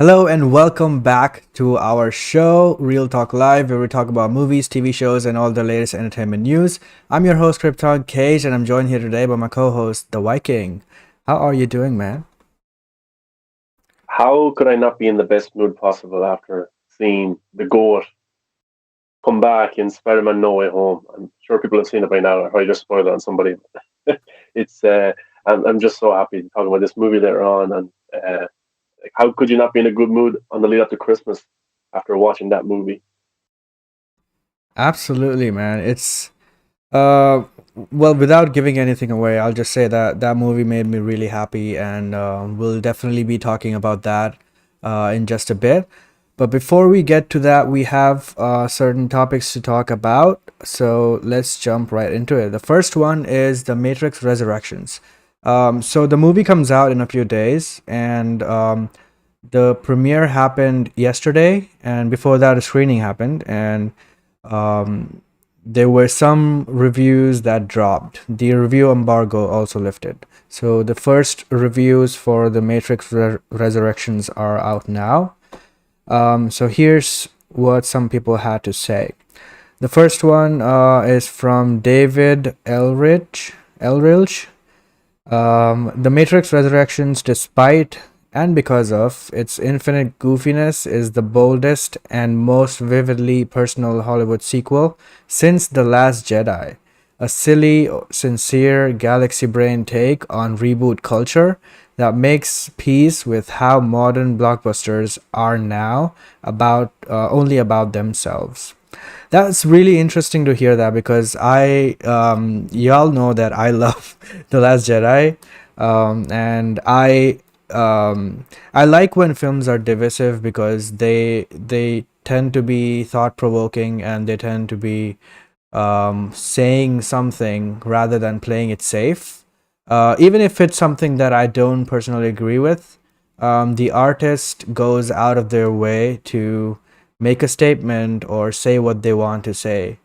Hello and welcome back to our show, Real Talk Live, where we talk about movies, TV shows, and all the latest entertainment news. I'm your host, Krypton Cage, and I'm joined here today by my co host, the Viking. How are you doing, man? How could I not be in the best mood possible after seeing the GOAT come back in Spider-Man No Way Home? I'm sure people have seen it by now. I probably just spoiled it on somebody. it's I'm just so happy to talk about this movie later on, and like, how could you not be in a good mood on the lead up to Christmas after watching that movie? Absolutely, man. Uh, well, without giving anything away, I'll just say that that movie made me really happy, and we'll definitely be talking about that in just a bit. But before we get to that, we have certain topics to talk about. So let's jump right into it. The first one is The Matrix Resurrections. So the movie comes out in a few days, and the premiere happened yesterday, and before that, a screening happened, and um, there were some reviews that dropped. The review embargo also lifted. So the first reviews for the Matrix Resurrections are out now. So here's what some people had to say. The first one is from David Elridge. The Matrix Resurrections, despite and because of its infinite goofiness, is the boldest and most vividly personal Hollywood sequel since The Last Jedi. A silly, sincere, galaxy brain take on reboot culture that makes peace with how modern blockbusters are now about only about themselves. That's really interesting to hear that because y'all know that I love The Last Jedi, and I like when films are divisive because they tend to be thought provoking and they tend to be saying something rather than playing it safe. Even if it's something that I don't personally agree with, the artist goes out of their way to make a statement or say what they want to say.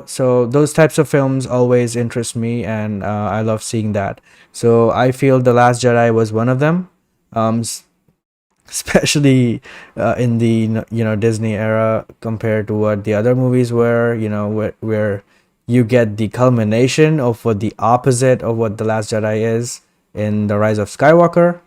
So those types of films always interest me, and I love seeing that. So I feel The Last Jedi was one of them. Um, Especially in the Disney era compared to what the other movies were, where you get the culmination of what the opposite of what The Last Jedi is in The Rise of Skywalker.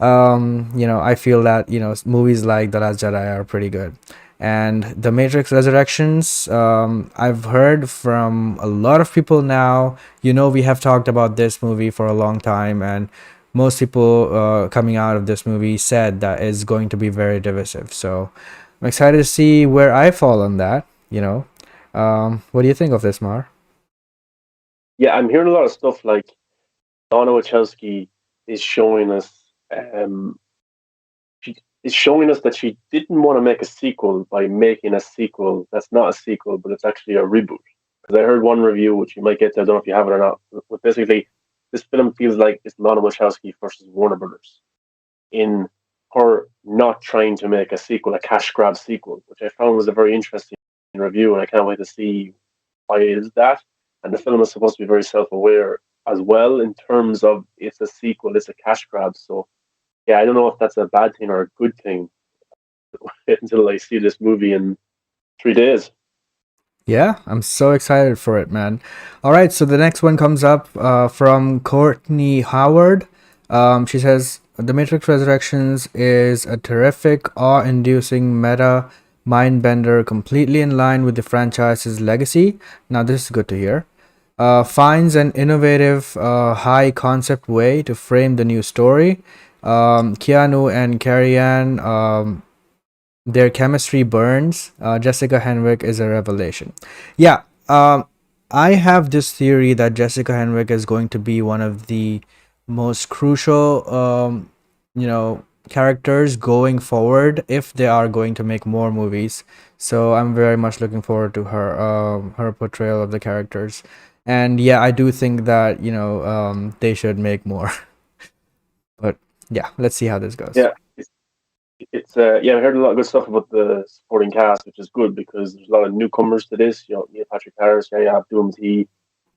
I feel that movies like The Last Jedi are pretty good. And The Matrix Resurrections, I've heard from a lot of people now. We have talked about this movie for a long time, and most people coming out of this movie said that it's going to be very divisive. So I'm excited to see where I fall on that. What do you think of this, Mar? Yeah, I'm hearing a lot of stuff like Donna Wachowski is showing us um, she is showing us that she didn't want to make a sequel by making a sequel that's not a sequel, but it's actually a reboot. Because I heard one review, which you might get to, I don't know if you have it or not, but basically, this film feels like it's Lana Wachowski versus Warner Brothers in her not trying to make a sequel, a cash grab sequel, which I found was a very interesting review, and I can't wait to see why it is that. And the film is supposed to be very self aware as well in terms of it's a sequel, it's a cash grab. So yeah, I don't know if that's a bad thing or a good thing until I see this movie in 3 days. Yeah, I'm so excited for it, man. All right, so the next one comes up from Courtney Howard. She says The Matrix Resurrections is a terrific, awe-inducing meta mind bender, completely in line with the franchise's legacy. Now, this is good to hear. Finds an innovative, high concept way to frame the new story. Keanu and Carrie Ann, their chemistry burns. Jessica Henwick is a revelation. Yeah, I have this theory that Jessica Henwick is going to be one of the most crucial, characters going forward if they are going to make more movies. So I'm very much looking forward to her portrayal of the characters. And yeah, I do think that they should make more. But yeah, let's see how this goes. Yeah, yeah. I heard a lot of good stuff about the supporting cast, which is good because there's a lot of newcomers to this. You know, Neil Patrick Harris, Yahya Abdul-Mateen,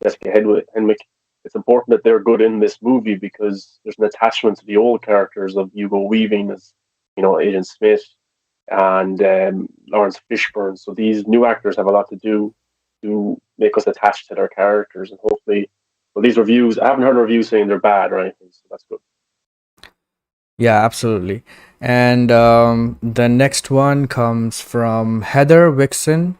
Jessica Henwick. It's important that they're good in this movie because there's an attachment to the old characters of Hugo Weaving as Agent Smith and Lawrence Fishburne. So these new actors have a lot to do to make us attached to their characters, and hopefully, well, these reviews, I haven't heard a review saying they're bad or anything, so that's good. Yeah, absolutely. And the next one comes from Heather Wixon.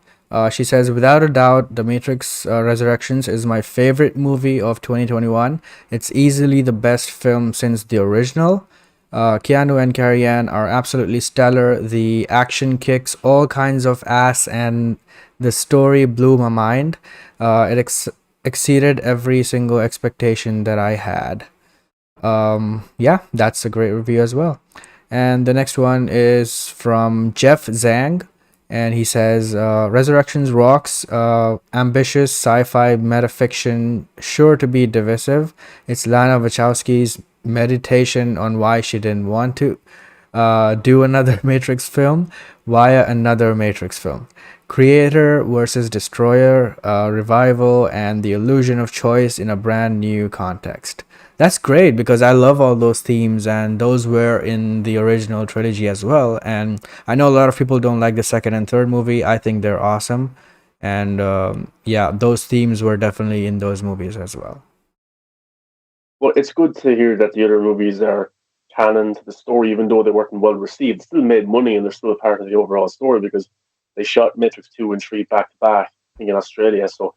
She says, without a doubt, The Matrix Resurrections is my favorite movie of 2021. It's easily the best film since the original. Keanu and Carrie Ann are absolutely stellar. The action kicks all kinds of ass, and the story blew my mind. It exceeded every single expectation that I had. Yeah, that's a great review as well. And the next one is from Jeff Zhang, and he says, Resurrections rocks, ambitious sci-fi metafiction, sure to be divisive. It's Lana Wachowski's meditation on why she didn't want to do another Matrix film via another Matrix film. Creator versus Destroyer, revival, and the illusion of choice in a brand new context. That's great because I love all those themes, and those were in the original trilogy as well. And I know a lot of people don't like the second and third movie. I think they're awesome. And yeah, those themes were definitely in those movies as well. Well, it's good to hear that the other movies are canon to the story, even though they weren't well received. Still made money and they're still a part of the overall story because they shot Matrix 2 and 3 back to back, I think, in Australia. So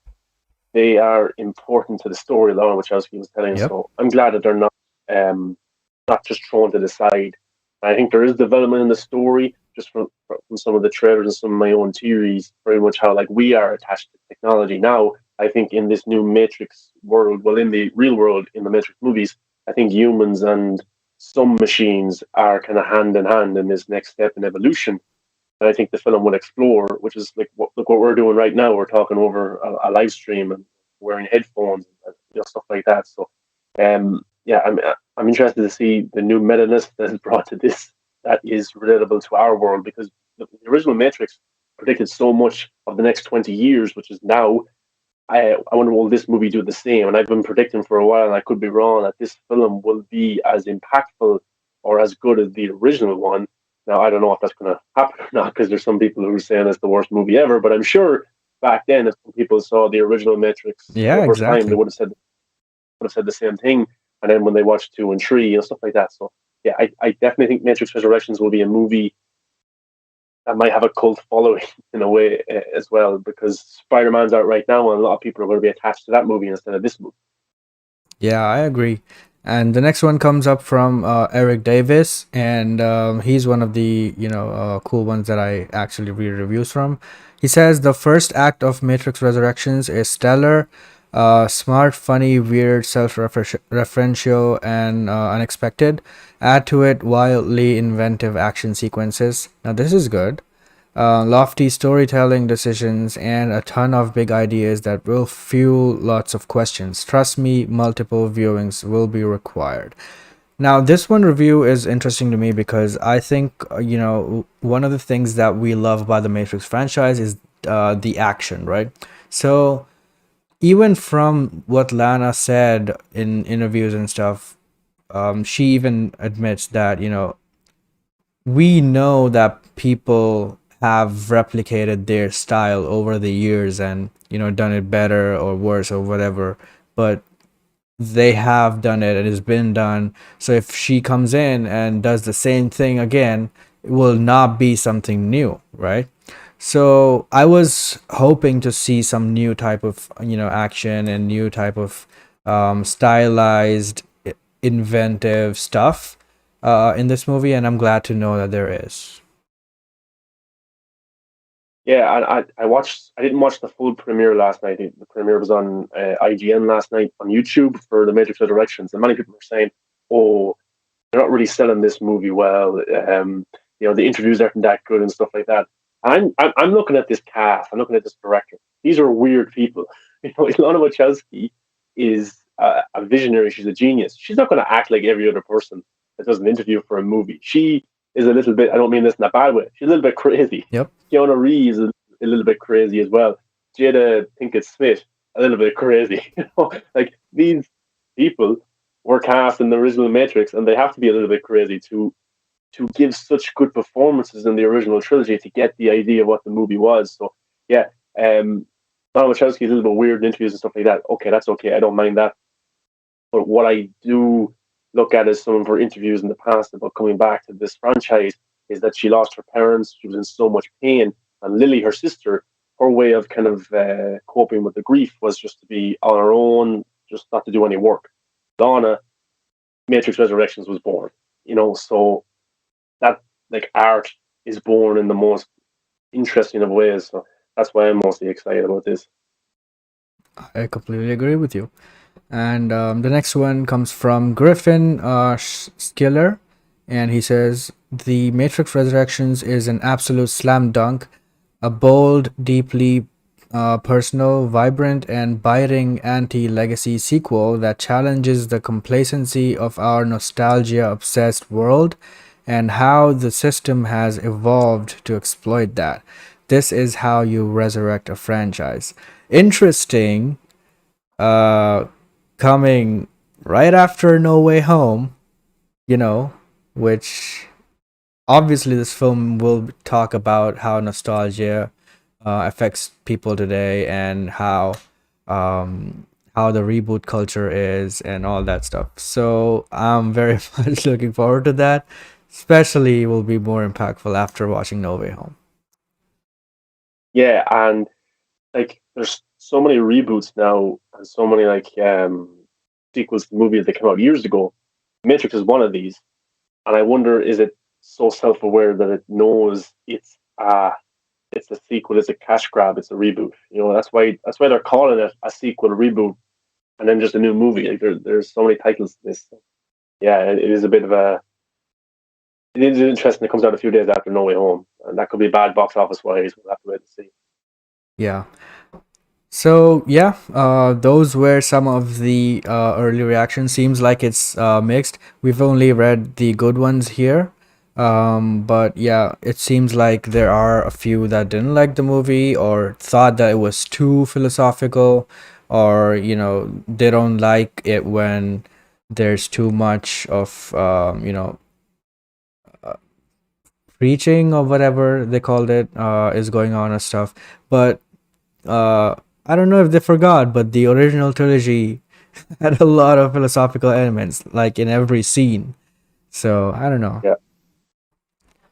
they are important to the story, Lauren Wachowski was telling us. Yep. So I'm glad that they're um, not just thrown to the side. I think there is development in the story, just from some of the trailers and some of my own theories, very much how like we are attached to technology now. I think in this new Matrix world, well, in the real world, in the Matrix movies, I think humans and some machines are kind of hand in hand in this next step in evolution. And I think the film will explore, which is like what we're doing right now. We're talking over a live stream and wearing headphones, and stuff like that. So, yeah, I'm interested to see the new meta-ness that is brought to this that is relatable to our world because the original Matrix predicted so much of the next 20 years, which is now. I wonder will this movie do the same? And I've been predicting for a while, and I could be wrong, that this film will be as impactful or as good as the original one. Now I don't know if that's going to happen or not because there's some people who are saying it's the worst movie ever. But I'm sure back then, if some people saw the original Matrix for Yeah, the first time, they exactly. would have said the same thing. And then when they watched two and three and stuff like that, so yeah, I definitely think Matrix Resurrections will be a movie that might have a cult following in a way as well because Spider Man's out right now, and a lot of people are going to be attached to that movie instead of this movie. Yeah, I agree. And the next one comes up from Eric Davis, and he's one of the cool ones that I actually read reviews from. He says the first act of Matrix Resurrections is stellar, smart, funny, weird, self-referential, and unexpected. Add to it wildly inventive action sequences. Now this is good. Lofty storytelling decisions, and a ton of big ideas that will fuel lots of questions. Trust me, multiple viewings will be required. Now, this one review is interesting to me because I think, one of the things that we love about the Matrix franchise is the action, right? So, even from what Lana said in interviews and stuff, she even admits that, we know that people have replicated their style over the years and done it better or worse or whatever, but they have done it, it has been done. So if she comes in and does the same thing again, it will not be something new, right? So I was hoping to see some new type of action and new type of stylized inventive stuff in this movie, and I'm glad to know that there is. Yeah, I watched. I didn't watch the full premiere last night. The premiere was on IGN last night on YouTube for the Matrix Resurrections, and many people were saying, "Oh, they're not really selling this movie well. The interviews aren't that good and stuff like that." I'm looking at this cast. I'm looking at this director. These are weird people. Ilana Wachowski is a visionary. She's a genius. She's not going to act like every other person that does an interview for a movie. She is a little bit. I don't mean this in a bad way. She's a little bit crazy. Yep. Keanu Reeves is a little bit crazy as well. Jada Pinkett Smith a little bit crazy. Like these people were cast in the original Matrix, and they have to be a little bit crazy to to give such good performances in the original trilogy to get the idea of what the movie was. So yeah, Donald Wachowski is a little bit weird in interviews and stuff like that. Okay, that's okay. I don't mind that. But what I do look at as some of her interviews in the past about coming back to this franchise is that she lost her parents. She was in so much pain. And Lily, her sister, her way of kind of coping with the grief was just to be on her own, just not to do any work. Donna, Matrix Resurrections was born, so that like art is born in the most interesting of ways. So that's why I'm mostly excited about this. I completely agree with you. And the next one comes from Griffin Skiller, and he says The Matrix Resurrections is an absolute slam dunk, a bold, deeply personal, vibrant, and biting anti legacy sequel that challenges the complacency of our nostalgia obsessed world and how the system has evolved to exploit that. This is how you resurrect a franchise. Interesting, uh, coming right after No Way Home, you know, which obviously this film will talk about how nostalgia affects people today and how the reboot culture is and all that stuff. So I'm very much looking forward to that. Especially will be more impactful after watching No Way Home. Yeah, and like there's so many reboots now and so many like sequels to movies that came out years ago. Matrix is one of these, and I wonder, is it so self-aware that it knows it's a sequel, it's a cash grab, it's a reboot. That's why they're calling it a sequel, a reboot, and then just a new movie. Like there's so many titles to this. Yeah, it is a bit of a. It is interesting. It comes out a few days after No Way Home, and that could be bad box office wise. We'll have to wait and see. Yeah. So yeah, those were some of the early reactions. Seems like it's mixed. We've only read the good ones here, but yeah, it seems like there are a few that didn't like the movie or thought that it was too philosophical, or they don't like it when there's too much of preaching or whatever they called it is going on and stuff. But uh, I don't know if they forgot, but the original trilogy had a lot of philosophical elements, like in every scene. So I don't know. Yeah,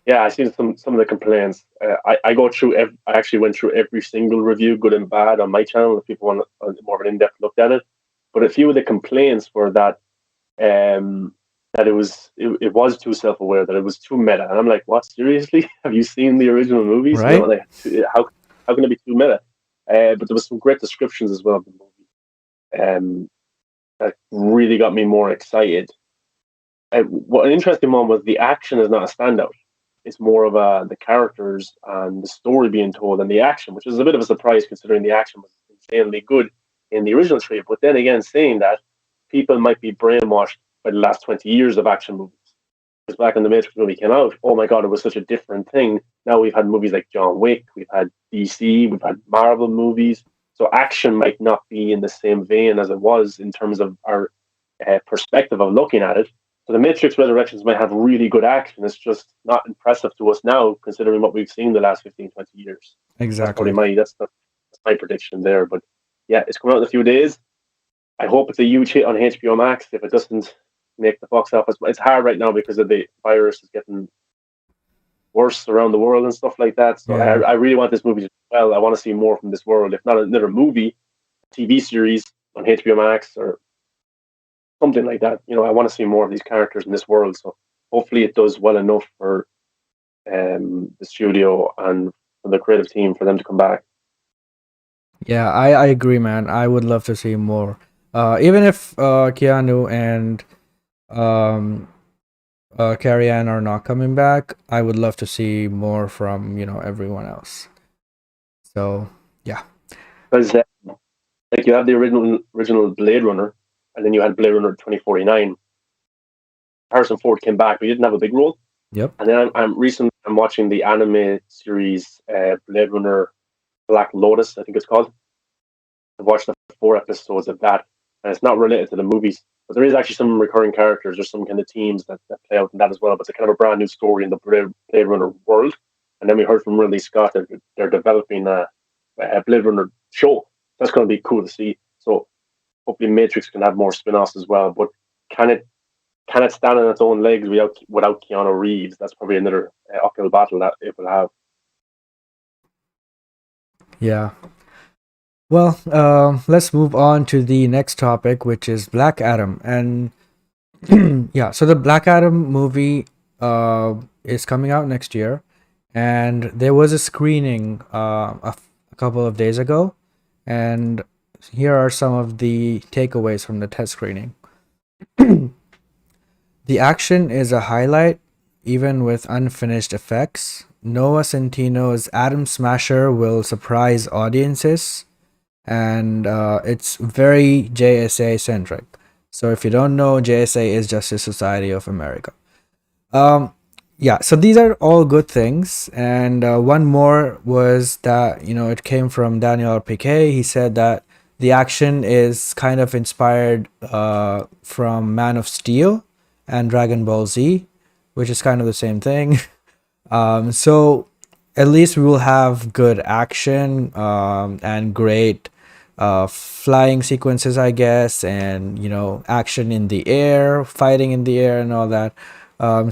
yeah. I seen some of the complaints. I go through. I actually went through every single review, good and bad, on my channel. If people want more of an in-depth look at it, but a few of the complaints were um, that it was too self-aware, that it was too meta. And I'm like, what? Seriously? Have you seen the original movies? Right? Like how can it be too meta? But there was some great descriptions as well of the movie. That really got me more excited. What an interesting one was the action is not a standout. It's more of the characters and the story being told and the action, which is a bit of a surprise considering the action was insanely good in the original trilogy. But then again, saying that, people might be brainwashed by the last 20 years of action movies. Because back when the Matrix movie came out, oh my god, it was such a different thing. Now we've had movies like John Wick, we've had DC, we've had Marvel movies. So action might not be in the same vein as it was in terms of our perspective of looking at it. So the Matrix Resurrections might have really good action. It's just not impressive to us now, considering what we've seen the last 15, 20 years. That's probably Exactly. that's my prediction there. But yeah, it's coming out in a few days. I hope it's a huge hit on HBO Max. If it doesn't make the box office, it's hard right now because of the virus is getting worse around the world and stuff like that. So Yeah. I really want this movie to do well. I want to see more from this world. If not another movie, TV series on HBO Max or something like that. I want to see more of these characters in this world. So hopefully it does well enough for the studio and for the creative team for them to come back. Yeah, I agree, man. I would love to see more. Even if Keanu and um, Carrie Ann are not coming back, I would love to see more from everyone else. So yeah. Because like you have the original Blade Runner, and then you had Blade Runner 2049. Harrison Ford came back, but he didn't have a big role. Yep. And then I'm watching the anime series Blade Runner Black Lotus, I think it's called. I've watched the 4 episodes of that, and it's not related to the movies. But there is actually some recurring characters. There's some kind of teams that play out in that as well. But it's kind of a brand new story in the Blade Runner world. And then we heard from Ridley Scott that they're developing a Blade Runner show. That's going to be cool to see. So hopefully Matrix can have more spin-offs as well. But can it can it stand on its own legs without Keanu Reeves? That's probably another uphill battle that it will have. Yeah. Well, let's move on to the next topic, which is Black Adam. And yeah, so the Black Adam movie is coming out next year, and there was a screening a couple of days ago, and here are some of the takeaways from the test screening. The action is a highlight, even with unfinished effects. Noah Centino's Atom Smasher will surprise audiences, and it's very JSA centric. So if you don't know, JSA is Justice Society of America. Um, yeah, so these are all good things, and one more was that it came from Daniel Piquet. He said that the action is kind of inspired from Man of Steel and Dragon Ball Z, which is kind of the same thing. So at least we will have good action and great flying sequences, I guess, and action in the air, fighting in the air, and all that.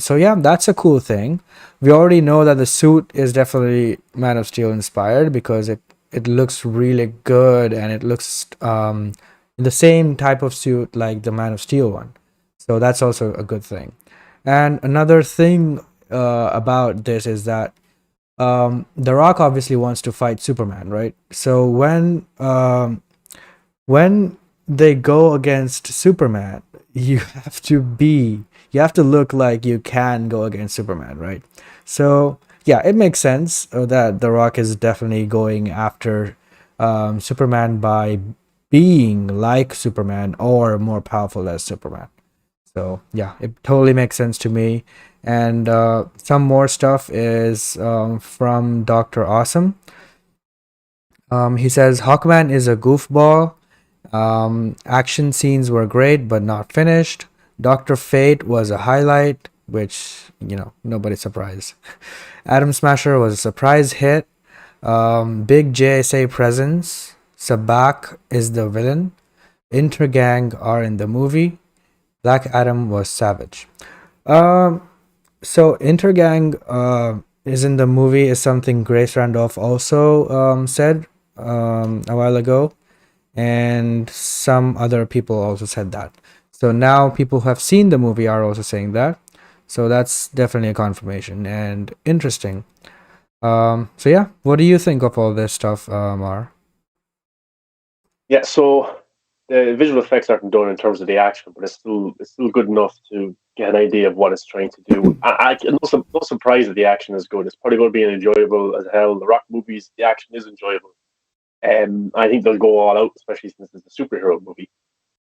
So yeah, that's a cool thing. We already know that the suit is definitely Man of Steel inspired because it looks really good, and it looks the same type of suit like the Man of Steel one. So that's also a good thing. And another thing about this is that The Rock obviously wants to fight Superman, right? So when they go against Superman, you have to you have to look like you can go against Superman, right? So yeah, it makes sense that The Rock is definitely going after Superman by being like Superman or more powerful as Superman. So yeah, it totally makes sense to me. And some more stuff is from Dr. Awesome. He says Hawkman is a goofball. Action scenes were great but not finished. Dr. Fate was a highlight, which, nobody's surprised. Atom Smasher was a surprise hit. Big JSA presence. Sabak is the villain. Intergang are in the movie. Black Adam was savage. Um, so Intergang is in the movie is something Grace Randolph also said a while ago, and some other people also said that. So now people who have seen the movie are also saying that. So that's definitely a confirmation and interesting. So yeah, what do you think of all this stuff, Mar? Yeah, so the visual effects aren't done in terms of the action, but it's still good enough to get an idea of what it's trying to do. No surprise that the action is good. It's probably going to be enjoyable as hell. The Rock movies, the action is enjoyable. I think they'll go all out, especially since it's a superhero movie.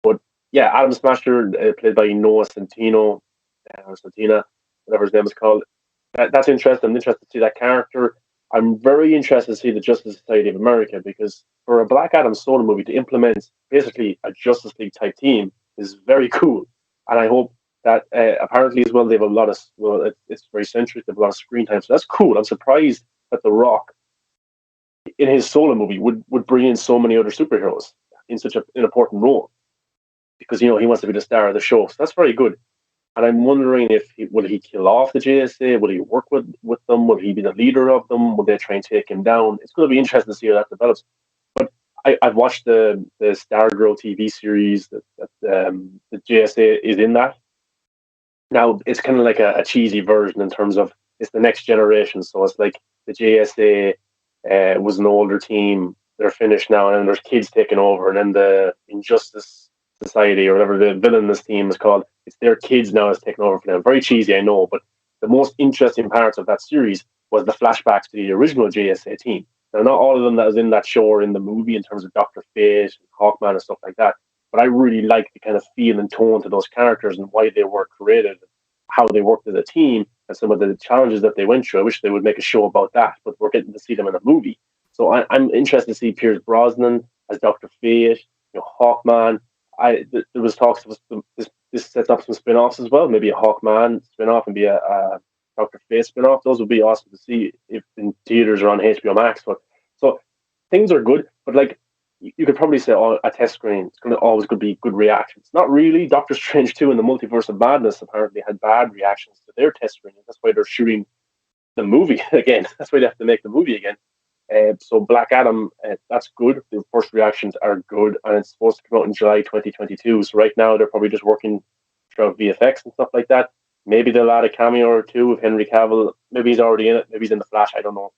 But yeah, Adam Smasher, played by Noah Centino, or Santina, whatever his name is called. That's interesting. I'm interested to see that character. I'm very interested to see the Justice Society of America because for a Black Adam solo movie to implement basically a Justice League type team is very cool. And I hope that apparently as well they have a lot of it's very centric. They have a lot of screen time, so that's cool. I'm surprised that The Rock in his solo movie would bring in so many other superheroes in such an important role because he wants to be the star of the show. So that's very good. And I'm wondering if will he kill off the JSA? Will he work with them? Will he be the leader of them? Will they try and take him down? It's going to be interesting to see how that develops. But I've watched the Stargirl TV series that the JSA is in that. Now it's kind of like a cheesy version in terms of it's the next generation. So it's like the JSA was an older team. They're finished now, and then there's kids taking over, and then the Injustice Society or whatever the villainous team is called, it's their kids now is taking over for them. Very cheesy, I know, but the most interesting parts of that series was the flashbacks to the original JSA team. Now, not all of them that was in that show or in the movie in terms of Doctor Fate and Hawkman and stuff like that, but I really like the kind of feel and tone to those characters and why they were created, how they worked as a team, and some of the challenges that they went through. I wish they would make a show about that, but we're getting to see them in a movie. So I'm interested to see Pierce Brosnan as Doctor Fate, Hawkman. There was talks of this this sets up some spin-offs as well. Maybe a Hawkman spin-off and be a Doctor Fate spin-off. Those would be awesome to see if in theaters or on HBO Max. But so things are good, but like you could probably say, oh, a test screen, it's going to always could be good reactions. Not really. Doctor Strange 2 and the Multiverse of Madness apparently had bad reactions to their test screen. That's why they're shooting the movie again. That's why they have to make the movie again. So Black Adam, that's good. The first reactions are good, and it's supposed to come out in July 2022. So right now they're probably just working throughout VFX and stuff like that. Maybe they'll add a cameo or two of Henry Cavill. Maybe he's already in it. Maybe he's in the Flash. I don't know.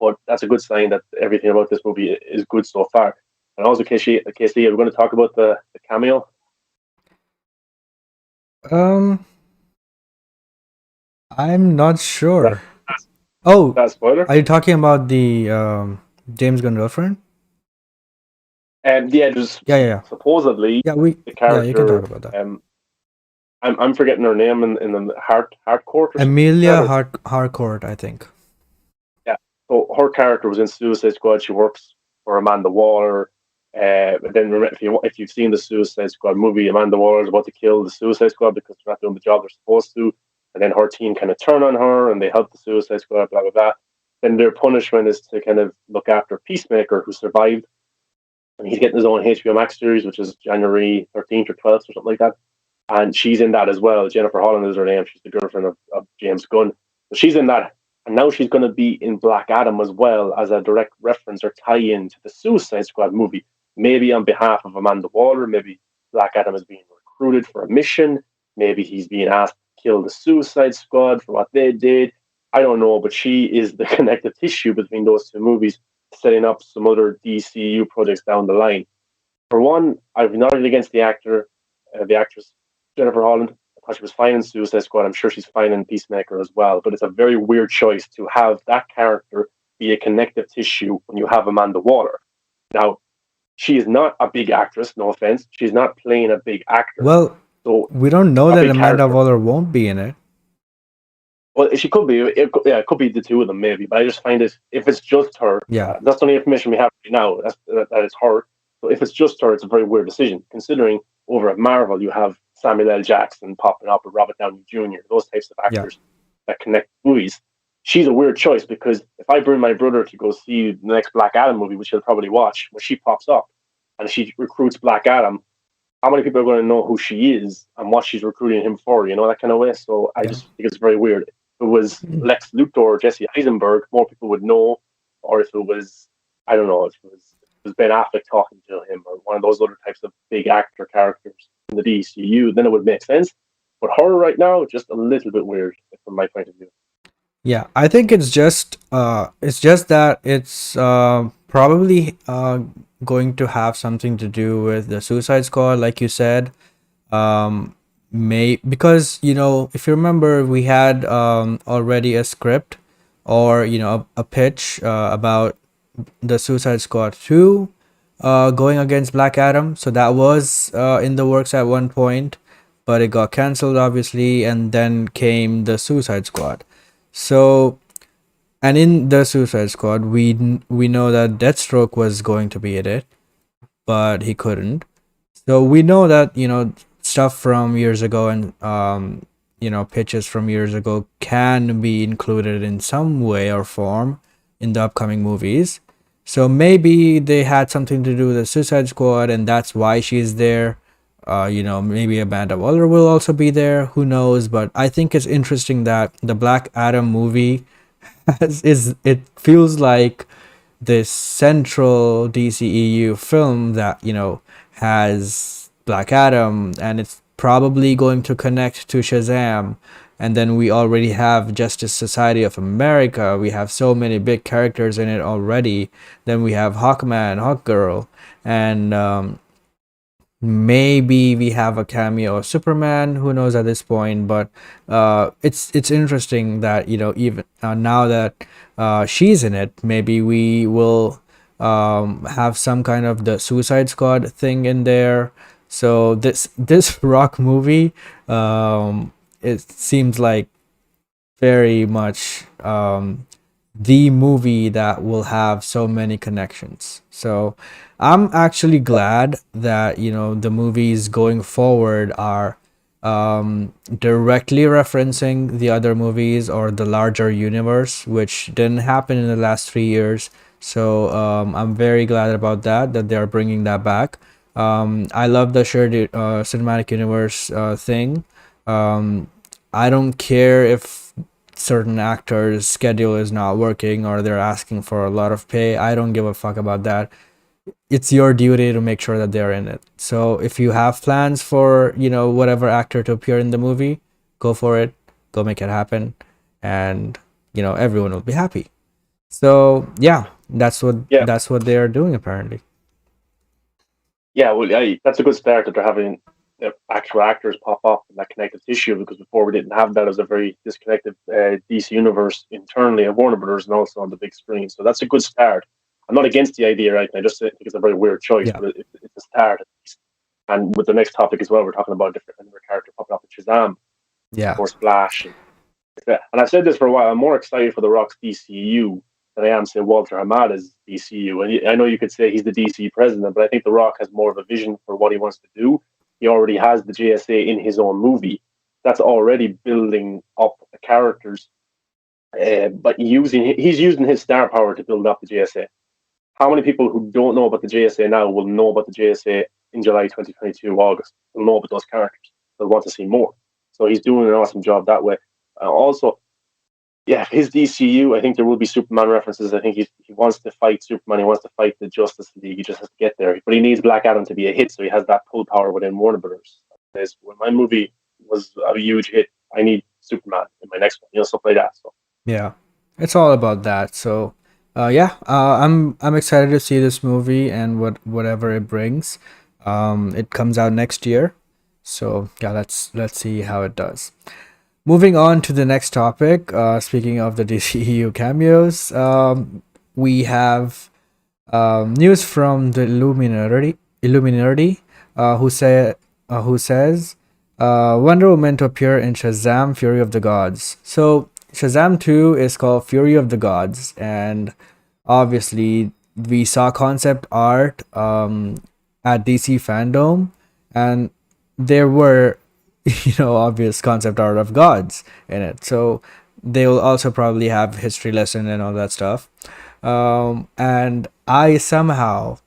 But that's a good sign that everything about this movie is good so far. And also, KC, we're going to talk about the cameo. Um, I'm not That, sure. Oh, that spoiler. are you talking about the James Gunn girlfriend? And yeah, there's Yeah, yeah, yeah. supposedly Yeah, we the yeah, you can talk character. about that. I'm forgetting her name in the Harcourt or something like that. Amelia Or, Harcourt, I think. yeah. So her character was in Suicide Squad. She works for Amanda Waller. But then if you've seen the Suicide Squad movie, Amanda Waller is about to kill the Suicide Squad because they're not doing the job they're supposed to. And then her team kind of turn on her and they help the Suicide Squad, blah blah blah. Then their punishment is to kind of look after Peacemaker, who survived, and he's getting his own HBO Max series, which is January 13th or 12th or something like that. And she's in that as well. Jennifer Holland is her name. She's the girlfriend of James Gunn. So she's in that. And now she's going to be in Black Adam as well as a direct reference or tie in to the Suicide Squad movie. Maybe on behalf of Amanda Waller, maybe Black Adam is being recruited for a mission. Maybe he's being asked to kill the Suicide Squad for what they did. I don't know, but she is the connective tissue between those two movies, setting up some other DCU projects down the line. For one, I've nothing against the actress Jennifer Holland. I thought she was fine in Suicide Squad. I'm sure she's fine in Peacemaker as well. But it's a very weird choice to have that character be a connective tissue when you have Amanda Waller. Now, she is not a big actress, no offense. She's not playing a big actor. Well, So we don't know a that big Amanda character. Waller won't be in it. Well, she could be. It could be the two of them, maybe. But I just find it, if it's just her, Yeah, that's the only information we have right now. That is her. So if it's just her, it's a very weird decision, considering over at Marvel you have Samuel L. Jackson popping up with Robert Downey Jr. Those types of yeah, actors that connect movies. She's a weird choice because if I bring my brother to go see the next Black Adam movie, which he'll probably watch, when she pops up and she recruits Black Adam, how many people are going to know who she is and what she's recruiting him for? You know, that kind of way. So I yeah. just think it's very weird. If it was Lex Luthor or Jesse Eisenberg, more people would know. Or if it was, I don't know, if it was Ben Affleck talking to him or one of those other types of big actor characters in the DCU, then it would make sense. But her right now, just a little bit weird from my point of view. Yeah, I think it's just that it's probably going to have something to do with the Suicide Squad, like you said. Um, may because if you remember, we had already a script or a pitch about the Suicide Squad 2 going against Black Adam. So that was in the works at one point, but it got cancelled obviously, and then came the Suicide Squad. So, and in the Suicide Squad, we know that Deathstroke was going to be in it, but he couldn't. So we know that stuff from years ago and pitches from years ago can be included in some way or form in the upcoming movies. So maybe they had something to do with the Suicide Squad, and that's why she's there. Maybe Amanda Waller will also be there. Who knows? But I think it's interesting that the Black Adam movie it feels like this central DCEU film that has Black Adam, and it's probably going to connect to Shazam. And then we already have Justice Society of America. We have so many big characters in it already. Then we have Hawkman, Hawkgirl, and maybe we have a cameo of Superman. Who knows at this point? But it's interesting that even now that she's in it, maybe we will have some kind of the Suicide Squad thing in there. So this Rock movie, it seems like very much the movie that will have so many connections. So I'm actually glad that, the movies going forward are directly referencing the other movies or the larger universe, which didn't happen in the last 3 years. So I'm very glad about that they are bringing that back. I love the shared cinematic universe thing. Um, I don't care if certain actors' schedule is not working or they're asking for a lot of pay. I don't give a fuck about that. It's your duty to make sure that they're in it. So if you have plans for, whatever actor to appear in the movie, go for it. Go make it happen. And, everyone will be happy. So yeah, that's what Yeah, that's what they are doing apparently. yeah. Well, that's a good start that they're having actual actors pop up in that connective tissue because before we didn't have that as a very disconnected DC universe internally at Warner Brothers and also on the big screen. So that's a good start. I'm not against the idea, right? I just think it's a very weird choice, Yeah. but it's a start. And with the next topic as well, we're talking about different another character popping up in Shazam Yeah. or Splash. And I've said this for a while. I'm more excited for The Rock's DCU than I am, say, Walter Hamada's DCU. And I know you could say he's the DC president, but I think The Rock has more of a vision for what he wants to do. He already has the JSA in his own movie. That's already building up the characters, but he's using his star power to build up the JSA. How many people who don't know about the JSA now will know about the JSA in July 2022, August? Will know about those characters. They'll want to see more. So he's doing an awesome job that way. Also, yeah, his DCU, I think there will be Superman references. I think he wants to fight Superman. He wants to fight the Justice League. He just has to get there. But he needs Black Adam to be a hit, so he has that pull power within Warner Brothers. When my movie was a huge hit, I need Superman in my next one, stuff like that. So Yeah, it's all about that. So, yeah, I'm excited to see this movie and whatever it brings. It comes out next year, so yeah, let's see how it does. Moving on to the next topic. Speaking of the DCEU cameos, we have news from the Illuminati, who says Wonder Woman to appear in Shazam: Fury of the Gods. So Shazam 2 is called Fury of the Gods, and obviously we saw concept art at DC Fandom, and there were obvious concept art of gods in it. So they will also probably have history lesson and all that stuff. And I somehow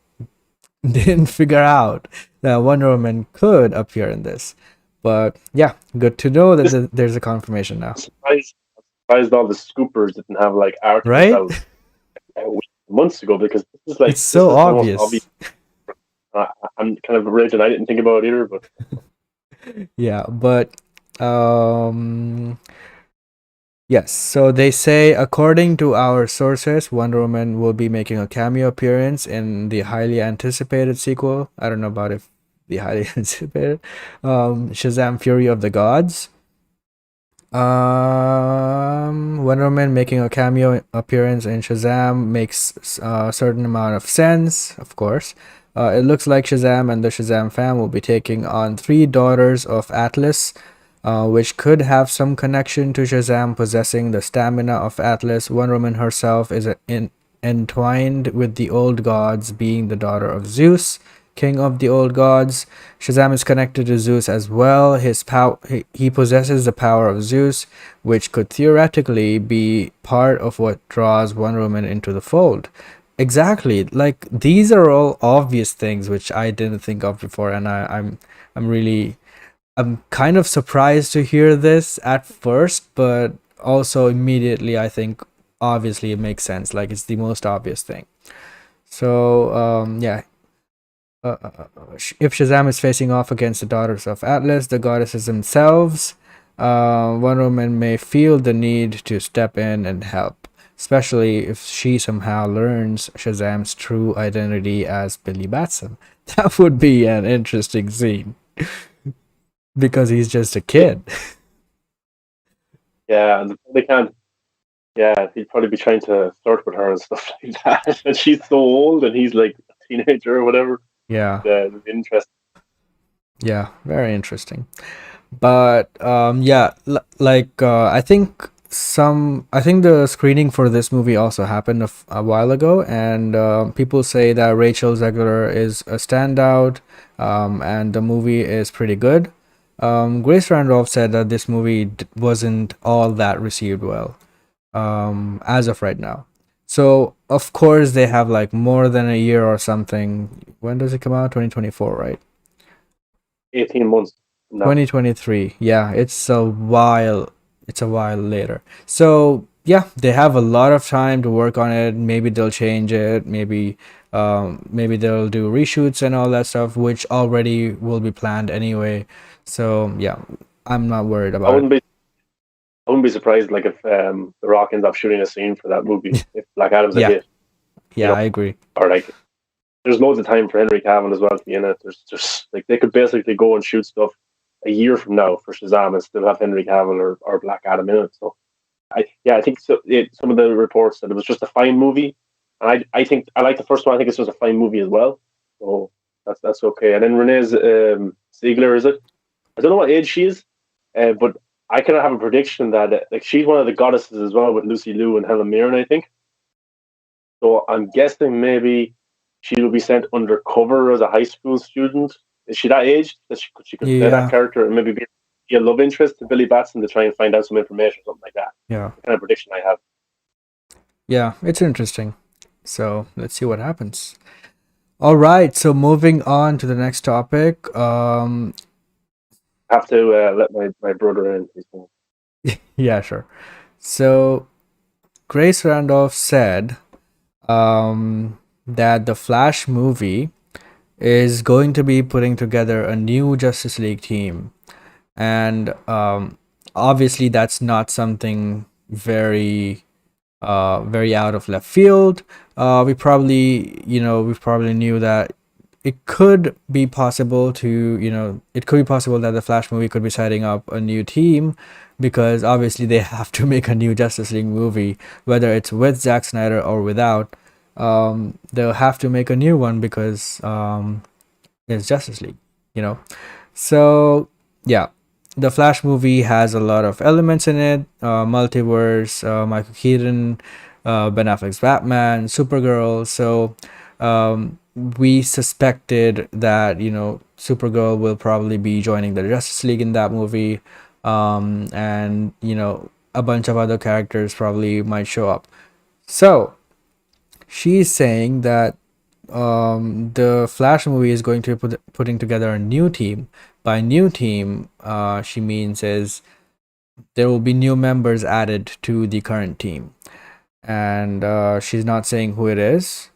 didn't figure out that Wonder Woman could appear in this. But yeah, good to know that this there's a confirmation now. surprised all the scoopers didn't have like articles Right? out months ago because It's this so is the most obvious. obvious. I, I'm kind of a rage and I didn't think about it either, but Yeah, but um yes, so they say, according to our sources, Wonder Woman will be making a cameo appearance in the highly anticipated sequel. I don't know about if the highly anticipated Shazam: Fury of the Gods. Wonder Woman making a cameo appearance in Shazam makes a certain amount of sense, of course. It looks like Shazam and the Shazam fam will be taking on three daughters of Atlas, which could have some connection to Shazam possessing the stamina of Atlas. Wonder Woman herself is entwined with the old gods, being the daughter of Zeus, king of the old gods. Shazam is connected to Zeus as well. He possesses the power of Zeus, which could theoretically be part of what draws Wonder Woman into the fold. Exactly. Like these are all obvious things which I didn't think of before, and I'm really I'm kind of surprised to hear this at first, but also immediately I think obviously it makes sense. Like it's the most obvious thing. So yeah, if Shazam is facing off against the daughters of Atlas, the goddesses themselves, Wonder Woman may feel the need to step in and help, especially if she somehow learns Shazam's true identity as Billy Batson. That would be an interesting scene because he's just a yeah, kid. yeah, and they can't. Yeah, he'd probably be trying to flirt with her and stuff like that. And she's so old, and he's like a teenager or whatever. Yeah, The interest. yeah, very interesting. But yeah, I think I think the screening for this movie also happened a while ago, and people say that Rachel Zegler is a standout, and the movie is pretty good. Grace Randolph said that this movie wasn't all that received well, as of right now. So of course they have like more than a year or something. When does it come out? 2024, right? 18 months now. 2023. Yeah, it's a while. It's a while later. So yeah, they have a lot of time to work on it. Maybe they'll change it. Maybe they'll do reshoots and all that stuff, which already will be planned anyway. So yeah, I'm not worried I about it. wouldn't be I wouldn't be surprised like if The Rock ends up shooting a scene for that movie if Black Adam's a Yeah, hit, you yeah, know, I agree. or like there's loads of time for Henry Cavill as well to be in it. There's just like they could basically go and shoot stuff a year from now for Shazam and still have Henry Cavill or Black Adam in it. So I think so. Some of the reports that it was just a fine movie, and I think I like the first one. I think it's just a fine movie as well. So that's okay. And then Renee's Ziegler, is it? I don't know what age she is, but I kind of have a prediction that like she's one of the goddesses as well with Lucy Liu and Helen Mirren, I think. So I'm guessing maybe she will be sent undercover as a high school student. Is she that age that she could play that Yeah, character and maybe be a love interest to Billy Batson to try and find out some information or something like that? yeah, The kind of prediction I have. yeah. It's interesting. So let's see what happens. All right. So moving on to the next topic. Have to let my brother in. Yeah, sure. So Grace Randolph said that the Flash movie is going to be putting together a new Justice League team, and obviously that's not something very out of left field. We probably knew that it could be possible that the Flash movie could be setting up a new team, because obviously they have to make a new Justice League movie, whether it's with Zack Snyder or without. They'll have to make a new one because it's Justice League, you know. So yeah, the Flash movie has a lot of elements in it: multiverse, Michael Keaton, Ben Affleck's Batman, Supergirl. So we suspected that Supergirl will probably be joining the Justice League in that movie, and a bunch of other characters probably might show up. So she's saying that the Flash movie is going to be putting together a new team. By new team, she means is there will be new members added to the current team, and she's not saying who it is.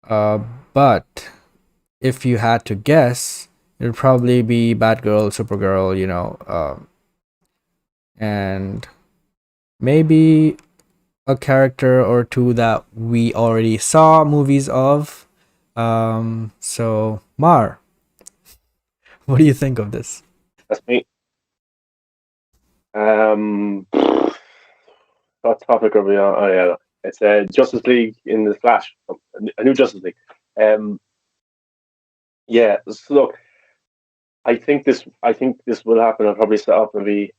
Uh, but if you had to guess, it would probably be Batgirl, Supergirl, and maybe a character or two that we already saw movies of. So Mar, what do you think of this? That's me. Um, what topic are we on? Oh yeah, it's Justice League in the Flash, a new Justice League. Um, yeah. So look, I think this will happen. I'll probably set up maybe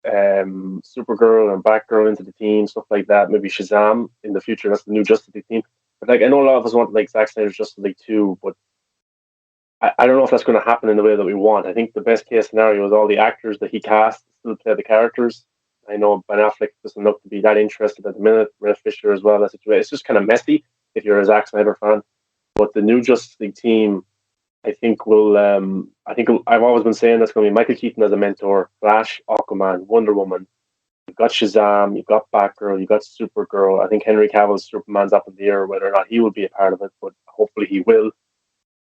Supergirl and Batgirl into the team, stuff like that. Maybe Shazam in the future. That's the new Justice League team. But like I know a lot of us want like Zack Snyder's Justice League too, but I don't know if that's going to happen in the way that we want. I think the best case scenario is all the actors that he cast still play the characters. I know Ben Affleck doesn't look to be that interested at the minute. Red Fisher as well. It's just kind of messy if you're a Zack Snyder fan. But the new Justice League team, I think will. I've always been saying that's going to be Michael Keaton as a mentor, Flash, Aquaman, Wonder Woman. You've got Shazam, you've got Batgirl, you've got Supergirl. I think Henry Cavill's Superman's up in the air whether or not he will be a part of it, but hopefully he will.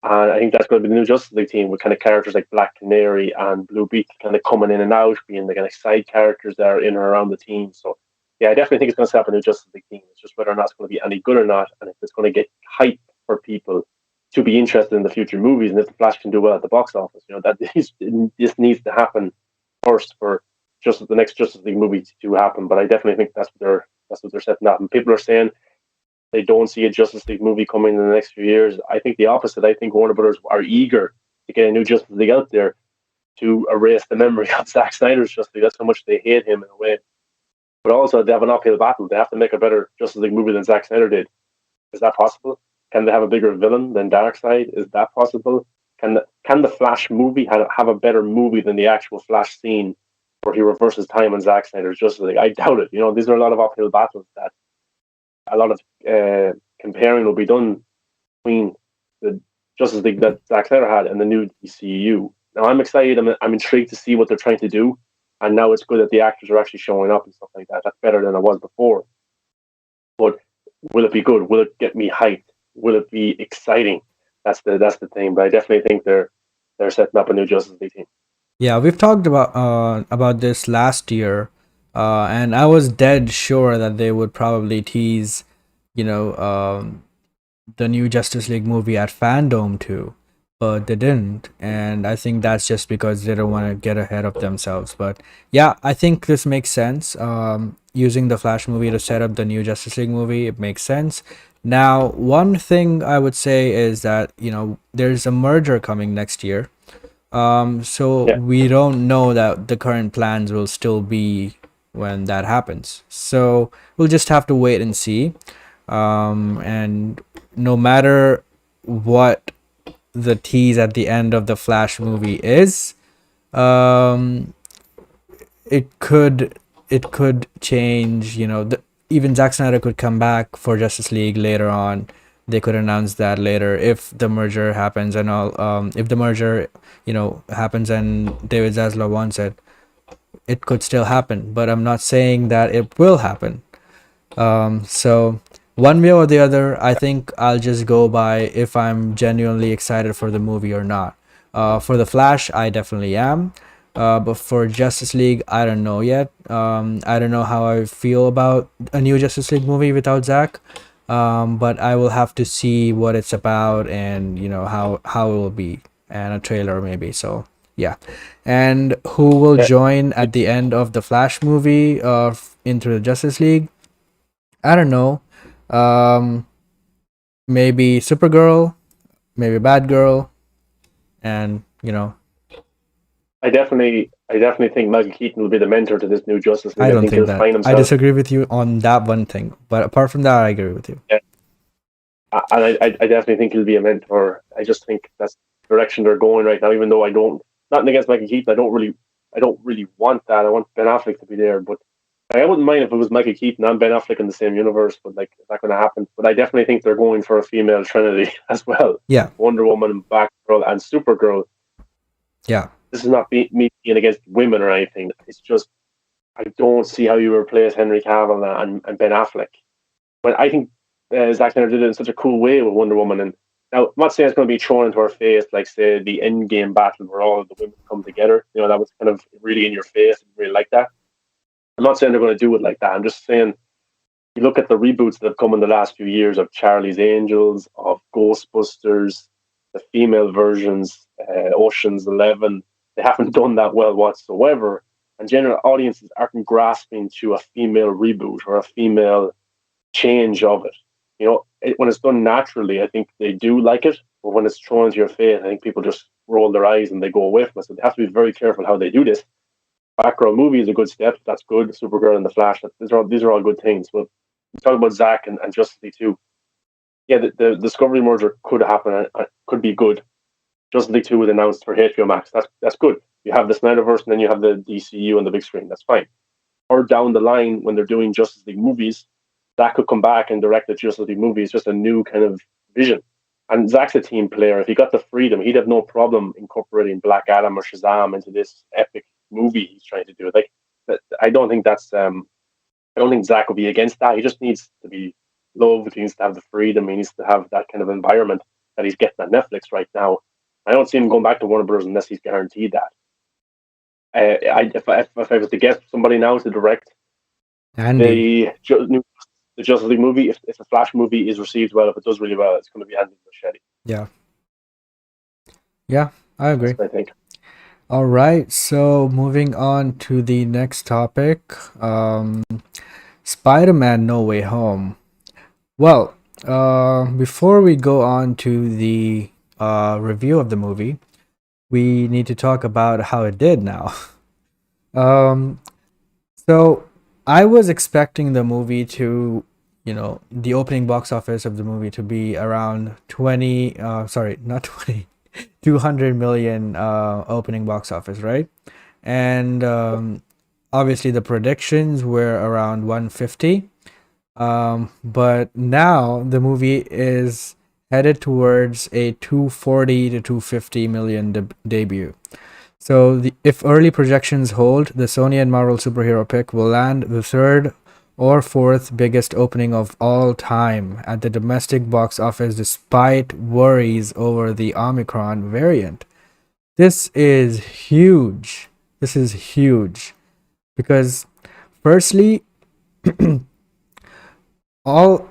And I think that's going to be the new Justice League team with kind of characters like Black Canary and Blue Beetle kind of coming in and out, being the kind of side characters that are in and around the team. So, yeah, I definitely think it's going to set up a new Justice League team. It's just whether or not it's going to be any good or not, and if it's going to get hype for people to be interested in the future movies, and if the Flash can do well at the box office. This needs to happen first for just the next Justice League movie to happen. But I definitely think that's what they're setting up. And people are saying they don't see a Justice League movie coming in the next few years. I think the opposite. I think Warner Brothers are eager to get a new Justice League out there to erase the memory of Zack Snyder's Justice League. That's how much they hate him in a way. but also they have an uphill battle. They have to make a better Justice League movie than Zack Snyder did. Is that possible? Can they have a bigger villain than Darkseid? Is that possible? Can the Flash movie have a better movie than the actual Flash scene where he reverses time in Zack Snyder's Justice League? I doubt it. These are a lot of uphill battles that a lot of comparing will be done between the Justice League that Zack Snyder had and the new DCU. Now I'm excited. I'm intrigued to see what they're trying to do, and now it's good that the actors are actually showing up and stuff like that. That's better than it was before. But will it be good? Will it get me hyped? Will it be exciting? That's the thing. But I definitely think they're setting up a new Justice League team. Yeah, we've talked about this last year, and I was dead sure that they would probably tease, you know, the new Justice League movie at Fandom too, but they didn't, and I think that's just because they don't want to get ahead of themselves. But yeah, I think this makes sense. Using the Flash movie to set up the new Justice League movie, it makes sense. Now, one thing I would say is that there's a merger coming next year, so Yeah, we don't know that the current plans will still be when that happens. So we'll just have to wait and see. And no matter what the tease at the end of the Flash movie is, um, it could change. Even Zack Snyder could come back for Justice League later on. They could announce that later if the merger happens and all. If the merger, happens and David Zaslav wants it, it could still happen. But I'm not saying that it will happen. So one way or the other, I think I'll just go by if I'm genuinely excited for the movie or not. For the Flash, I definitely am. But for Justice League, I don't know yet. I don't know how I feel about a new Justice League movie without Zack. But I will have to see what it's about and how it will be, and a trailer maybe. So yeah, and who will yeah. join at the end of the Flash movie into the Justice League? I don't know. Um, Maybe Supergirl, maybe Batgirl, and I definitely think Michael Keaton will be the mentor to this new Justice League. I I don't think think he'll that. find I himself. disagree with you on that one thing, but apart from that, I agree with you. Yeah, and I definitely think he'll be a mentor. I just think that's the direction they're going right now. Even though I don't, nothing against Michael Keaton, I don't really want that. I want Ben Affleck to be there, but I wouldn't mind if it was Michael Keaton and Ben Affleck in the same universe. But like, it's not going to happen. But I definitely think they're going for a female Trinity as well. Yeah, Wonder Woman and Batgirl and Supergirl. yeah, This is not me being against women or anything. It's just I don't see how you replace Henry Cavill and Ben Affleck. But I think Zack Snyder did it in such a cool way with Wonder Woman. And now, I'm not saying it's going to be thrown into our face, like, say, the Endgame battle where all of the women come together. That was kind of really in your face. I really like that. I'm not saying they're going to do it like that. I'm just saying you look at the reboots that have come in the last few years of Charlie's Angels, of Ghostbusters, the female versions, Ocean's 11. They haven't done that well whatsoever. And general audiences aren't grasping to a female reboot or a female change of it. When it's done naturally, I think they do like it. But when it's thrown into your face, I think people just roll their eyes and they go away from it. So they have to be very careful how they do this. Background movie is a good step. That's good. Supergirl and the Flash. These are all good things. But we talk about Zack and Justice League too. Yeah, the Discovery merger could happen. Could be good. Justice League 2 was announced for HBO Max. That's good. You have the Snyderverse and then you have the DCU on the big screen. That's fine. Or down the line when they're doing Justice League movies, that could come back and direct the Justice League movie. It's just a new kind of vision. And Zack's a team player. If he got the freedom, he'd have no problem incorporating Black Adam or Shazam into this epic movie he's trying to do. Like, I don't think that's. I don't think Zack will be against that. He just needs to be loved. He needs to have the freedom. He needs to have that kind of environment that he's getting at Netflix right now. I don't see him going back to Warner Bros. Unless he's guaranteed that. If I was to guess somebody now to direct Andy. the Justice League movie, if the Flash movie is received well, if it does really well, it's going to be Andy Muschietti. Yeah, yeah, I That's agree. what I think. All right, so moving on to the next topic, Spider-Man: No Way Home. Well, before we go on to the review of the movie, we need to talk about how it did now. Um, so I was expecting the movie to, the opening box office of the movie to be around 20, sorry, not 20, 200 million opening box office, right? And obviously the predictions were around 150. But now the movie is headed towards a 240 to 250 million debut. So, if early projections hold, the Sony and Marvel superhero pick will land the third or fourth biggest opening of all time at the domestic box office despite worries over the Omicron variant. This is huge. This is huge because, firstly, all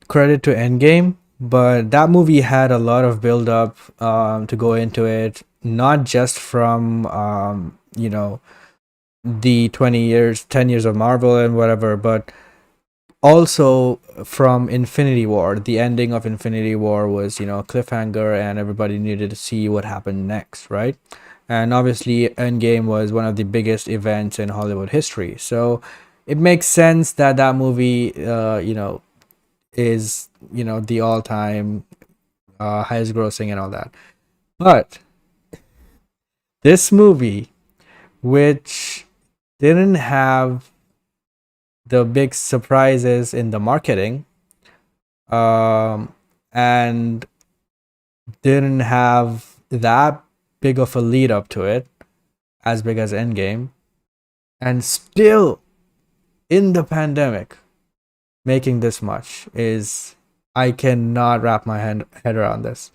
credit to Endgame, but that movie had a lot of build up to go into it, not just from the 20 years, 10 years of Marvel and whatever, but also from Infinity War. The ending of Infinity War was, cliffhanger, and everybody needed to see what happened next, right? And obviously, Endgame was one of the biggest events in Hollywood history. So it makes sense that that movie, is, the all time highest grossing and all that. But this movie, which didn't have the big surprises in the marketing, and didn't have that big of a lead up to it, as big as Endgame, and still in the pandemic making this much is, I cannot wrap my head around this.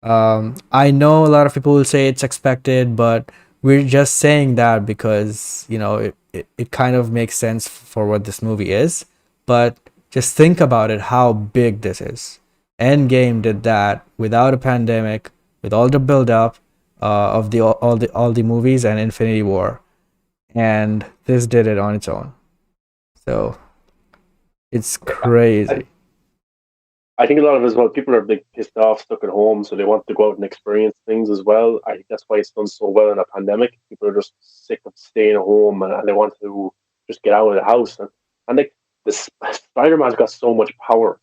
I know a lot of people will say it's expected, but we're just saying that because, it kind of makes sense for what this movie is. But just think about it, how big this is. Endgame did that without a pandemic, with all the build up of the all the movies and Infinity War, and this did it on its own. So it's I, crazy. I think a lot of it as well, people are like pissed off, stuck at home, so they want to go out and experience things as well. I think that's why it's done so well in a pandemic. People are just sick of staying at home, and they want to just get out of the house. And like Spider Man's got so much power.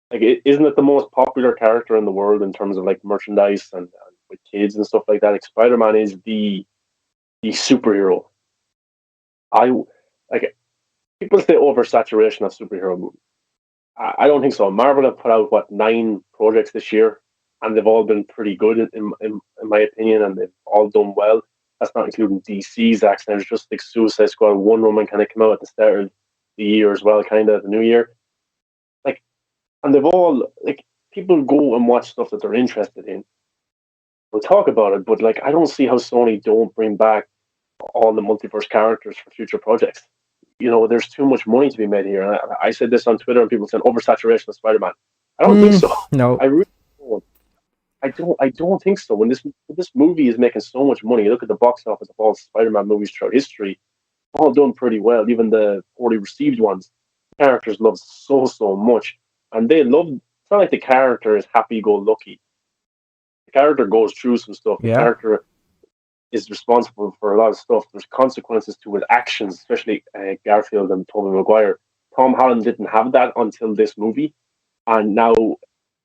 Like, isn't it the most popular character in the world in terms of like merchandise and with kids and stuff like that? Like, Spider Man is the superhero. I like people say oversaturation of superhero movies. I don't think so. Marvel have put out what 9 projects this year, and they've all been pretty good in my opinion, and they've all done well. That's not including DC. Zack Snyder's just like Suicide Squad, Wonder Woman kind of came out at the start of the year as well, kind of the new year. Like, and they've all like people go and watch stuff that they're interested in. We'll talk about it, but like I don't see how Sony don't bring back all the multiverse characters for future projects. There's too much money to be made here. And I said this on Twitter, and people said oversaturation of Spider-Man. I don't think so. No. I really don't. I don't think so. When this movie is making so much money, you look at the box office of all Spider-Man movies throughout history, all done pretty well. Even the poorly received ones, characters love so much, and they love. It's not like the character is happy-go-lucky. The character goes through some stuff. The Yeah. character is responsible for a lot of stuff. There's consequences to his actions, especially Garfield and Tobey Maguire. Tom Holland didn't have that until this movie, and now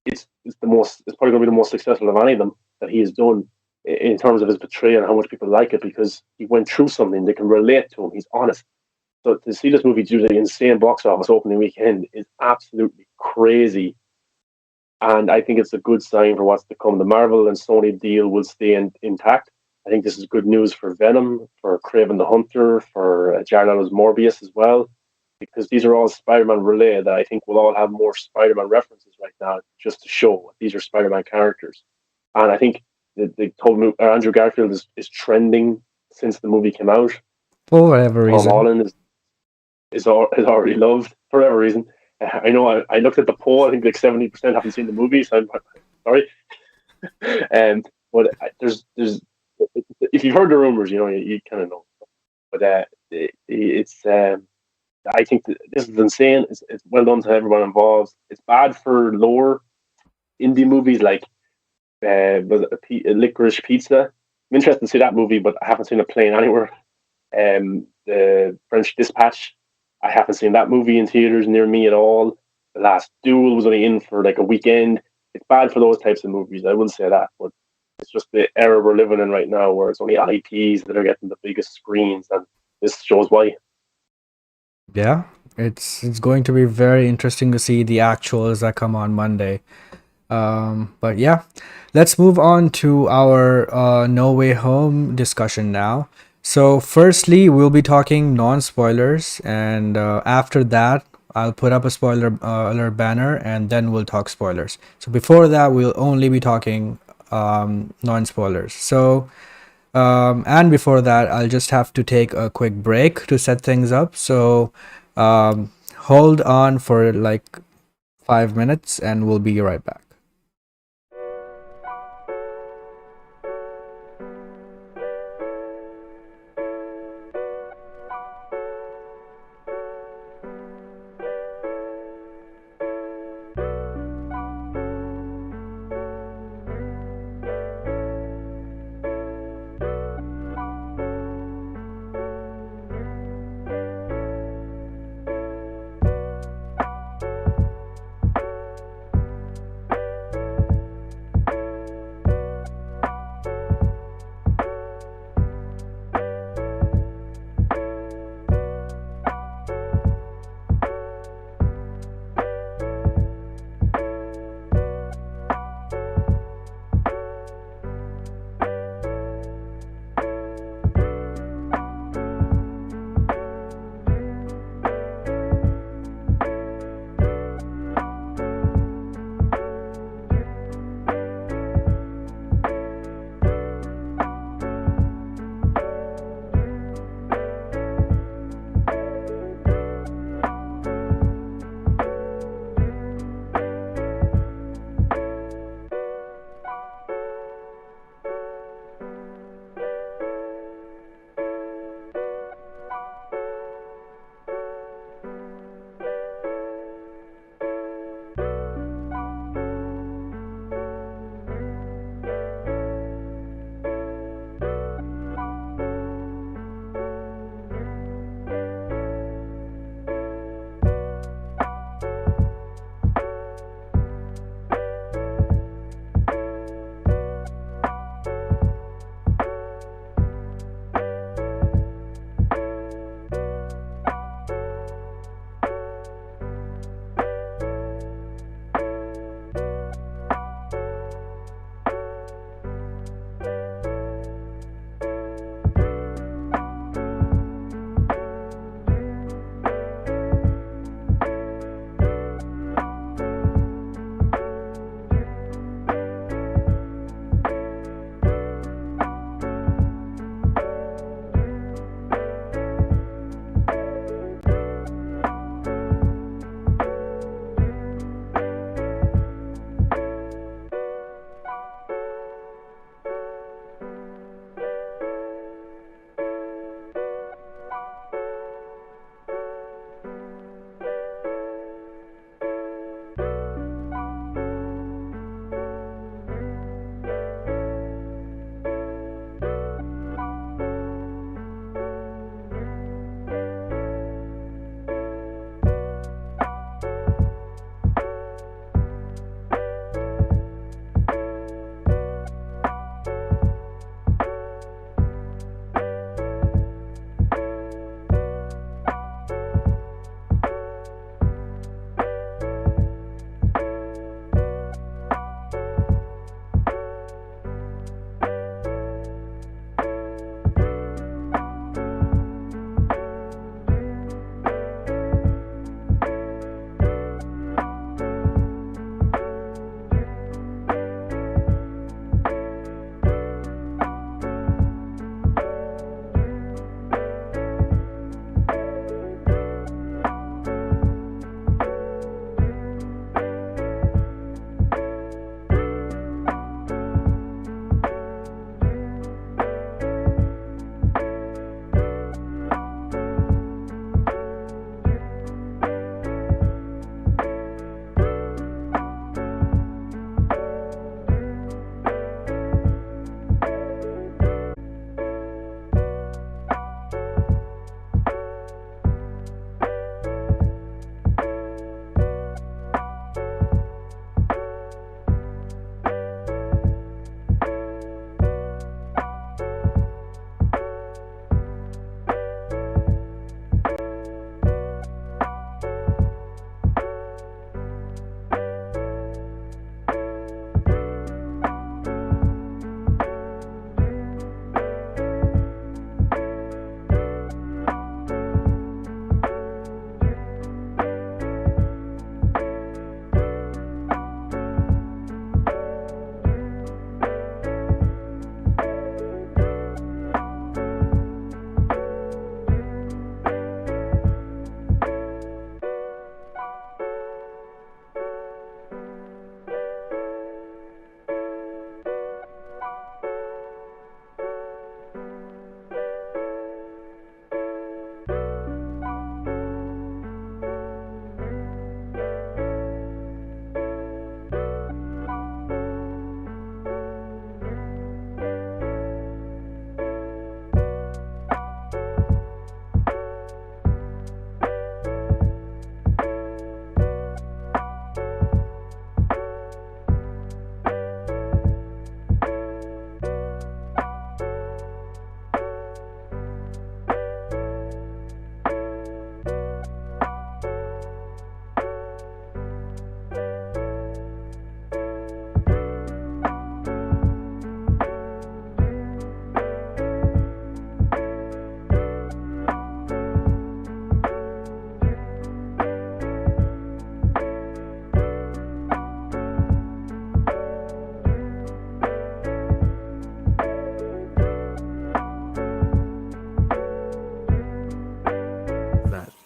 it's probably going to be the most successful of any of them that he has done in terms of his portrayal and how much people like it because he went through something. They can relate to him. He's honest. So to see this movie do the insane box office opening weekend is absolutely crazy, and I think it's a good sign for what's to come. The Marvel and Sony deal will stay intact. I think this is good news for Venom, for Craven the Hunter, for Jared Leto's Morbius as well, because these are all Spider-Man related. That I think we'll all have more Spider-Man references right now, just to show these are Spider-Man characters. And I think they told me Andrew Garfield is trending since the movie came out. For whatever Tom reason. Holland is already loved for whatever reason. I know I looked at the poll. I think like 70% haven't seen the movie, so I'm sorry. But there's if you've heard the rumors, you kind of know. But it's I think that this is insane. It's well done to everyone involved. It's bad for lower indie movies like Licorice Pizza. I'm interested to see that movie, but I haven't seen it playing anywhere. The French Dispatch. I haven't seen that movie in theaters near me at all. The Last Duel was only in for like a weekend. It's bad for those types of movies. I wouldn't say that, but it's just the era we're living in right now, where it's only IPs that are getting the biggest screens, and this shows why. Yeah, it's going to be very interesting to see the actuals that come on Monday. But yeah, let's move on to our No Way Home discussion now. So, firstly, we'll be talking non spoilers, and after that, I'll put up a spoiler alert banner, and then we'll talk spoilers. So, before that, we'll only be talking non spoilers. So, and before that, I'll just have to take a quick break to set things up. So, hold on for like 5 minutes, and we'll be right back.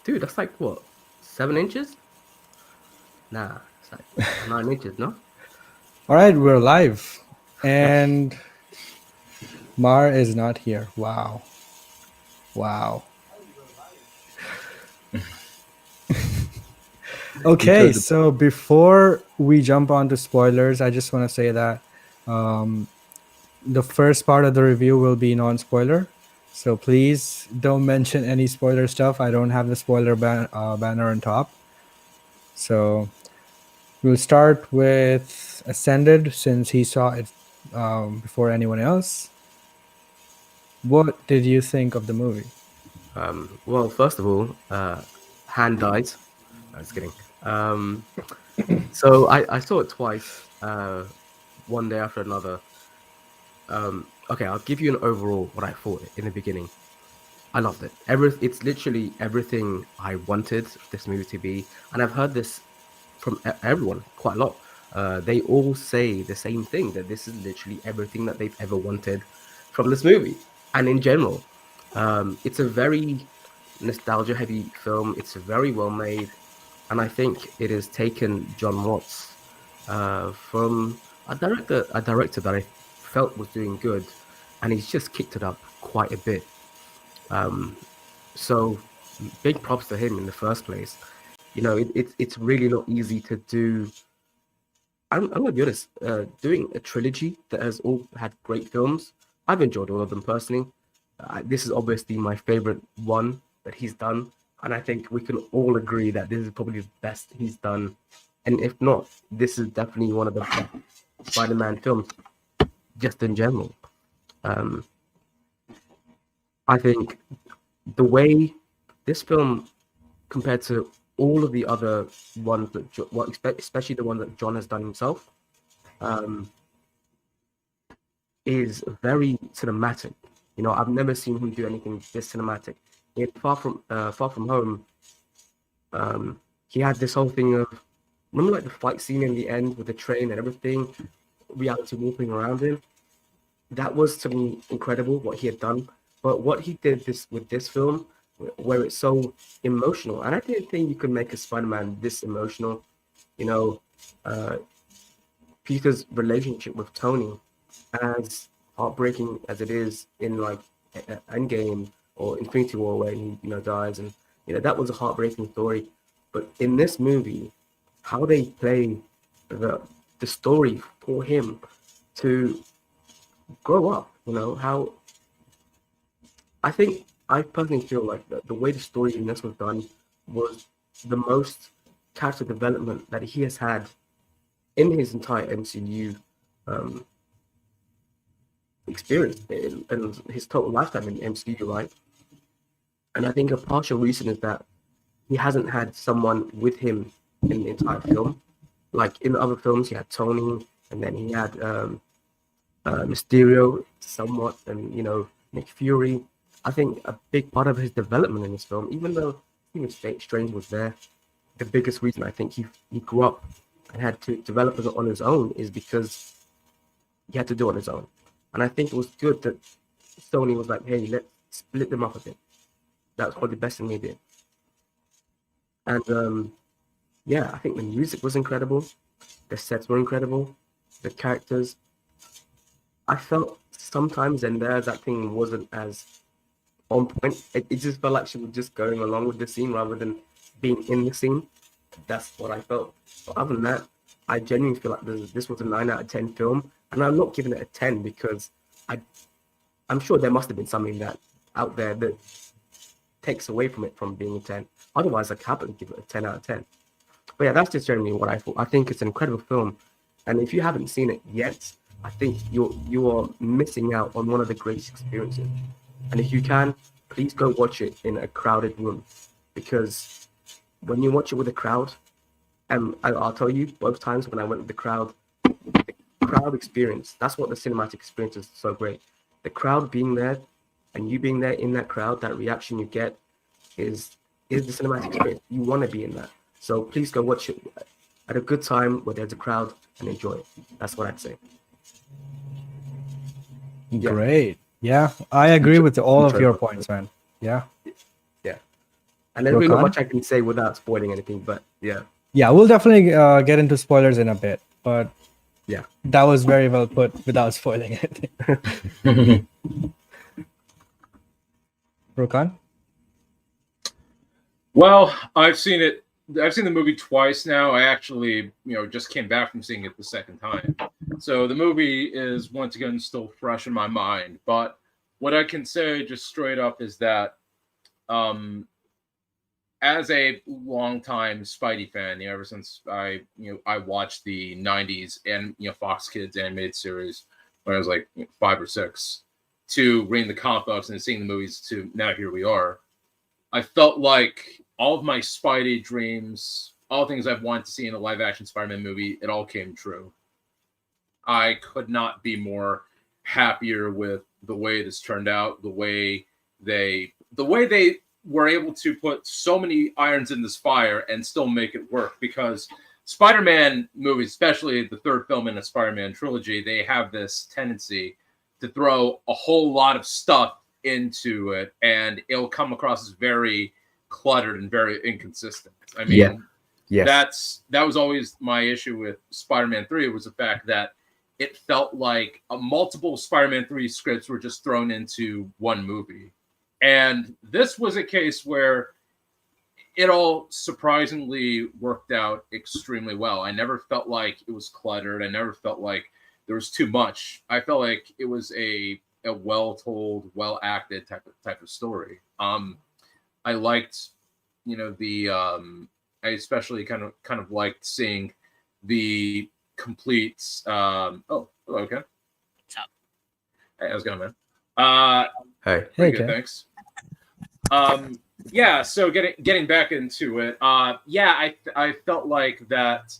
Dude, that's like what, 7 inches? Nah, it's like 9 inches. No. All right, we're live, and Mar is not here. Wow, wow. You Okay, chose the. so before we jump on to spoilers, I just want to say that the first part of the review will be non-spoiler. So please don't mention any spoiler stuff. I don't have the spoiler banner on top. So we'll start with Ascended since he saw it before anyone else. What did you think of the movie? Well, first of all, hand dies. I was kidding. So I saw it twice, one day after another. Okay, I'll give you an overall what I thought in the beginning. I loved it. It's literally everything I wanted this movie to be, and I've heard this from everyone quite a lot. They all say the same thing, that this is literally everything that they've ever wanted from this movie, and in general, it's a very nostalgia-heavy film. It's very well made, and I think it has taken John Watts from a director that I felt was doing good, and he's just kicked it up quite a bit. Um, so big props to him in the first place. It's really not easy to do. I'm gonna be honest. Doing a trilogy that has all had great films, I've enjoyed all of them personally. This is obviously my favorite one that he's done, and I think we can all agree that this is probably the best he's done. And if not, this is definitely one of the best Spider-Man films, just in general. Um, I think the way this film compared to all of the other ones that, especially the one that John has done himself, um, is very cinematic. I've never seen him do anything this cinematic. In Far From Home, he had this whole thing of, remember like the fight scene in the end with the train and everything, reality warping around him. That was to me incredible what he had done. But what he did this with this film, where it's so emotional, and I didn't think you could make a Spider-Man this emotional. You know, uh, Peter's relationship with Tony, as heartbreaking as it is in like Endgame or Infinity War, where he dies, and that was a heartbreaking story. But in this movie, how they play the the story for him to grow up, how I personally feel like the way the story in this was done was the most character development that he has had in his entire MCU um, experience and his total lifetime in the MCU, right? And I think a partial reason is that he hasn't had someone with him in the entire film. Like in the other films, he had Tony, and then he had Mysterio somewhat, and Nick Fury. I think a big part of his development in this film, even though Stephen Strange was there, the biggest reason I think he grew up and had to develop it on his own is because he had to do it on his own. And I think it was good that Sony was like, hey, let's split them up a bit. That was probably the best thing they did. And yeah, I think the music was incredible. The sets were incredible. The characters. I felt sometimes in there that thing wasn't as on point. It just felt like she was just going along with the scene rather than being in the scene. That's what I felt. But other than that, I genuinely feel like this was a 9 out of 10 film. And I'm not giving it a 10 because I'm sure there must have been something that out there that takes away from it from being a 10. Otherwise, I'd happily give it a 10 out of 10. But yeah, that's just generally what I thought. I think it's an incredible film. And if you haven't seen it yet, I think you are missing out on one of the greatest experiences. And if you can, please go watch it in a crowded room. Because when you watch it with a crowd, and I'll tell you, both times when I went with the crowd experience, that's what the cinematic experience is so great. The crowd being there and you being there in that crowd, that reaction you get is the cinematic experience. You want to be in that. So please go watch it at a good time where there's a crowd and enjoy it. That's what I'd say. Yeah. Great. Yeah, I agree with all of your points, man. Yeah. Yeah. And there's really not Rokan? much I can say without spoiling anything, but yeah. Yeah, we'll definitely get into spoilers in a bit, but Yeah. that was very well put without spoiling anything. Rokan? Well, I've seen it. I've seen the movie twice now. I actually, just came back from seeing it the second time. So the movie is once again still fresh in my mind. But what I can say just straight up is that, as a longtime Spidey fan, ever since I watched the '90s and Fox Kids animated series when I was like 5 or 6, to reading the comic books and seeing the movies to now here we are. I felt like all of my Spidey dreams, all things I've wanted to see in a live action Spider-Man movie, it all came true. I could not be more happier with the way this turned out, the way they were able to put so many irons in this fire and still make it work, because Spider-Man movies, especially the third film in a Spider-Man trilogy, they have this tendency to throw a whole lot of stuff into it, and it'll come across as very cluttered and very inconsistent. I mean, Yes. that was always my issue with Spider-Man 3, was the fact that it felt like multiple Spider-Man 3 scripts were just thrown into one movie. And this was a case where it all surprisingly worked out extremely well. I never felt like it was cluttered. I never felt like there was too much. I felt like it was a well told, well acted type of story. I liked, I especially kind of liked seeing the complete. Oh, hello, Ken. What's up? Hey, how's it going, man? Hey. Pretty Hey, good, Ken. thanks. Yeah, so getting back into it, I felt like that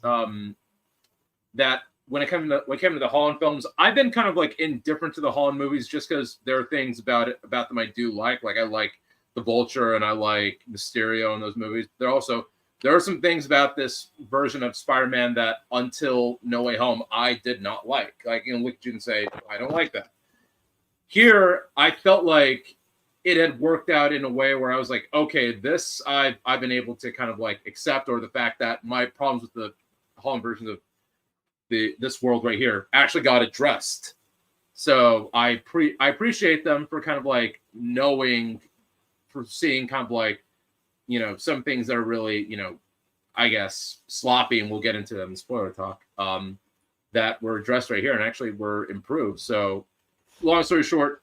that when it came to the Holland films, I've been kind of like indifferent to the Holland movies just because there are things about them I do like. Like I like the Vulture and I like Mysterio in those movies. There are some things about this version of Spider-Man that until No Way Home I did not like. Like, look at you and say I don't like that. Here, I felt like it had worked out in a way where I was like, okay, this I've been able to kind of like accept, or the fact that my problems with the Holland versions of this world right here actually got addressed. So I appreciate them for kind of like for seeing kind of like, some things that are really, I guess sloppy, and we'll get into them in spoiler talk, that were addressed right here and actually were improved. So long story short,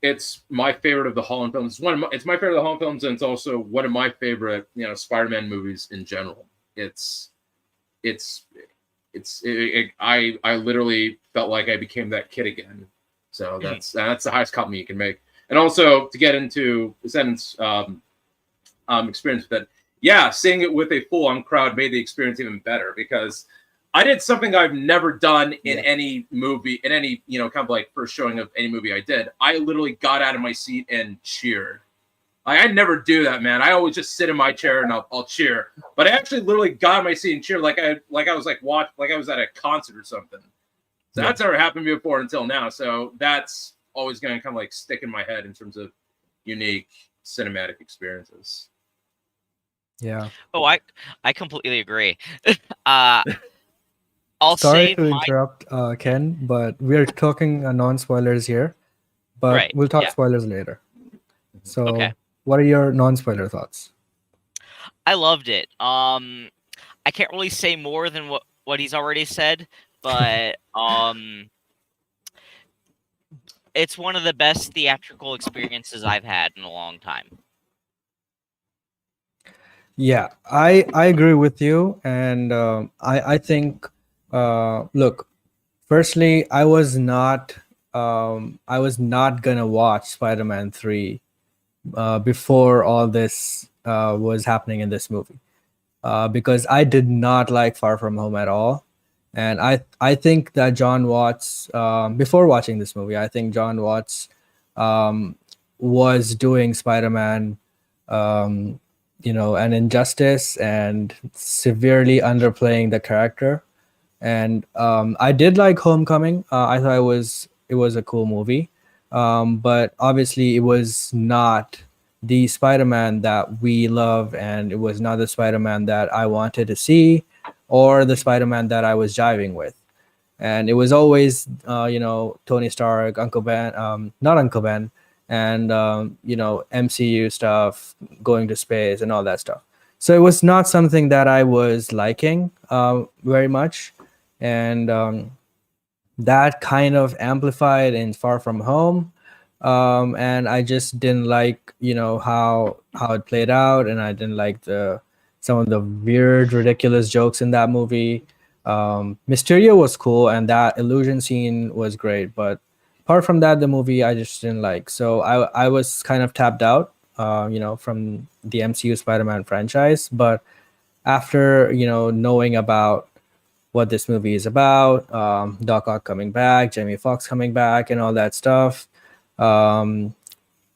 it's my favorite of the Holland films. It's my favorite of the Holland films, and it's also one of my favorite, Spider-Man movies in general. I literally felt like I became that kid again. So that's the highest compliment you can make. And also to get into the sentence experience with it, yeah, seeing it with a full-on crowd made the experience even better, because I did something I've never done in any movie, in any, kind of like first showing of any movie I did. I literally got out of my seat and cheered. I never do that, man. I always just sit in my chair and I'll cheer. But I actually literally got out of my seat and cheered like I was like I was at a concert or something. So that's never happened to me before until now. So that's always going to kind of like stick in my head in terms of unique cinematic experiences. Yeah. Oh, I completely agree. I'll Sorry say to interrupt, Ken, but we're talking non-spoilers here, but Right, we'll talk yeah. spoilers later. So, Okay. what are your non-spoiler thoughts? I loved it. I can't really say more than what he's already said, but it's one of the best theatrical experiences I've had in a long time. Yeah, I agree with you, and I think look, firstly, I was not gonna watch Spider-Man 3 before all this was happening in this movie, because I did not like Far From Home at all, and I think that John Watts, before watching this movie, I think John Watts was doing Spider-Man an injustice and severely underplaying the character. And I did like Homecoming. I thought it was a cool movie, but obviously it was not the Spider-Man that we love, and it was not the Spider-Man that I wanted to see, or the Spider-Man that I was jiving with. And it was always, Tony Stark, Uncle Ben, not Uncle Ben, and MCU stuff, going to space and all that stuff. So it was not something that I was liking very much, and that kind of amplified in Far From Home. And I just didn't like, how it played out, and I didn't like the some of the weird, ridiculous jokes in that movie. Mysterio was cool, and that illusion scene was great, but apart from that, the movie I just didn't like. So I was kind of tapped out, from the MCU Spider-Man franchise. But after knowing about what this movie is about, Doc Ock coming back, Jamie Foxx coming back, and all that stuff, um,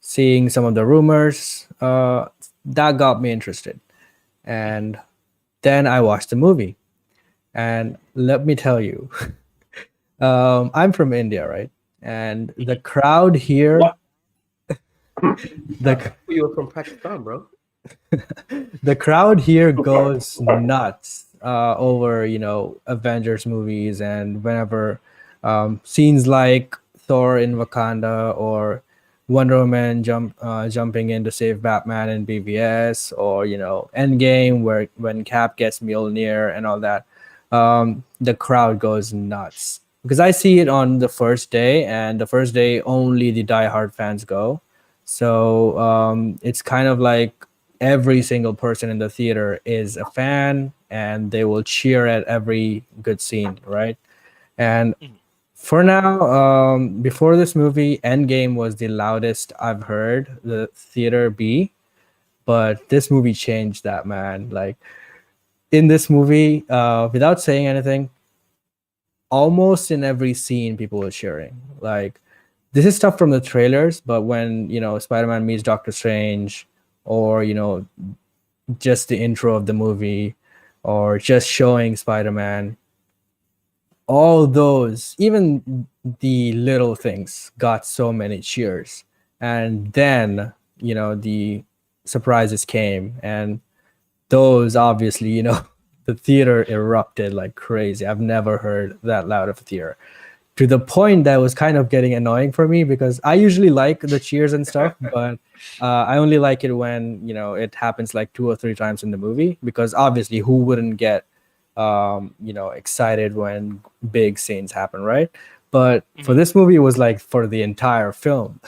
seeing some of the rumors, that got me interested. And then I watched the movie, and let me tell you, I'm from India, right? And the crowd here, What? the You were from Pakistan, bro. the crowd here goes nuts over Avengers movies, and whenever scenes like Thor in Wakanda, or Wonder Woman jumping in to save Batman in BVS, or Endgame, where when Cap gets Mjolnir and all that, the crowd goes nuts, because I see it on the first day, and the first day only the diehard fans go. So it's kind of like every single person in the theater is a fan, and they will cheer at every good scene, right? And for now, before this movie, Endgame was the loudest I've heard the theater be, but this movie changed that, man. Like, in this movie, without saying anything, almost in every scene, people were cheering. Like, this is stuff from the trailers, but when Spider-Man meets Doctor Strange, or just the intro of the movie, or just showing Spider-Man, all those, even the little things, got so many cheers. And then the surprises came, and those, obviously, the theater erupted like crazy. I've never heard that loud of a theater, to the point that was kind of getting annoying for me, because I usually like the cheers and stuff, but I only like it when it happens like 2 or 3 times in the movie, because obviously, who wouldn't get excited when big scenes happen, right? But for this movie, it was like for the entire film.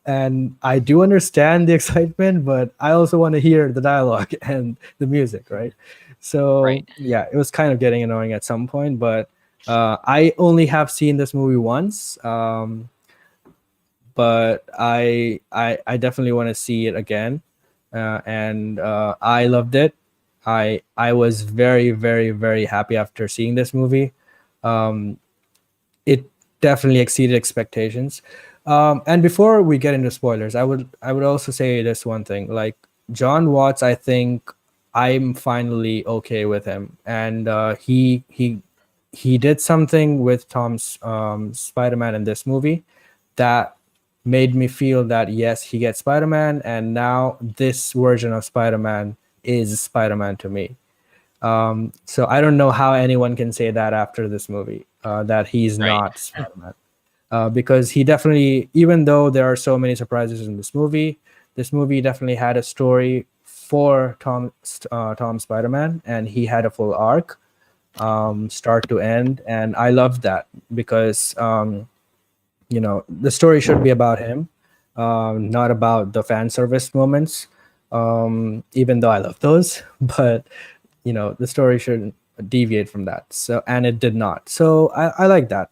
And I do understand the excitement, but I also want to hear the dialogue and the music, right? So Right. yeah, it was kind of getting annoying at some point, but I only have seen this movie once, but I definitely want to see it again, and I loved it. I was very, very, very happy after seeing this movie. Um, it definitely exceeded expectations. And before we get into spoilers, I would also say this one thing. Like, John Watts, I think I'm finally okay with him, and he did something with Tom's Spider-Man in this movie that made me feel that yes, he gets Spider-Man, and now this version of Spider-Man is Spider-Man to me. So I don't know how anyone can say that after this movie, that he's Right. not Spider-Man, because he definitely, even though there are so many surprises in this movie definitely had a story for Tom Spider-Man, and he had a full arc, start to end, and I loved that, because the story should be about him, not about the fan service moments. Even though I love those, but the story shouldn't deviate from that. So, and it did not. So I like that.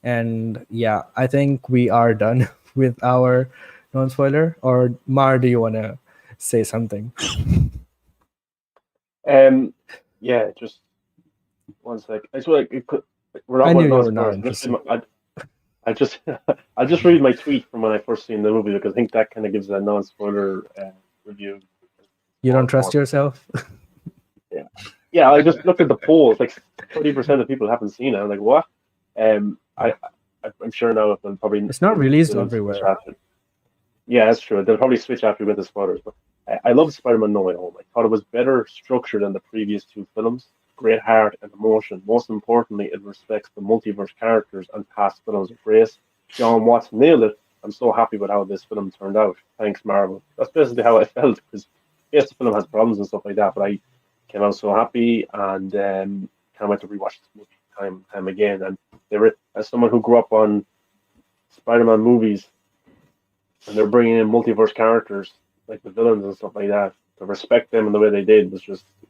And yeah, I think we are done with our non-spoiler. Or Mar, do you want to say something? Yeah, just one sec. I swear, we're I not knew one you were not spoilers. interested. I just I'll just read my tweet from when I first seen the movie, because I think that kind of gives a non-spoiler review. You don't trust yourself? Yeah, I just looked at the polls. Like 30% of people haven't seen it. I'm like, what? I'm sure now it will probably It's not released it'll everywhere. distract it. Yeah, that's true. They'll probably switch after we get the spoilers. But I love Spider-Man No Way Home. I thought it was better structured than the previous two films. Great heart and emotion. Most importantly, it respects the multiverse characters and past films of race. John Watts nailed it. I'm so happy with how this film turned out. Thanks, Marvel. That's basically how I felt because yes, the film has problems and stuff like that, but I came out so happy and can't wait to rewatch this movie time and time again. And they were, as someone who grew up on Spider-Man movies, and they're bringing in multiverse characters like the villains and stuff like that. To respect them and the way they did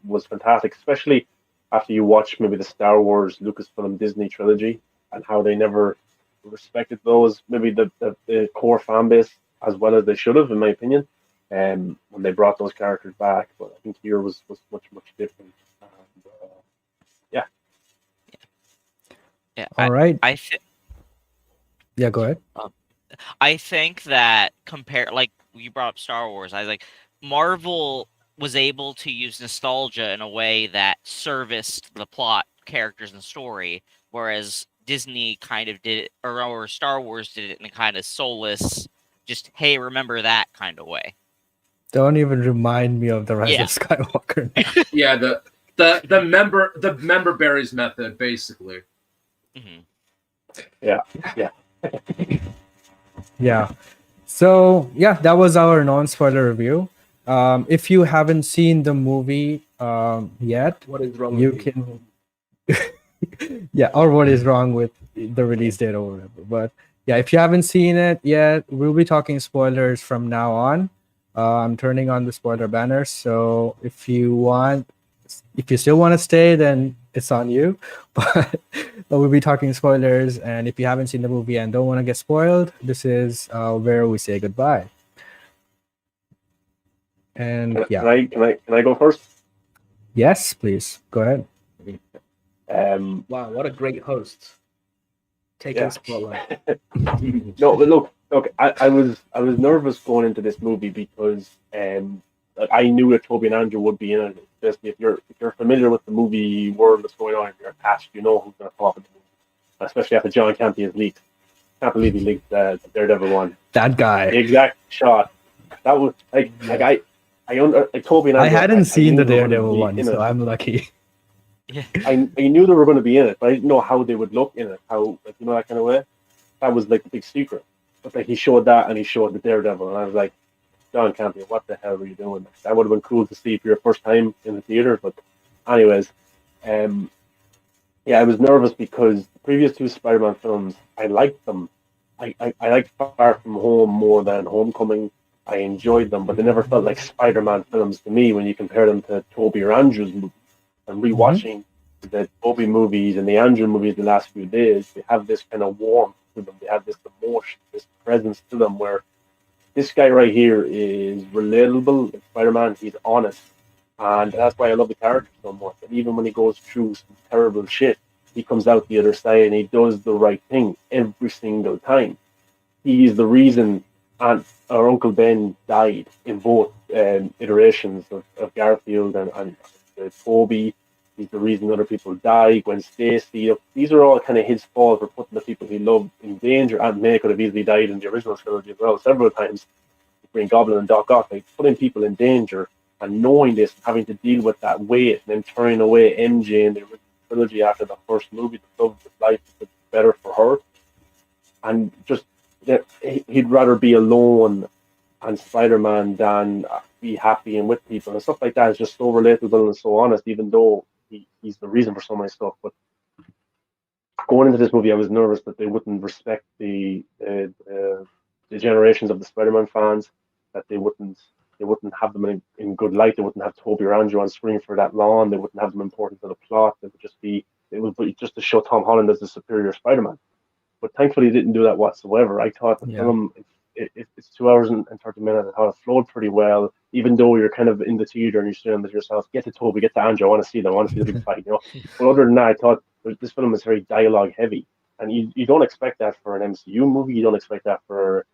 was fantastic, especially after you watch maybe the Star Wars, Lucasfilm, Disney trilogy and how they never respected those maybe the core fan base as well as they should have, in my opinion. When they brought those characters back, but I think here was much different. And, yeah, Yeah, All right. I th- Yeah, go ahead. I think that like you brought up Star Wars, I was like Marvel was able to use nostalgia in a way that serviced the plot, characters, and story, whereas Disney kind of did it, or Star Wars did it in a kind of soulless, just hey, remember that kind of way. Don't even remind me of the Rise Yeah. of Skywalker. Yeah, the member berries method, basically. Mm-hmm. Yeah. So yeah, that was our non-spoiler review. If you haven't seen the movie yet, What is wrong you with you? can yeah, or what is wrong with the release date or whatever. But yeah, if you haven't seen it yet, we'll be talking spoilers from now on. I'm turning on the spoiler banner, so if you still want to stay, then it's on you. But we'll be talking spoilers, and if you haven't seen the movie and don't want to get spoiled, this is where we say goodbye. And can, yeah, can I go first? yes, please go ahead. Wow, what a great host. Taking Yeah. spotlight. No, but look, I was nervous going into this movie because like, I knew that Toby and Andrew would be in it. Especially if you're familiar with the movie world that's going on, if you're attached, you know who's going to pop in the movie. Especially after John Campy has leaked. Can't believe he leaked the Daredevil one. That guy. The exact shot. That was like Toby and Andrew. I hadn't seen knew the they were gonna Daredevil be one, in so it. I'm lucky. I knew they were going to be in it, but I didn't know how they would look in it. How, like, you know, that kind of way. That was like the big secret. But like he showed that and he showed the Daredevil, and I was like, John Campion, what the hell were you doing? That would have been cool to see for your first time in the theater. But anyways, yeah, I was nervous because the previous two Spider-Man films, I liked them. I liked Far From Home more than Homecoming. I enjoyed them, but they never felt like Spider-Man films to me when you compare them to Tobey or Andrew's movies. And rewatching the Tobey movies and the Andrew movies the last few days, they have this kind of warmth to them. They have this emotion, this presence to them where this guy right here is relatable. Like Spider-Man, he's honest. And that's why I love the character so much. And even when he goes through some terrible shit, he comes out the other side and he does the right thing every single time. He's the reason our Uncle Ben died in both iterations of Garfield and Toby. He's the reason other people die. Gwen Stacy. These are all kind of his fault for putting the people he loved in danger. Aunt May could have easily died in the original trilogy as well, several times. Green Goblin and Doc Ock, like putting people in danger and knowing this, and having to deal with that weight, and then turning away MJ in the original trilogy after the first movie to love his life was better for her, and just that he'd rather be alone and Spider-Man than be happy and with people and stuff like that is just so relatable and so honest, even though he's the reason for so many stuff. But going into this movie, I was nervous that they wouldn't respect the generations of the Spider-Man fans, that they wouldn't have them in good light. They wouldn't have Toby or Andrew on screen for that long. They wouldn't have them important to the plot. It would be just to show Tom Holland as the superior Spider-Man. But thankfully, he didn't do that whatsoever. I thought the film, it's 2 hours and 30 minutes. I thought it flowed pretty well, even though you're kind of in the theater and you're saying to yourself, get to Toby, get to Andrew, I want to see them, I want to see the big fight, you know. But other than that, I thought this film is very dialogue heavy. And you don't expect that for an MCU movie. You don't expect that for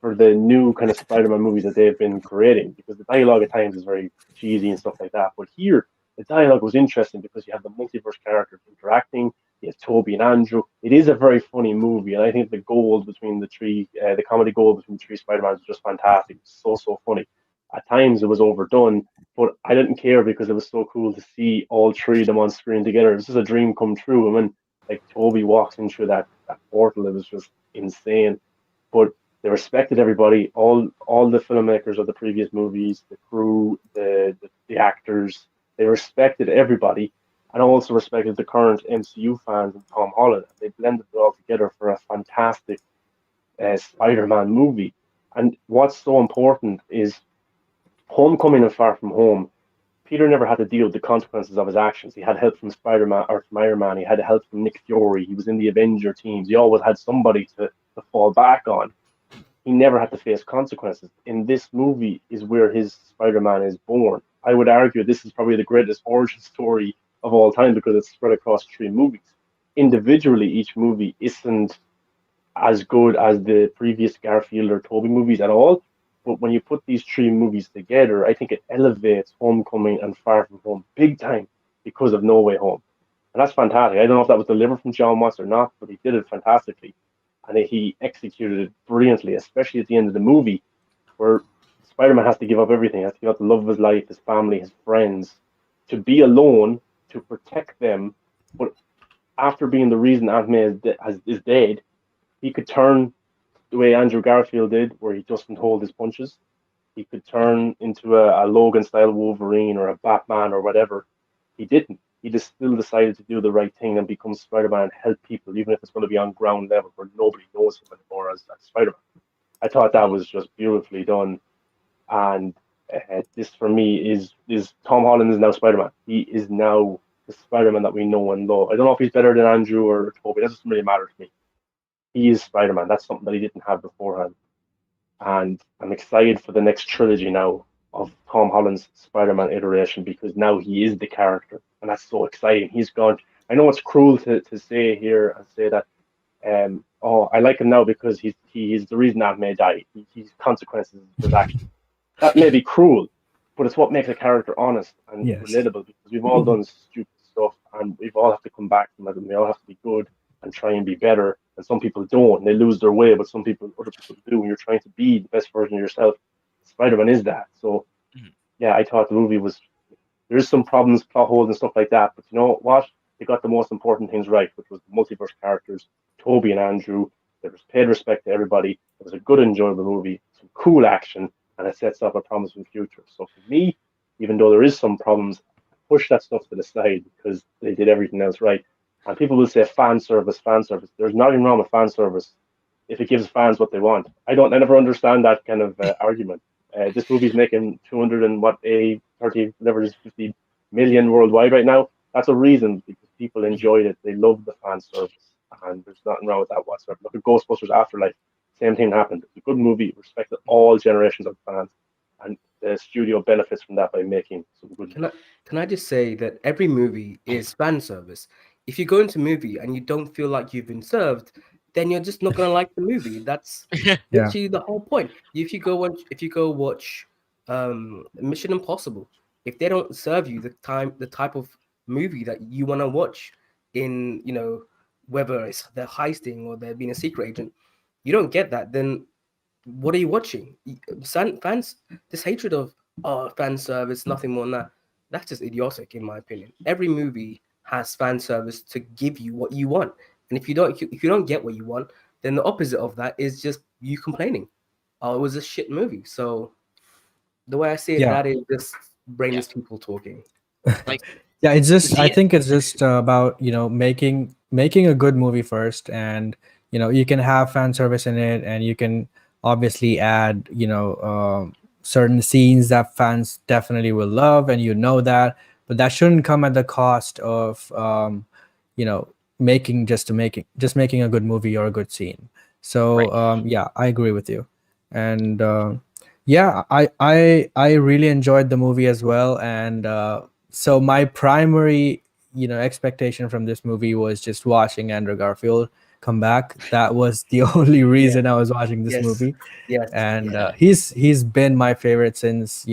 the new kind of Spider-Man movies that they've been creating, because the dialogue at times is very cheesy and stuff like that. But here, the dialogue was interesting because you have the multiverse characters interacting. You have Toby and Andrew. It is a very funny movie, and I think the gold between the comedy gold between the three Spider-Mans was just fantastic. So funny. At times it was overdone, but I didn't care because it was so cool to see all three of them on screen together. It was just a dream come true. And when like Toby walks in through that portal, it was just insane. But they respected everybody, all the filmmakers of the previous movies, the crew, the actors. They respected everybody, and also respected the current MCU fans and Tom Holland. They blended it all together for a fantastic Spider-Man movie. And what's so important is Homecoming and Far From Home. Peter never had to deal with the consequences of his actions. He had help from Spider-Man or from Iron Man. He had help from Nick Fury. He was in the Avenger teams. He always had somebody to fall back on. He never had to face consequences. In this movie is where his Spider-Man is born. I would argue this is probably the greatest origin story of all time because it's spread across three movies. Individually, each movie isn't as good as the previous Garfield or Tobey movies at all. But when you put these three movies together, I think it elevates Homecoming and Far From Home big time because of No Way Home. And that's fantastic. I don't know if that was delivered from John Watts or not, but he did it fantastically. And he executed it brilliantly, especially at the end of the movie, where Spider-Man has to give up everything. He has to give up the love of his life, his family, his friends, to be alone, to protect them. But after being the reason Aunt May is dead, he could turn the way Andrew Garfield did, where he doesn't hold his punches. He could turn into a Logan-style Wolverine or a Batman or whatever. He didn't. He just still decided to do the right thing and become Spider-Man and help people, even if it's going to be on ground level where nobody knows him anymore as Spider-Man. I thought that was just beautifully done. And this, for me, is Tom Holland is now Spider-Man. He is now the Spider-Man that we know and love. I don't know if he's better than Andrew or Tobey. That doesn't really matter to me. He is Spider-Man. That's something that he didn't have beforehand. And I'm excited for the next trilogy now of Tom Holland's Spider-Man iteration because now he is the character, and that's so exciting. He's gone. I know it's cruel to say here and say that, I like him now because he is the reason Aunt May died. He's consequences of his actions. That may be cruel, but it's what makes a character honest and relatable because we've all done stupid stuff and we've all have to come back from it and we all have to be good and try and be better. And some people don't, and they lose their way, but other people do. And you're trying to be the best version of yourself. Spider-Man is that. So, yeah, I thought the movie was. There's some problems, plot holes, and stuff like that. But you know what? They got the most important things right, which was the multiverse characters, Toby and Andrew. There was paid respect to everybody. It was a good, enjoyable movie, some cool action, and it sets up a promising future. So for me, even though there is some problems, push that stuff to the side because they did everything else right. And people will say fan service, fan service. There's nothing wrong with fan service if it gives fans what they want. I never understand that kind of argument. This movie's making 200 and 30, whatever it is, 50 million worldwide right now. That's a reason because people enjoyed it. They loved the fan service, and there's nothing wrong with that whatsoever. Look at Ghostbusters Afterlife. Same thing happened. It's a good movie. It respected all generations of fans, and the studio benefits from that by making some good. Can I just say that every movie is fan service? If you go into a movie and you don't feel like you've been served, then you're just not gonna like the movie. That's literally the whole point. If you go watch Mission Impossible, if they don't serve you the type of movie that you want to watch in, whether it's they're heisting or they're being a secret agent, you don't get that, then what are you watching? Fans, this hatred of fan service, nothing more than that. That's just idiotic, in my opinion. Every movie has fan service to give you what you want, and if you don't get what you want, then the opposite of that is just you complaining. Oh, it was a shit movie. So the way I see it, that is just brainless people talking. It's just I think it's just about making a good movie first, and you can have fan service in it, and you can obviously add certain scenes that fans definitely will love, and that, but that shouldn't come at the cost of making a good movie or a good scene. So I agree with you, and I really enjoyed the movie as well, and so my primary expectation from this movie was just watching Andrew Garfield come back. That was the only reason I was watching this movie. And he's been my favorite since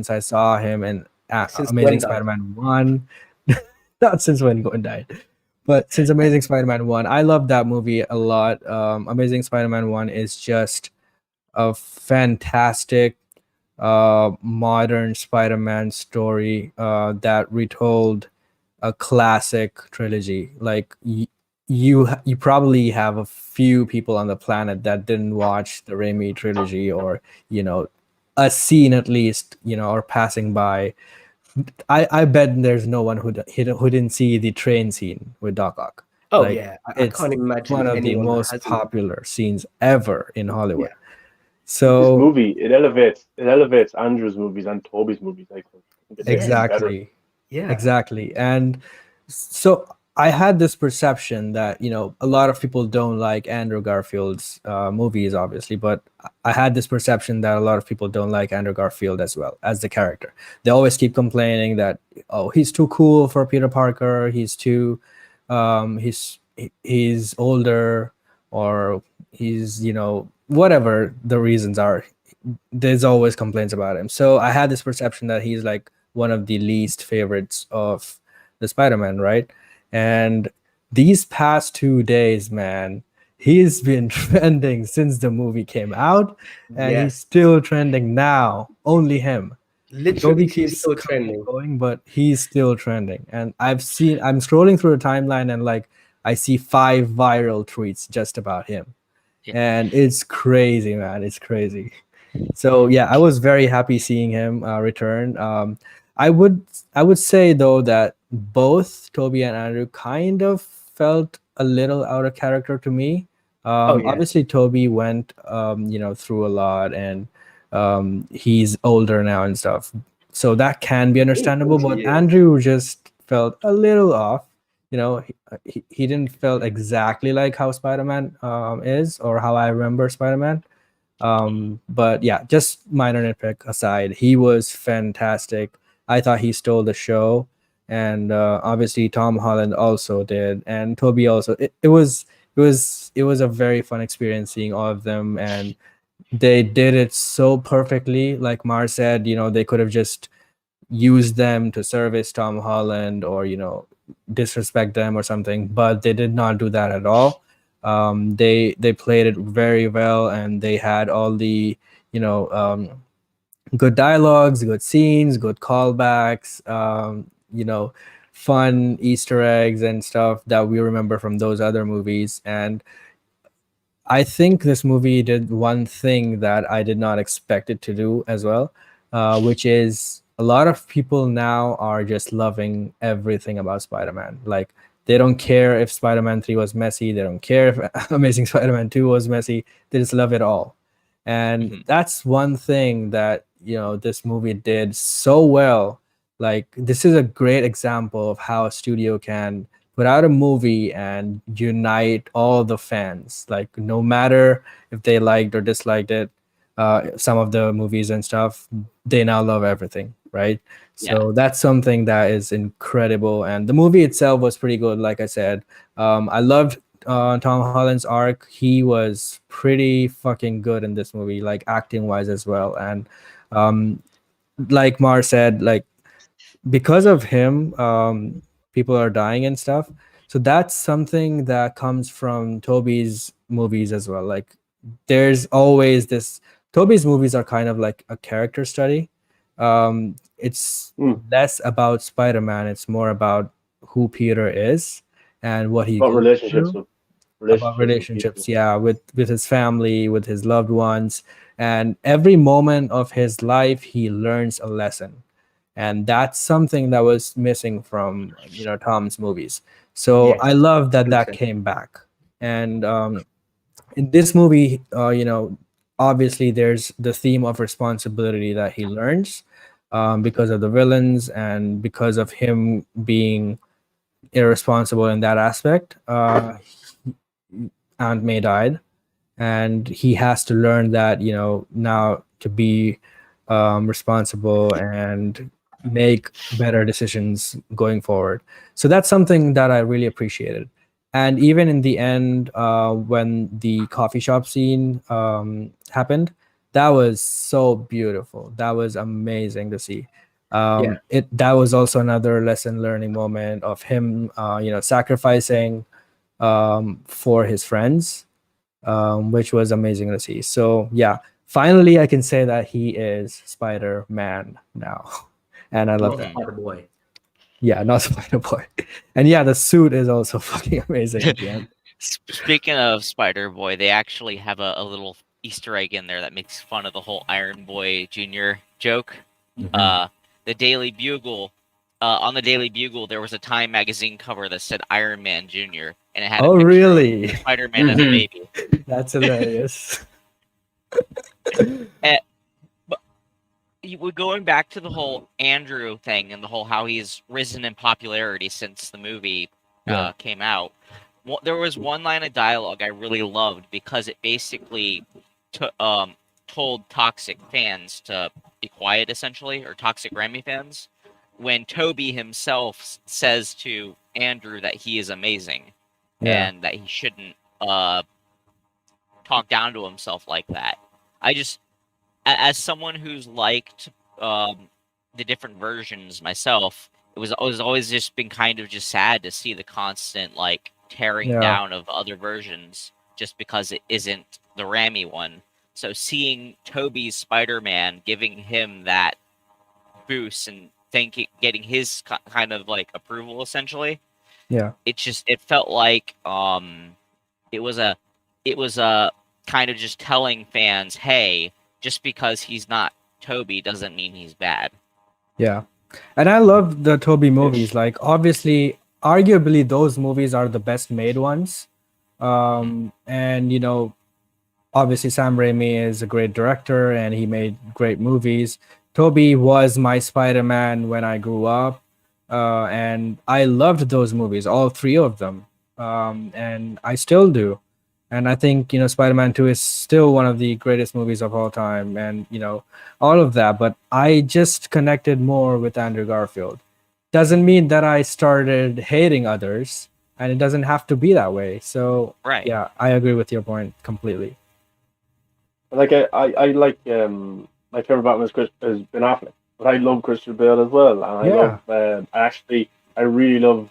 I saw him in Amazing Spider-Man 1. Not since when Gwen died, But since Amazing Spider-Man 1, I love that movie a lot. Amazing Spider-Man 1 is just a fantastic modern Spider-Man story that retold a classic trilogy. Like you probably have a few people on the planet that didn't watch the Raimi trilogy, or a scene at least, or passing by. I bet there's no one who didn't see the train scene with Doc Ock. Oh Like, yeah, I it's can't imagine one of the anyone that most hasn't. popular scenes ever in Hollywood. Yeah, This So movie, it elevates Andrew's movies and Toby's movies. I think it makes yeah, them better. exactly. yeah. Exactly. And so I had this perception that, a lot of people don't like Andrew Garfield's movies, obviously, but I had this perception that a lot of people don't like Andrew Garfield as well as the character. They always keep complaining that, oh, he's too cool for Peter Parker. He's too, he's older, or he's, whatever the reasons are. There's always complaints about him. So I had this perception that he's like one of the least favorites of the Spider-Man, right? And these past 2 days, man, he's been trending since the movie came out, and he's Yes, still trending now. Only him. literally, Toby he's keeps still coming and trending. going, but he's still trending. And I'm scrolling through the timeline, and like I see 5 viral tweets just about him. Yeah. And it's crazy, man. It's crazy. So yeah, I was very happy seeing him return. I would I would say though that both Toby and Andrew kind of felt a little out of character to me. Oh yeah, Obviously, Toby went through a lot, and he's older now and stuff, so that can be in understandable. 20 But years. Andrew just felt a little off. He didn't felt exactly like how Spider-Man is, or how I remember Spider-Man. But yeah, just minor nitpick aside, he was fantastic. I thought he stole the show, and obviously Tom Holland also did, and Toby also. It was a very fun experience seeing all of them, and they did it so perfectly. Like Mar said, they could have just used them to service Tom Holland, or disrespect them or something, but they did not do that at all. They played it very well, and they had all the you know good dialogues, good scenes, good callbacks, fun Easter eggs and stuff that we remember from those other movies. And I think this movie did one thing that I did not expect it to do as well, which is a lot of people now are just loving everything about Spider-Man. Like, they don't care if Spider-Man 3 was messy, they don't care if Amazing Spider-Man 2 was messy, they just love it all. And Mhm. that's one thing that, this movie did so well. Like, this is a great example of how a studio can put out a movie and unite all the fans, like no matter if they liked or disliked it, some of the movies and stuff, they now love everything, right? Yeah. So that's something that is incredible. And the movie itself was pretty good, like I said. I loved Tom Holland's arc. He was pretty fucking good in this movie, like acting wise as well. And um, like Mar said, like, because of him, people are dying and stuff. So that's something that comes from Toby's movies as well. Like, there's always this. Toby's movies are kind of like a character study. It's Hmm. less about Spider-Man. It's more about who Peter is and what he About goes relationships through. with About relationships with relationships, people. yeah, with his family, with his loved ones, and every moment of his life he learns a lesson. And that's something that was missing from Tom's movies. So Yes, I love that that 100%. came back. And in this movie, obviously there's the theme of responsibility that he learns, because of the villains and because of him being irresponsible in that aspect. Aunt May died, and he has to learn that, now to be responsible and make better decisions going forward. So that's something that I really appreciated. And even in the end, when the coffee shop scene happened, that was so beautiful. That was amazing to see. That was also another lesson learning moment of him, sacrificing for his friends, which was amazing to see. So yeah, finally I can say that he is Spider-Man now, and I love Not that. Spider-Boy. Yeah, not Spider-Boy. And yeah, the suit is also fucking amazing at the end. Speaking of Spider Boy, they actually have a little Easter egg in there that makes fun of the whole Iron Boy Jr. joke. The Daily Bugle. On the Daily Bugle, there was a Time magazine cover that said Iron Man Jr. and it had Oh, a picture really? of Spider-Man as a baby. That's hilarious. We're going back to the whole Andrew thing and the whole how he's risen in popularity since the movie came out. There was one line of dialogue I really loved because it basically told toxic fans to be quiet, essentially, or toxic Remy fans, when Toby himself says to Andrew that he is amazing and that he shouldn't talk down to himself like that. As someone who's liked the different versions myself, it was always just been kind of just sad to see the constant like tearing down of other versions just because it isn't the Ramy one. So seeing Toby's Spider-Man, giving him that boost and getting his kind of like approval essentially, it felt like it was a kind of just telling fans, hey, just because he's not Toby doesn't mean he's bad. Yeah. And I love the Toby movies. Like, obviously, arguably, those movies are the best made ones. And, obviously, Sam Raimi is a great director and he made great movies. Toby was my Spider-Man when I grew up. And I loved those movies, all three of them. And I still do. And I think, Spider-Man 2 is still one of the greatest movies of all time and, all of that. But I just connected more with Andrew Garfield. Doesn't mean that I started hating others, and it doesn't have to be that way. So, yeah, I agree with your point completely. Like, I like, my favorite Batman is Ben Affleck, but I love Christian Bale as well. And I really love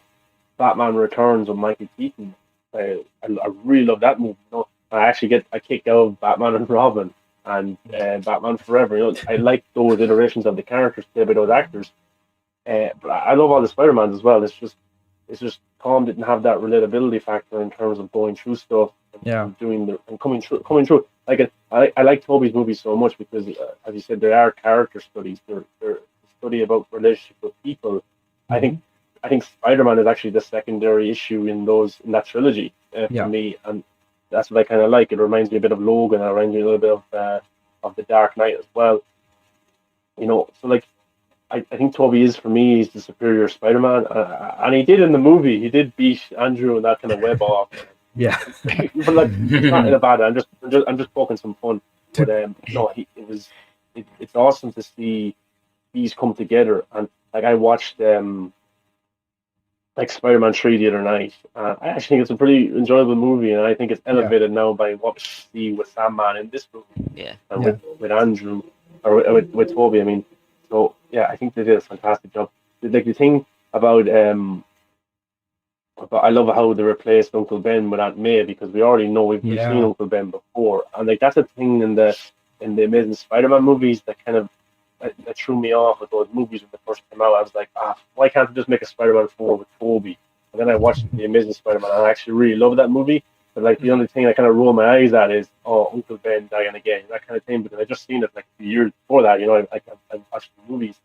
Batman Returns with Michael Keaton. I really love that movie. I actually get a kick out of Batman and Robin and Batman Forever. I like those iterations of the characters played by those actors. But I love all the Spider-Mans as well. It's just Tom didn't have that relatability factor in terms of going through stuff and coming through. Like I like Toby's movies so much because, as you said, they are character studies. They're a study about relationship with people. I think Spider-Man is actually the secondary issue in that trilogy for me, and that's what I kind of like. It reminds me a bit of Logan. It reminds me a little bit of the Dark Knight as well. So like I think Toby is for me. He's the superior Spider-Man, and he did in the movie. He did beat Andrew and that kind of web off. Yeah, but like it's not in a bad. I'm just poking some fun. But it's awesome to see these come together, and like I watched like Spider-Man 3 the other night. I actually think it's a pretty enjoyable movie, and I think it's elevated now by what we see with Sandman in this movie. Yeah. And with Andrew, or with Toby, I mean. So, yeah, I think they did a fantastic job. Like, the thing about I love how they replaced Uncle Ben with Aunt May, because we already know we've seen Uncle Ben before. And, like, that's a thing in the Amazing Spider-Man movies that kind of that threw me off with those movies when they first came out. I was like, why can't they just make a Spider-Man 4 with Toby? And then I watched The Amazing Spider-Man, and I actually really love that movie. But like the only thing I kind of roll my eyes at is, Uncle Ben dying again, that kind of thing. But I just seen it like a few years before that. I watched the movies.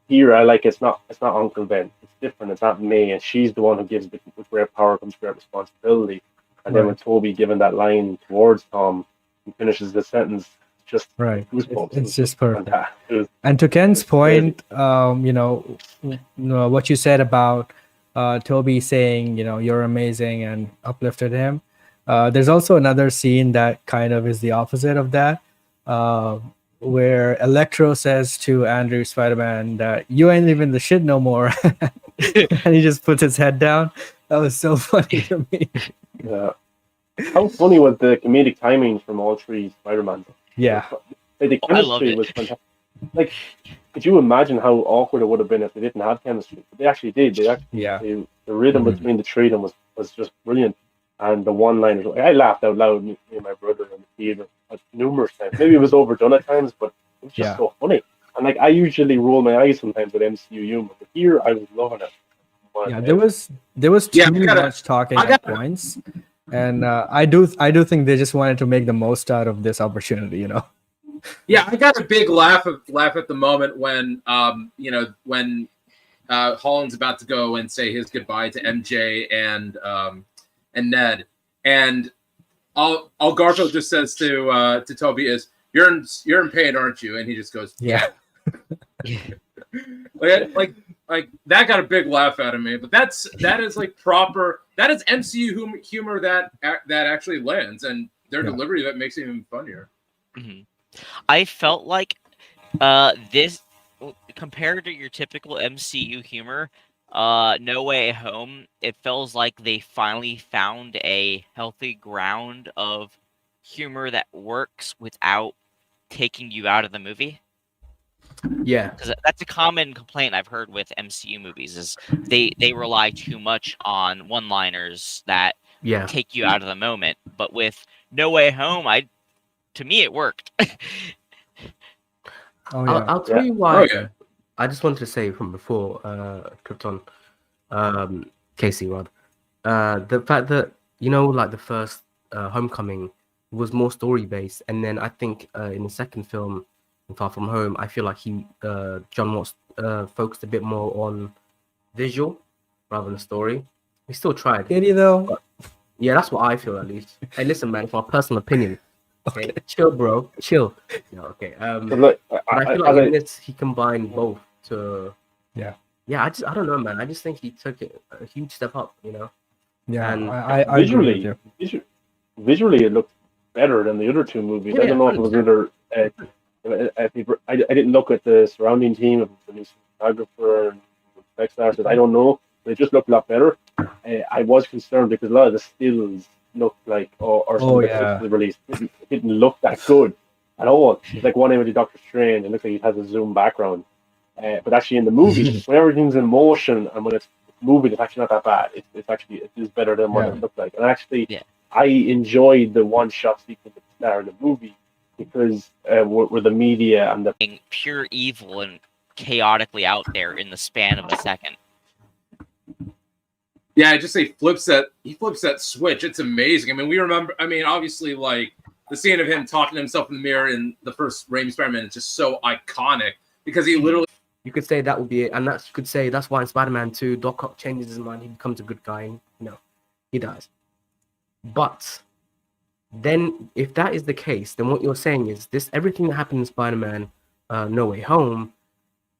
Here, I like it's not Uncle Ben. It's different. It's not May, and she's the one who gives with great power comes great responsibility. And then with Toby giving that line towards Tom, he finishes the sentence. Just it's just perfect. And to Ken's point, what you said about Toby saying, you're amazing and uplifted him. There's also another scene that kind of is the opposite of that, where Electro says to Andrew Spider-Man that you ain't even the shit no more. And he just puts his head down. That was so funny to me. Yeah. How funny was the comedic timing from all three Spider-Mans? Yeah. The chemistry was fantastic. like, could you imagine how awkward it would have been if they didn't have chemistry? But they actually did. Yeah. The rhythm Mhm. between the three of them was just brilliant. And the one-liners, like, I laughed out loud, me and my brother in the theater numerous times. Maybe it was overdone at times, but it was just Yeah. so funny. And like, I usually roll my eyes sometimes with MCU humor, but here I was loving it. Yeah, there was Yeah, too much talking I at got points, and I do think they just wanted to make the most out of this opportunity. Yeah, I got a big laugh at the moment when when Holland's about to go and say his goodbye to MJ and Ned, and all Garfield just says to Toby is, you're in pain, aren't you? And he just goes, Yeah. like that got a big laugh out of me. But that is like proper, that is MCU humor that actually lands, and their delivery that makes it even funnier. Mm-hmm. I felt like this, compared to your typical MCU humor, No Way Home, it feels like they finally found a healthy ground of humor that works without taking you out of the movie. Yeah, because that's a common complaint I've heard with MCU movies is they rely too much on one-liners that yeah. take you out of the moment. But with No Way Home, to me it worked. Oh yeah. I'll tell Yeah. you why. Oh, yeah. I just wanted to say from before, Krypton, Casey, Rod, the fact that like the first Homecoming was more story based, and then I think in the second film, Far From Home, I feel like John Watts focused a bit more on visual rather than story. He still tried. Did he though? Yeah, that's what I feel at least. Hey, listen, man, it's my personal opinion. Okay, chill, bro, chill. No, okay. But look, But I feel like in this he combined both to. Yeah. Yeah, I don't know, man. I just think he took it a huge step up. Yeah. And I agree with you. visually, it looked better than the other two movies. I Yeah, don't know if it was 100%. either. I didn't look at the surrounding team, if it was the new cinematographer and effects artists. I don't know, but it just looked a lot better. I was concerned because a lot of the stills looked like, or some Oh of the yeah. clips of the release didn't look that good at all. It's like one image of Doctor Strange. It looks like he has a zoom background. But actually, in the movie, when everything's in motion and when it's moving, it's actually not that bad. It is better than what Yeah. it looked like. And actually, Yeah. I enjoyed the one-shot sequence at the start of the movie because where the media and the Being pure evil and chaotically out there in the span of a second. Yeah, I just say he flips that switch. It's amazing. I mean, obviously, like the scene of him talking to himself in the mirror in the first Raimi Spider-Man is just so iconic because he literally. you could say that would be it, and you could say that's why in Spider-Man 2, Doc Ock changes his mind. He becomes a good guy. And, he dies. But then, if that is the case, then what you're saying is everything that happened in Spider-Man No Way Home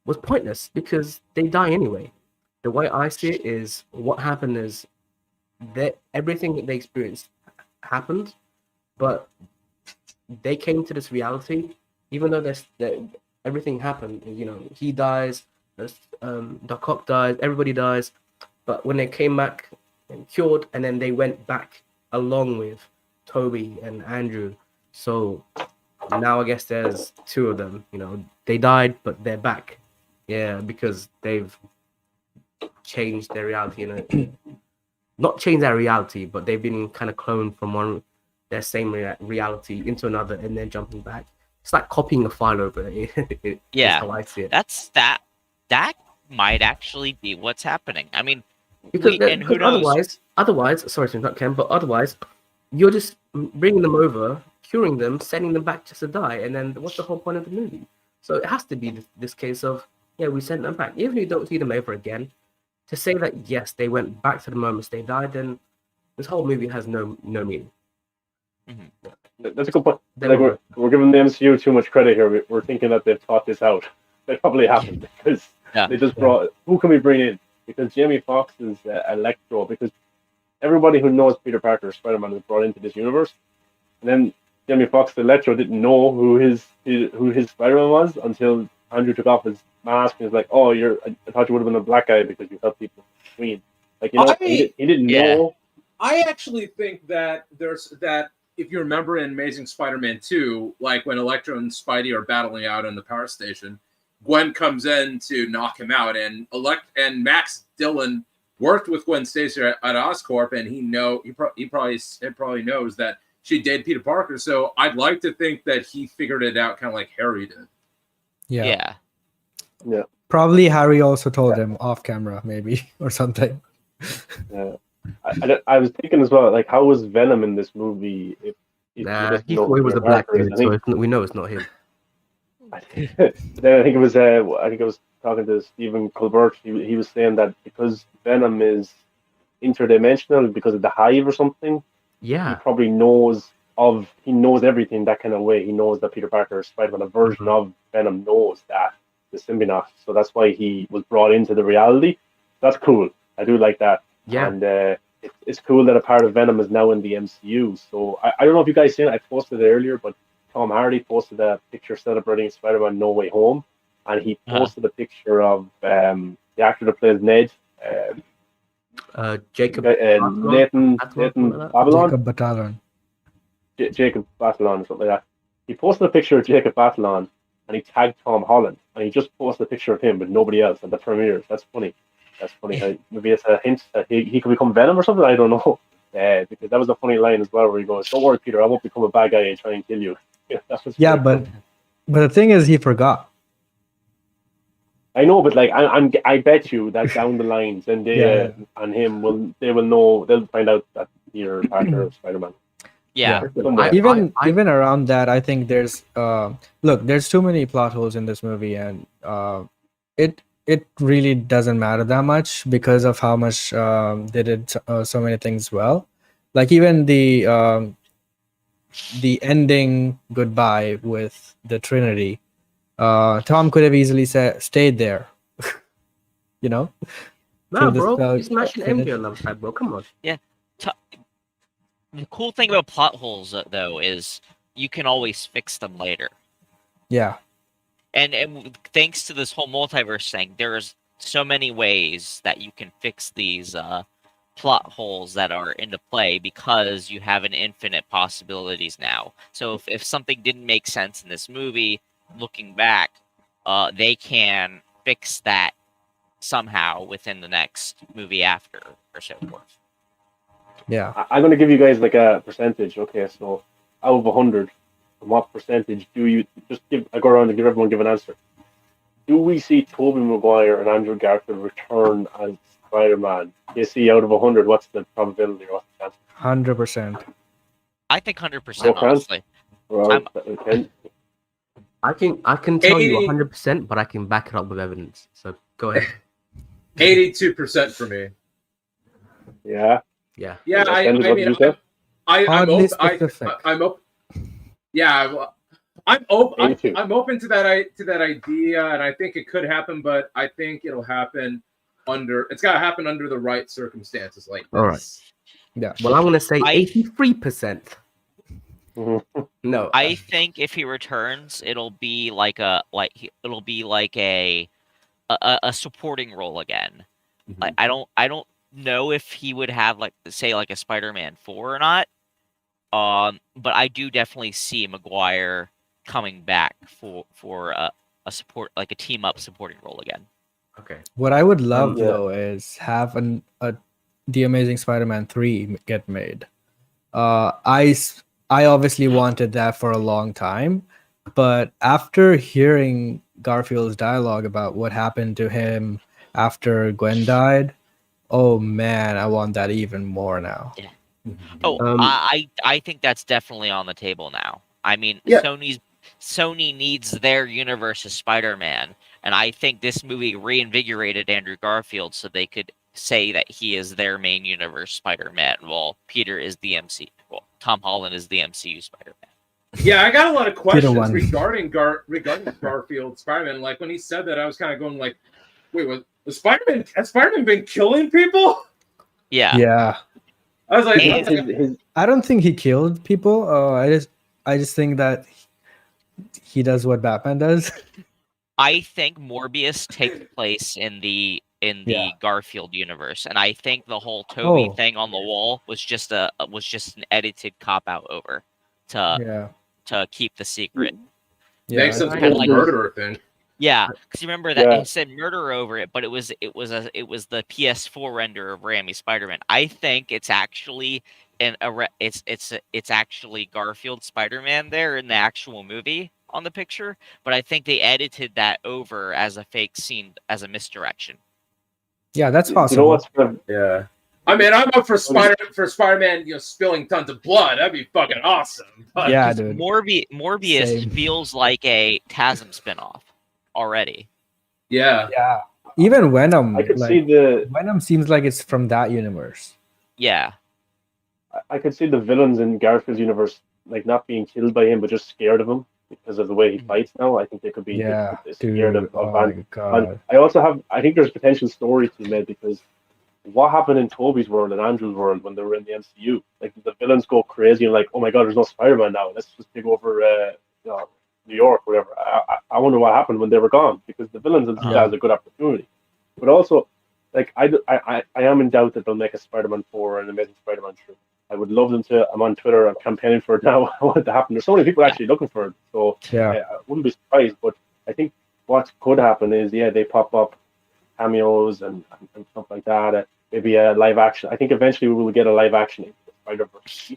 was pointless because they die anyway. The way I see it is what happened is that everything that they experienced happened, but they came to this reality, even though everything happened. He dies, Doc Ock dies, everybody dies, but when they came back and cured, and then they went back along with Toby and Andrew. So now I guess there's two of them. They died, but they're back. Yeah, because they've changed their reality. Not changed their reality, but they've been kind of cloned from their same reality into another, and then jumping back. It's like copying a file over. Yeah. That's how I see it. That might actually be what's happening. I mean, Because and who knows? otherwise, sorry to interrupt, Ken, but otherwise, you're just bringing them over, curing them, sending them back just to die, and then what's the whole point of the movie? So it has to be this case of, yeah, we sent them back. Even if you don't see them ever again, to say that, yes, they went back to the moments they died, then this whole movie has no meaning. That's a good point. Like we're giving the MCU too much credit here. We're thinking that they've thought this out. They probably haven't because they just brought. Who can we bring in? Because Jamie Foxx is Electro. Because everybody who knows Peter Parker, Spider-Man, was brought into this universe, and then Jamie Foxx, Electro, didn't know who his Spider-Man was until Andrew took off his mask and was like, "Oh, I thought you would have been a black guy because you helped people between." Like he didn't know. I actually think that if you remember in Amazing Spider-Man 2, like when Electro and Spidey are battling out in the power station, Gwen comes in to knock him out, and Max Dillon worked with Gwen Stacy at Oscorp, and he probably knows that she dated Peter Parker. So I'd like to think that he figured it out kind of like Harry did. Yeah. Yeah. Probably Harry also told him off camera, maybe, or something. Yeah. I was thinking as well, like, how was Venom in this movie? If you Nah, just he know thought he who was Peter a black Parker is? dude, so we know it's not him. Then I think I was talking to Stephen Colbert. He was saying that because Venom is interdimensional because of the hive or something, he Yeah. probably knows everything that kind of way. He knows that Peter Parker is Spider-Man. A version of Venom knows that the symbiote, so that's why he was brought into the reality. That's cool. I do like that. Yeah. And it's cool that a part of Venom is now in the MCU. So I don't know if you guys seen it. I posted it earlier, but Tom Hardy posted a picture celebrating Spider-Man No Way Home, and he posted a picture of the actor that plays Ned, Jacob Nathan Babylon. Jacob Batalon. Jacob Batalon or something like that. He posted a picture of Jacob Batalon and he tagged Tom Holland, and he just posted a picture of him with nobody else at the premiere. That's funny. Maybe it's a hint that he could become Venom or something. I don't know. Because that was a funny line as well, where he goes, "Don't worry, Peter, I won't become a bad guy and try and kill you." Yeah, but the thing is, he forgot. I know, but like I bet you that down the line, Zendaya and him will know. They'll find out that you're Parker of Spider-Man. Yeah. Even around that, I think there's there's too many plot holes in this movie, and it really doesn't matter that much because of how much they did so many things well. Like even the ending goodbye with the Trinity. Tom could have easily stayed there. You know? No, till the bro. spell He's smashing finished. MJ on the other side, bro. Come on. The cool thing about plot holes, though, is you can always fix them later. Yeah. And thanks to this whole multiverse thing, there's so many ways that you can fix these plot holes that are into play because you have an infinite possibilities now. So if something didn't make sense in this movie, looking back, they can fix that somehow within the next movie after or so forth. Yeah. I'm going to give you guys like a percentage. Okay, so out of 100, what percentage do you I go around and give an answer. Do we see Tobey Maguire and Andrew Garfield return as Spider-Man? You see, out of 100, what's the probability or what's the chance? 100%. I think 100%, No chance? honestly. Well, I can tell you 80. 100%, but I can back it up with evidence. So go ahead. 82% for me. yeah. Yeah. Yeah, What did you say? I'm Oddly open. specific. I'm open. Yeah, well, I'm open. 82. I'm open to that idea, and I think it could happen. But I think it'll happen it's got to happen under the right circumstances, like this. All right. Yeah. Well, I'm going to say 83%. No. I think if he returns, it'll be like a supporting role again. Mhm. Like I don't know if he would have like a Spider-Man 4 or not. But I do definitely see Maguire coming back for a support, like a team up supporting role again. Okay. What I would love Yeah. though is have the Amazing Spider-Man 3 get made. I obviously wanted that for a long time, but after hearing Garfield's dialogue about what happened to him after Gwen died, oh man, I want that even more now. Oh, I think that's definitely on the table now. I mean, Yeah. Sony needs their universe as Spider-Man, and I think this movie reinvigorated Andrew Garfield so they could say that he is their main universe Spider-Man, while Peter is the MCU. Well, Tom Holland is the MCU Spider-Man. Yeah, I got a lot of questions one. regarding Garfield Spider-Man. Like when he said that, I was kind of going like, "Wait, has Spider-Man been killing people?" Yeah. Yeah. I was like, And- I don't think he killed people. I just think that he does what Batman does. I think Morbius takes place in in Yeah. the Garfield universe, and I think the whole Toby Oh. thing on the wall was just an edited cop out over Yeah. to keep the secret. Makes Yeah. sense. Kind The of whole like murderer thing. yeah, because you remember that Yeah. it said murder over it, but it was the PS4 render of Raimi Spider-Man. I think it's actually it's actually Garfield Spider-Man there in the actual movie on the picture, but I think they edited that over as a fake scene as a misdirection. Yeah, that's You know possible. what's gonna, Yeah. I mean, I'm up for Spider-Man, spilling tons of blood. That'd be fucking awesome. But Yeah, Because dude. Morbius Same. feels like a TASM spinoff already. yeah, Yeah. Even Venom, I could like see the Venom seems like it's from that universe. Yeah. I could see the villains in Garfield's universe like not being killed by him, but just scared of him because of the way he fights now. I think they could be Yeah, scared dude. of Oh Van. my And god. I think there's potential story to be made because what happened in Toby's world and Andrew's world when they were in the MCU? Like the villains go crazy and like, oh my god, there's no Spider-Man now. Let's just take over New York, whatever. I wonder what happened when they were gone because the villains will see that as a good opportunity. But also, like I am in doubt that they'll make a Spider-Man 4 and Amazing Spider-Man 3. I would love them to. I'm on Twitter. I'm campaigning for it now. I want it to happen. There's so many people actually looking for it, so Yeah. I wouldn't be surprised. But I think what could happen is, they pop up cameos and stuff like that. Maybe a live action. I think eventually we will get a live action Spider-Verse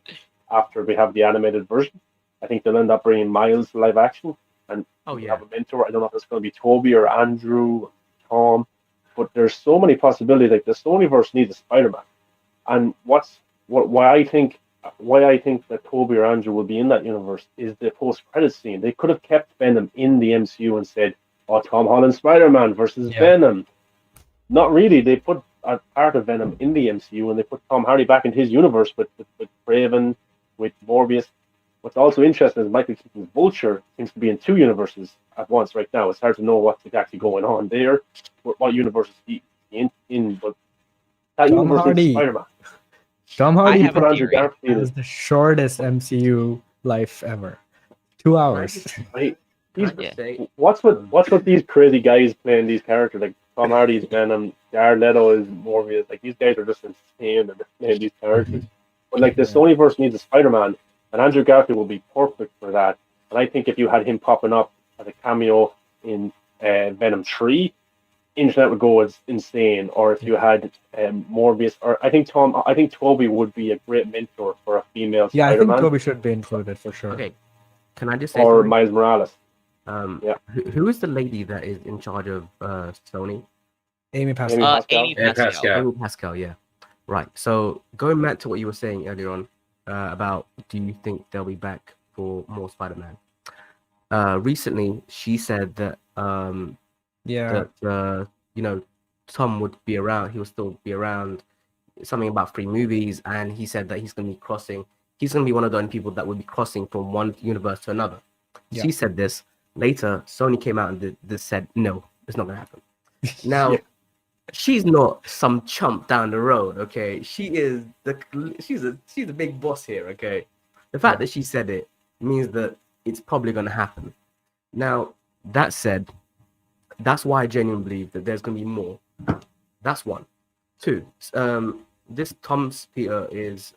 after we have the animated version. I think they'll end up bringing Miles to live action and have a mentor. I don't know if it's going to be Toby or Andrew or Tom, but there's so many possibilities. Like the Sonyverse needs a Spider-Man, and why I think that Toby or Andrew will be in that universe is the post-credit scene. They could have kept Venom in the MCU and said, "Oh, Tom Holland Spider-Man versus Venom." Not really. They put a part of Venom in the MCU and they put Tom Hardy back into his universe with Craven, with Morbius. What's also interesting is Michael Keaton's Vulture seems to be in two universes at once right now. It's hard to know what's exactly going on there, what universe is he in, but that Tom universe Hardy. is Spider-Man. Tom Hardy have a Put Andrew theory. Garfield. has the shortest MCU life ever. 2 hours. Right? Can I just say, What's with these crazy guys playing these characters? Like Tom Hardy's Venom, Jared Leto is Morbius. Like these guys are just insane and they're playing these characters. But like the Sonyverse needs a Spider-Man, and Andrew Garfield will be perfect for that. And I think if you had him popping up as a cameo in Venom 3, internet would go as insane. Or if you had Morbius, or I think Toby would be a great mentor for a female Yeah, I think Spider-Man, Toby should be included for sure. okay, can I just say or something? Miles Morales. Who is the lady that is in charge of Sony? Amy Pascal. Amy And Pascal. Pascal. Amy Pascal, yeah. Right. So going back to what you were saying earlier on about do you think they'll be back for more Spider-Man? Recently, she said that Yeah. Tom would be around. He will still be around. Something about 3 movies, and he said that he's going to be crossing. He's going to be one of the only people that will be crossing from one universe to another. Yeah. She said this. Later, Sony came out and said, no, it's not going to happen. Now, she's not some chump down the road, okay? She's the big boss here, okay? The fact that she said it means that it's probably going to happen. Now, that said, that's why I genuinely believe that there's going to be more. That's one. 2, this Tom Peter is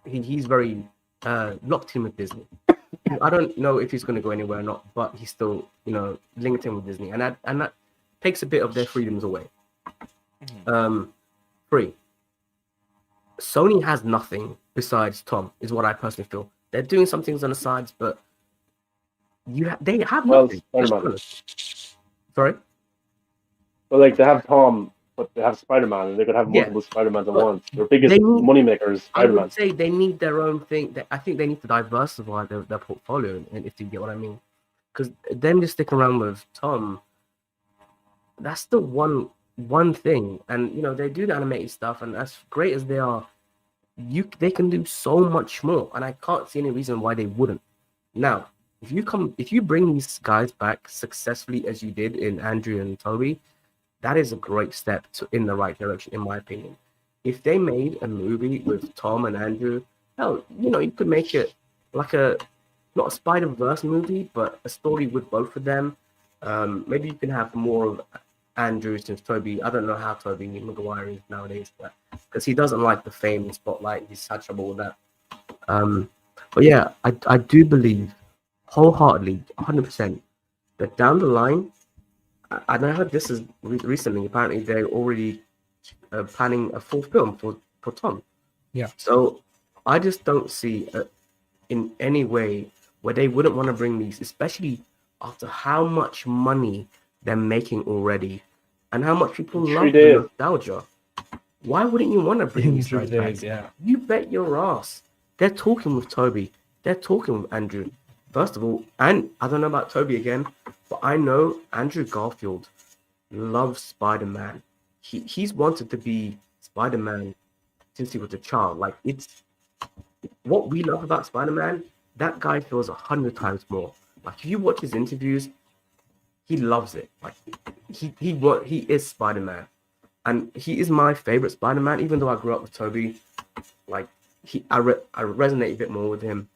he's very locked in with Disney. I don't know if he's going to go anywhere or not, but he's still linked in with Disney, and that takes a bit of their freedoms away. 3, Sony has nothing besides Tom, is what I personally feel. They're doing some things on the sides, but they have nothing. Spider-Man. Sorry? But like they have Tom, but they have Spider-Man, and they could have multiple Spider-Mans at once. Their biggest moneymaker is I Spider-Man. would say they need their own thing. I think they need to diversify their portfolio, and if you get what I mean. Because them just sticking around with Tom, that's the one thing. And they do the animated stuff, and as great as they are, they can do so much more. And I can't see any reason why they wouldn't. Now, if you bring these guys back successfully as you did in Andrew and Toby, that is a great step in the right direction, in my opinion. If they made a movie with Tom and Andrew, hell, you could make it like not a Spider-Verse movie, but a story with both of them. Maybe you can have more of Andrew since Toby. I don't know how Toby Maguire is nowadays, but because he doesn't like the fame and spotlight, he's had trouble with that. But yeah, I do believe wholeheartedly, 100%, that down the line, and I heard this is recently. Apparently, they're already planning a full film for Tom. Yeah. So I just don't see in any way where they wouldn't want to bring these, especially after how much money they're making already and how much people love the nostalgia. Why wouldn't you want to bring these guys back? Yeah. You bet your ass. They're talking with Toby. They're talking with Andrew. First of all, and I don't know about Toby again, but I know Andrew Garfield loves Spider-Man. He's wanted to be Spider-Man since he was a child. Like, it's what we love about Spider-Man, that guy feels 100 times more. Like, if you watch his interviews, he loves it. Like, he is Spider-Man. And he is my favorite Spider-Man, even though I grew up with Toby. Like, I resonate a bit more with him.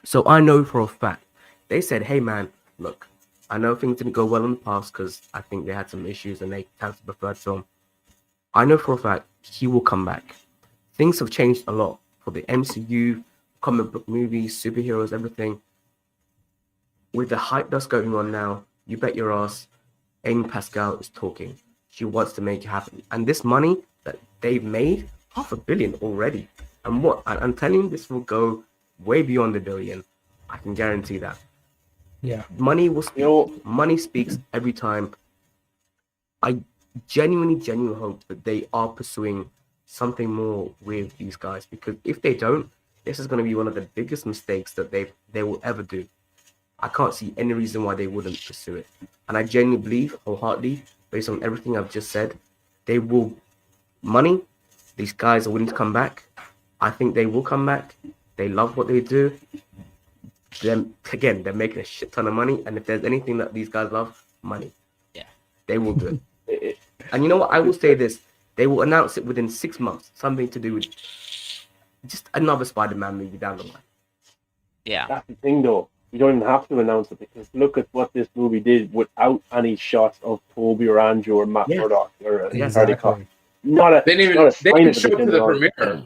So I know for a fact, they said, hey man, look, I know things didn't go well in the past because I think they had some issues and they cancelled the third film. I know for a fact he will come back. Things have changed a lot for the MCU, comic book movies, superheroes, everything. With the hype that's going on now, you bet your ass Amy Pascal is talking. She wants to make it happen. And this money that they've made, $500 million already. And what I'm telling you, this will go way beyond $1 billion. I can guarantee that. Yeah. Money will speak. Money speaks every time. I genuinely hope that they are pursuing something more with these guys, because if they don't, this is going to be one of the biggest mistakes that they will ever do. I can't see any reason why they wouldn't pursue it. And I genuinely believe wholeheartedly, based on everything I've just said, they will. Money, these guys are willing to come back. I think they will come back. They love what they do. Then again, they're making a shit ton of money, and if there's anything that these guys love, money. Yeah, they will do it. And you know what? I will say this: they will announce it within 6 months. Something to do with just another Spider-Man movie down the line. Yeah, that's the thing, though. You don't even have to announce it, because look at what this movie did without any shots of Toby or Andrew or Matt Murdock or Hardy Cox. They didn't show up to the premiere.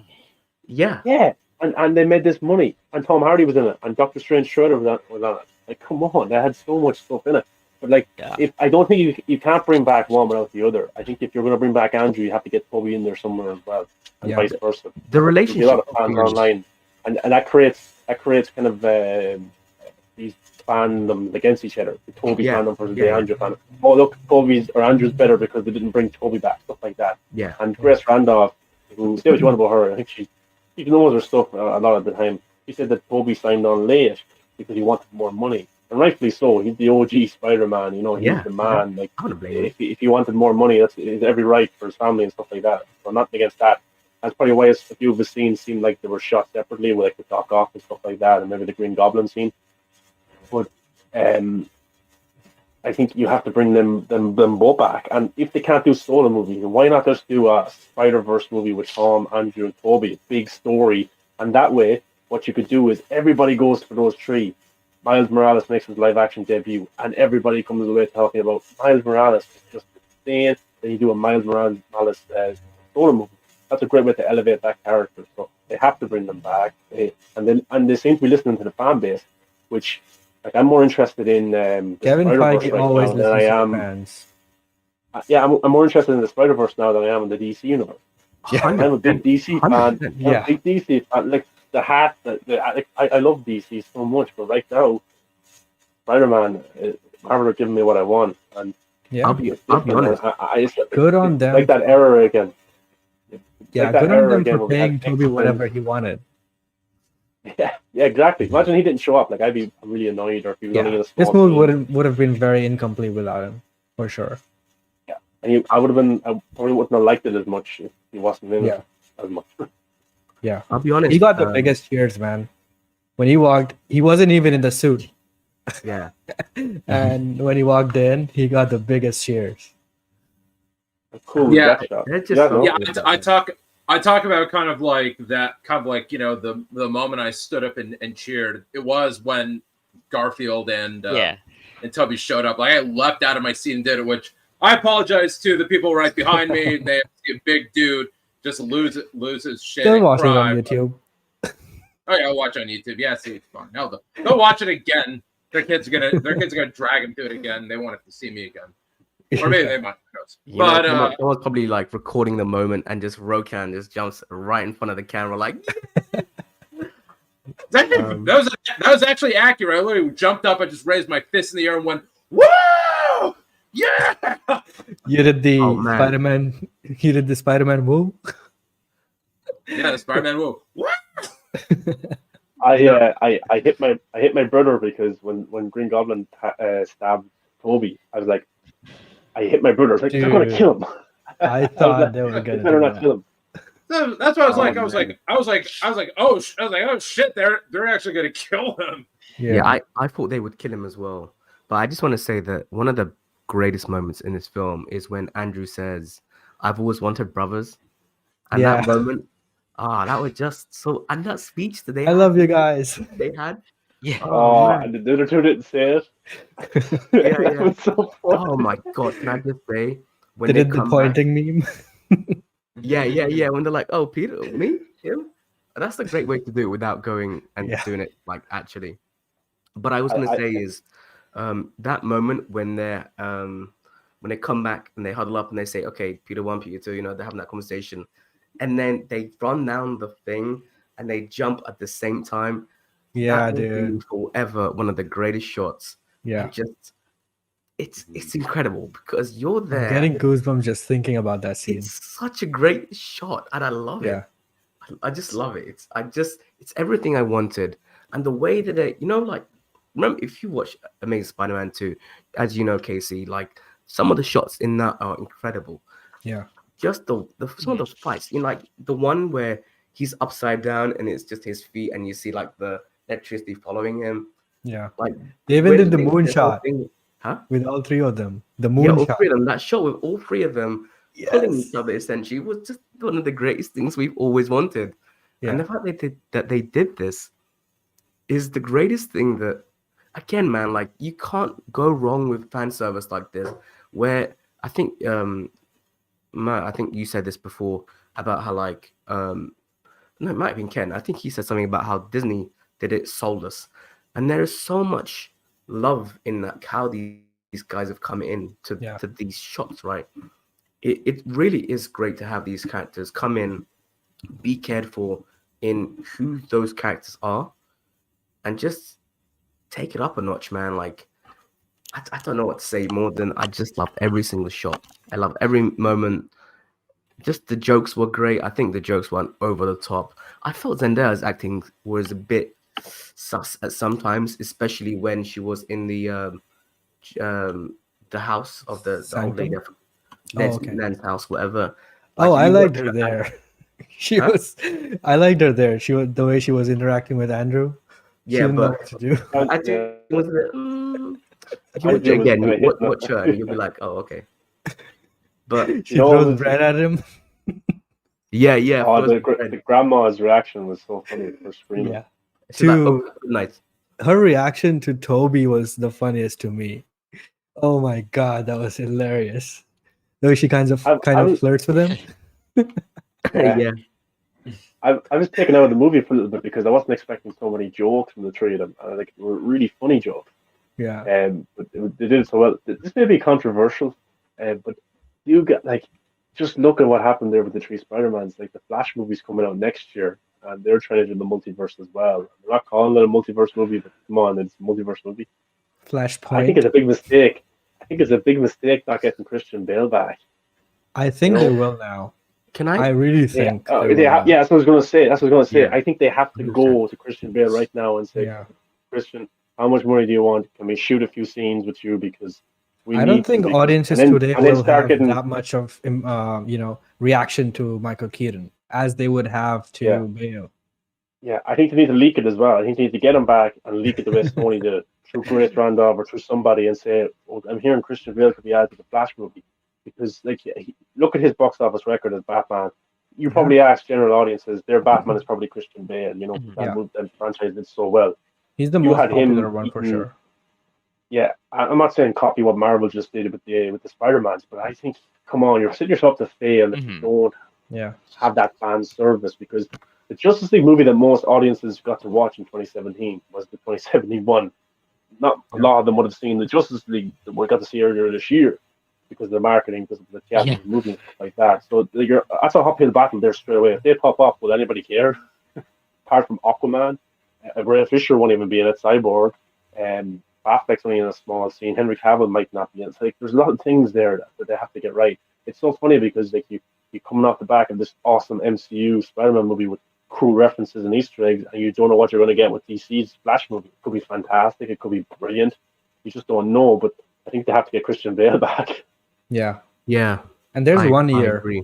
Yeah. And they made this money, and Tom Hardy was in it, and Doctor Strange Shredder was on it. Like, come on, they had so much stuff in it. But like, if I don't think you can't bring back one without the other. I think if you're going to bring back Andrew, you have to get Toby in there somewhere as well, and vice versa. The relationship, a lot of fans online, and that creates kind of these fandoms against each other. The Toby fandom versus the Andrew fandom. Oh, look, Toby's or Andrew's better because they didn't bring Toby back, stuff like that. Yeah. And Grace Randolph, who say what you want about her, I think she knows her stuff a lot of the time. She said that Toby signed on late because he wanted more money, and rightfully so. He's the OG Spider-Man, he's the man. Like, if he wanted more money, that's every right for his family and stuff like that. So I'm not against that. That's probably why a few of the scenes seemed like they were shot separately, with like the Doc Ock and stuff like that, and maybe the Green Goblin scene. But I think you have to bring them both back. And if they can't do solo movies, why not just do a Spider-Verse movie with Tom, Andrew, and Toby? A big story. And that way, what you could do is everybody goes for those three. Miles Morales makes his live-action debut, and everybody comes away talking about Miles Morales is just insane. Then you do a Miles Morales solo movie. That's a great way to elevate that character. So they have to bring them back. And they seem to be listening to the fan base, which... Like, I'm more interested in Kevin Feige always listens to fans. I'm more interested in the Spider-Verse now than I am in the DC universe. Yeah. I'm a big DC fan. Yeah. Big DC fan. Like the hat. I love DC so much, but right now, Spider-Man, Marvel are giving me what I want, and I'll be honest. Good on them. Like that era again. Yeah, like good on them for paying Toby whatever he wanted. Yeah, exactly. Imagine he didn't show up. Like, I'd be really annoyed, or if he was only in a small this movie would have been very incomplete without him, for sure. Yeah, and I probably wouldn't have liked it as much if he wasn't in it as much. Yeah, I'll be honest. He got the biggest cheers, man. When he walked, he wasn't even in the suit. Yeah, and when he walked in, he got the biggest cheers. Cool. Yeah, I talk about kind of like the moment I stood up and cheered. It was when Garfield and Toby showed up. Like, I leapt out of my seat and did it, which I apologize to the people right behind me. They see a big dude just lose his shit Still and watch it on cry. YouTube. Oh yeah, I'll watch on YouTube. Yeah, see, it's fun. Hell, they'll watch it again. Their kids are gonna drag them to it again. They want it to see me again, or maybe they might. Who knows? You But know, someone's probably like recording the moment, and just Rokan just jumps right in front of the camera, like. that was actually accurate. I literally jumped up, I just raised my fist in the air and went, "Whoa! Yeah!" You did the Oh, man. Spider-Man. You did the Spider-Man move. Yeah, the Spider-Man move. What? I hit my brother because when Green Goblin stabbed Toby, I was like, I hit my brother. I was like, they're gonna Dude, kill him. I thought they were They gonna better do not that. kill him. So that's what I was Oh, like. man. I was like, oh shit! They're actually gonna kill him. Yeah, I thought they would kill him as well. But I just want to say that one of the greatest moments in this film is when Andrew says, "I've always wanted brothers," and that moment, that was just so. And that speech that they I had, love you guys. they had. Yeah. Oh, man. and the other two didn't say it. Yeah. It was so funny. Oh my god! Can I just say when They they did the come back? pointing meme. Yeah. When they're like, "Oh, Peter, me, him," that's a great way to do it without going and Yeah. doing it like actually. But I was gonna say is that moment when they're when they come back and they huddle up and they say, "Okay, Peter 1, Peter 2," you know, they're having that conversation, and then they run down the thing and they jump at the same time. Yeah, That will be dude. forever one of the greatest shots. Yeah. And just it's incredible because you're I'm there. getting goosebumps just thinking about that scene. It's such a great shot, and I love Yeah. it. I just love it. It's everything I wanted, and the way that they, you know, like remember if you watch Amazing Spider-Man 2, as you know, Casey, like some of the shots in that are incredible. Yeah. Just the some of those fights, you know, like the one where he's upside down and it's just his feet, and you see like the electricity following him. Yeah. Like They even when did the they- moon the whole shot thing- huh? with all three of them. The Yeah, moon all shot. three of them. That shot with all three of them pulling Yes. each other essentially was just one of the greatest things we've always wanted. And the Yeah. fact they did this is the greatest thing that, again, man, like you can't go wrong with fan service like this. Where I think Matt, I think you said this before about how like no, it might have been Ken. I think he said something about how Disney did it soulless. And there is so much love in that, how these guys have come in to these shots, right? It really is great to have these characters come in, be cared for in who those characters are, and just take it up a notch, man. Like, I don't know what to say more than I just love every single shot. I love every moment. Just the jokes were great. I think the jokes went over the top. I felt Zendaya's acting was a bit sus at sometimes, especially when she was in the house of the old lady, Nan's house, whatever. Like, I you liked watch her there. Huh? I liked her there. She was the way she was interacting with Andrew. She Yeah, didn't know but what to do. I think Yeah. it was a bit, if you watch Andrew it was again, kinda you hitting watch her and you'll be like, oh, okay. But She You know, throws it was- bread at him. yeah, Oh, first the grandma's reaction was so funny for screaming. Yeah. she's like, To- oh, good night. Her reaction to Toby was the funniest to me. Oh my god, that was hilarious. Though she kind of flirts with him. Yeah. I was taken out of the movie for a little bit because I wasn't expecting so many jokes from the three of them. And like, they were really funny jokes. Yeah. But they did it so well. This may be controversial, but you get like, just look at what happened there with the three Spider-Mans. Like the Flash movie's coming out next year, and they're trying to do the multiverse as well. They're not calling it a multiverse movie, but come on, it's a multiverse movie. Flashpoint. I think it's a big mistake. I think it's a big mistake not getting Christian Bale back. I think you they know? will now. Can I I? really think. Yeah, they will now. that's what I was going to say. That's what I was going to say. Yeah. I think they have to go to Christian Bale right now and say, Yeah. Christian, how much money do you want? Can we shoot a few scenes with you? Because we I need don't think to, audiences and then- today and then will start have getting- that much of reaction to Michael Keaton as they would have to Yeah. Bale. Yeah, I think they need to leak it as well. I think they need to get him back and leak it the way Sony did, through Grace Randolph or through somebody, and say, oh, I'm hearing Christian Bale could be added to the Flash movie. Because like, look at his box office record as Batman. You probably ask general audiences, their Batman is probably Christian Bale. You know, Yeah. that franchise did so well. He's the You most had him popular one for eating- sure. I'm not saying copy what Marvel just did with the Spider-Mans, but I think, come on, you're setting yourself to fail if you Mhm. don't Yeah. have that fan service, because the Justice League movie that most audiences got to watch in 2017 was the 2017 one. Not a lot of them would have seen the Justice League that we got to see earlier this year because of the marketing, because of the theatrical movie and stuff like that. So that's a uphill battle there straight away. If they pop up, will anybody care? Apart from Aquaman, Ray Fisher won't even be in it. Cyborg, and Affleck's only in a small scene. Henry Cavill might not be in it. It's like there's a lot of things there that they have to get right. It's so funny because like you coming off the back of this awesome MCU Spider-Man movie with cool references and Easter eggs, and you don't know what you're going to get with DC's Flash movie. It could be fantastic. It could be brilliant. You just don't know. But I think they have to get Christian Bale back. Yeah. Yeah. And there's I 1 I year. agree.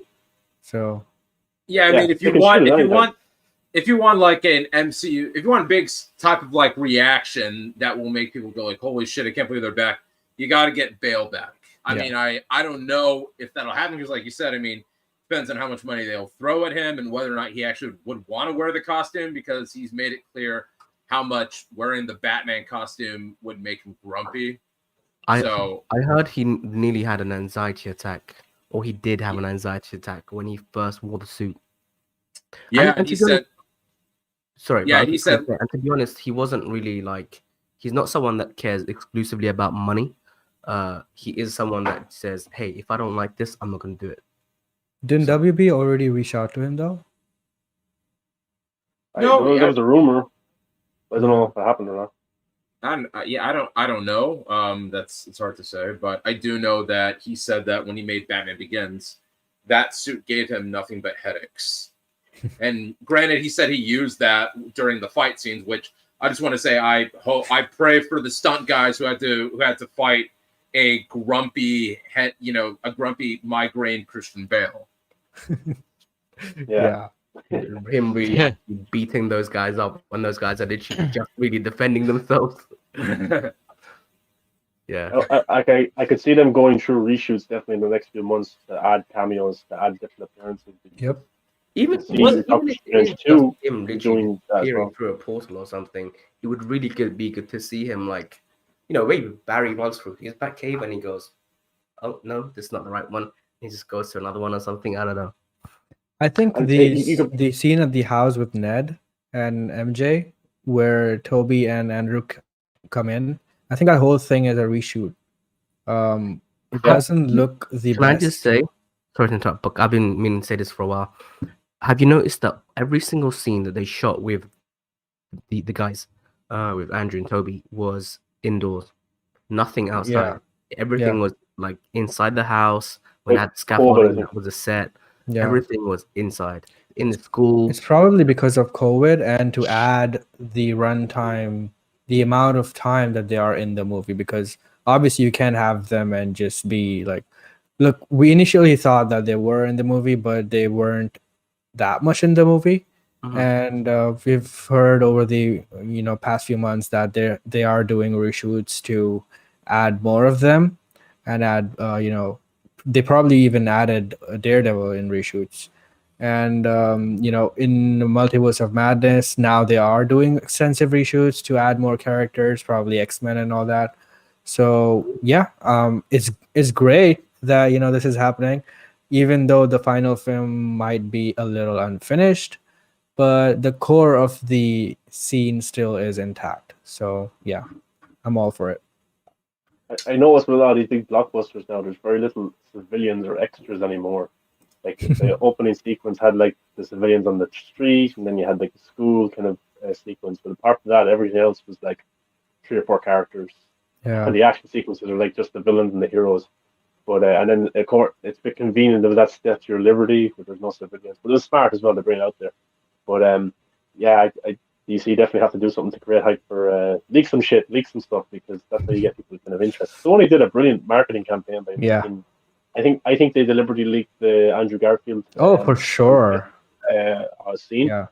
So Yeah, I Yeah, mean, if they you can want, shoot it if you anytime. want, if you want like an MCU, if you want a big type of like reaction that will make people go like, "Holy shit, I can't believe they're back," you got to get Bale back. I Yeah. mean, I don't know if that'll happen because, like you said, I mean, depends on how much money they'll throw at him and whether or not he actually would want to wear the costume, because he's made it clear how much wearing the Batman costume would make him grumpy. I So I heard he nearly had an anxiety attack, or he did have an anxiety attack when he first wore the suit. yeah, And he to be honest, said, sorry, yeah, but I he was gonna said, say, and to be honest, he wasn't really like, he's not someone that cares exclusively about money. He is someone that says, "Hey, if I don't like this, I'm not gonna do it." didn't So- WB already reach out to him though? No, There was a rumor. I don't know Yeah. if it happened or not. I don't know. It's hard to say, but I do know that he said that when he made Batman Begins, that suit gave him nothing but headaches. And granted, he said he used that during the fight scenes, which I just want to say I pray for the stunt guys who had to fight a grumpy a grumpy migraine Christian Bale. Yeah. Him really beating those guys up when those guys are literally just really defending themselves. Yeah. I could see them going through reshoots definitely in the next few months to add cameos, to add different appearances. Yep. Even, See Doctor if it Strange is just 2 him literally doing that as peering well. through a portal or something, it would really be good to see him, like, maybe Barry runs through his back cave and he goes, "Oh no, this is not the right one." He just goes to another one or something. I don't know. I think And the scene at the house with Ned and MJ, where Toby and Andrew come in, I think that whole thing is a reshoot. It Yeah. doesn't look the Can I best. just say, sorry to interrupt, but I've been meaning to say this for a while. Have you noticed that every single scene that they shot with the guys, with Andrew and Toby, was indoors, nothing outside. Everything Yeah. was like inside the house. When Like had COVID, I scaffolding, think. that was a set. Yeah. Everything was inside. In the school. It's probably because of COVID and to add the runtime, the amount of time that they are in the movie, because obviously you can't have them and just be like, look, we initially thought that they were in the movie, but they weren't that much in the movie. Mhm. And we've heard over the past few months that they are doing reshoots to add more of them and add they probably even added Daredevil in reshoots. And in the Multiverse of Madness now they are doing extensive reshoots to add more characters, probably X-Men and all that. So yeah, it's great that this is happening, even though the final film might be a little unfinished, but the core of the scene still is intact. So yeah, I'm all for it. I noticed with a lot of these big blockbusters now, there's very little civilians or extras anymore. Like the opening sequence had like the civilians on the street, and then you had like the school kind of sequence. But apart from that, everything else was like 3 or 4 characters, Yeah. and the action sequences are like just the villains and the heroes. But and then of course it's a bit convenient. There was that Statue of Liberty where there's no civilians, but it was smart as well to bring it out there. But yeah, DC definitely have to do something to create hype for leak some shit, leak some stuff, because that's how you get people kind of interested. Sony did a brilliant marketing campaign by Yeah. leaking. I think they deliberately leaked the Andrew Garfield. Oh, for sure. Scene, Yeah.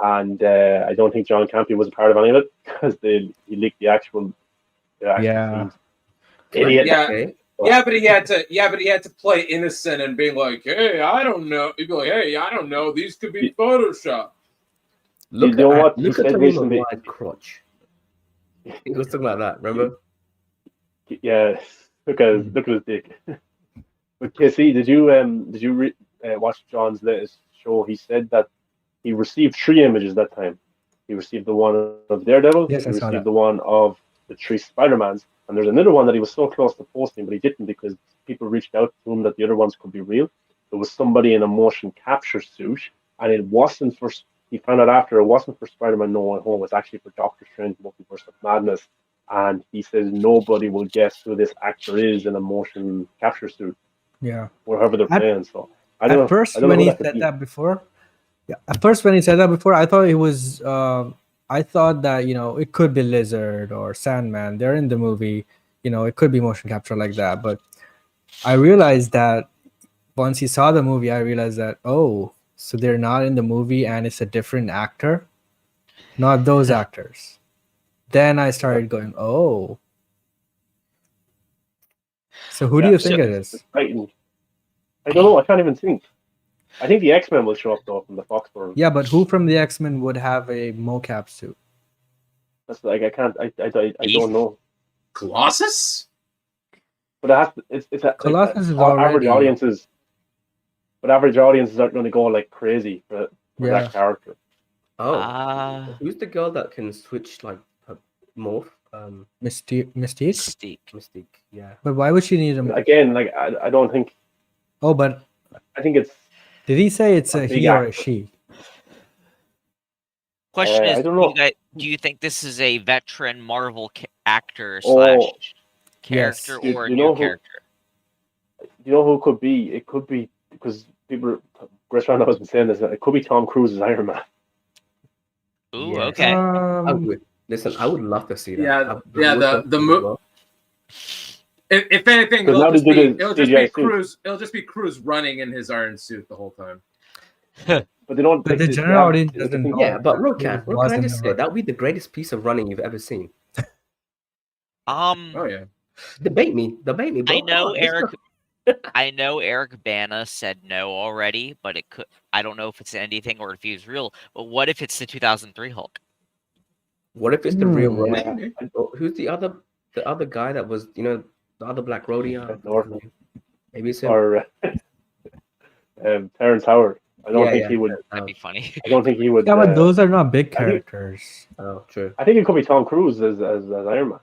and I don't think John Campea was a part of any of it because he leaked the actual Yeah. scenes. Idiot. Yeah. Okay. Yeah, but he had to play innocent and being like, "Hey, I don't know." He'd be like, "Hey, I don't know. These could be Photoshop." Look know at what? look He at said Tony recently- Maguire's crotch. He was something like that. Remember? Yeah, look at his dick. But KC, did you watch John's latest show? He said that he received three images that time. He received the one of Daredevil, Yes, he I saw received that. the one of the three Spider-Mans, and there's another one that he was so close to posting, but he didn't because people reached out to him that the other ones could be real. There was somebody in a motion capture suit, and it wasn't for. He found out after it wasn't for Spider-Man No Way Home. It was actually for Doctor Strange Multiverse of Madness. And he says nobody will guess who this actor is in a motion capture suit, Yeah. or whoever they're At, playing. So I don't at know. I first, don't know when who he that could said be. that before, yeah. At first, when he said that before, I thought it was. I thought that it could be Lizard or Sandman. They're in the movie. It could be motion capture like that. But I realized that once he saw the movie, I realized that so they're not in the movie and it's a different actor, not those actors. Then I started going, oh. So who do Yeah, you So think it is? it's Titan. I don't know. I can't even think. I think the X-Men will show up though from the Fox version. Yeah, but who from the X-Men would have a mocap suit? That's like I can't. I Heath? don't know. Colossus? But it has to, it's like Colossus is average already. audiences. But average audiences aren't going to go like crazy for Yeah. that character. Oh, Mystique. who's the girl that can switch like her morph? Mystique? Mystique. Yeah. But why would she need him? Again, like I don't think. Oh, but I think it's did he say it's a a big he or a actor. she? Question is, I don't know. do you think this is a veteran Marvel actor Oh, / character Yes. or a you new know who? character? You know who it could be? It could be because people. Chris Randall has been saying this. It could be Tom Cruise's Iron Man. Ooh, Yes. okay. I would. Listen, I would love to see that. Yeah, I would yeah. love to The see it as well. if anything, Because now they did a it'll just CGI be suit. Cruz. It'll just be Cruz running in his iron suit the whole time. But they don't. But Like, the they general have, audience like, the doesn't thing- know. Yeah, but that Rokan, Cruz can I wasn't just say ever- that would be the greatest piece of running you've ever seen. Oh yeah. Debate me, bro. I know Come on, Eric. I know Eric Bana said no already, but it could. I don't know if it's anything or if he's real. But what if it's the 2003 Hulk? What if it's the real Hmm. Roman? Maybe. Who's the other guy that was the other black roadie? North Maybe it's him. or Terrence Howard. I don't think he would. That'd be funny. I don't think he would. Yeah, but those are not big I think- characters. Oh, true. I think it could be Tom Cruise as Iron Man.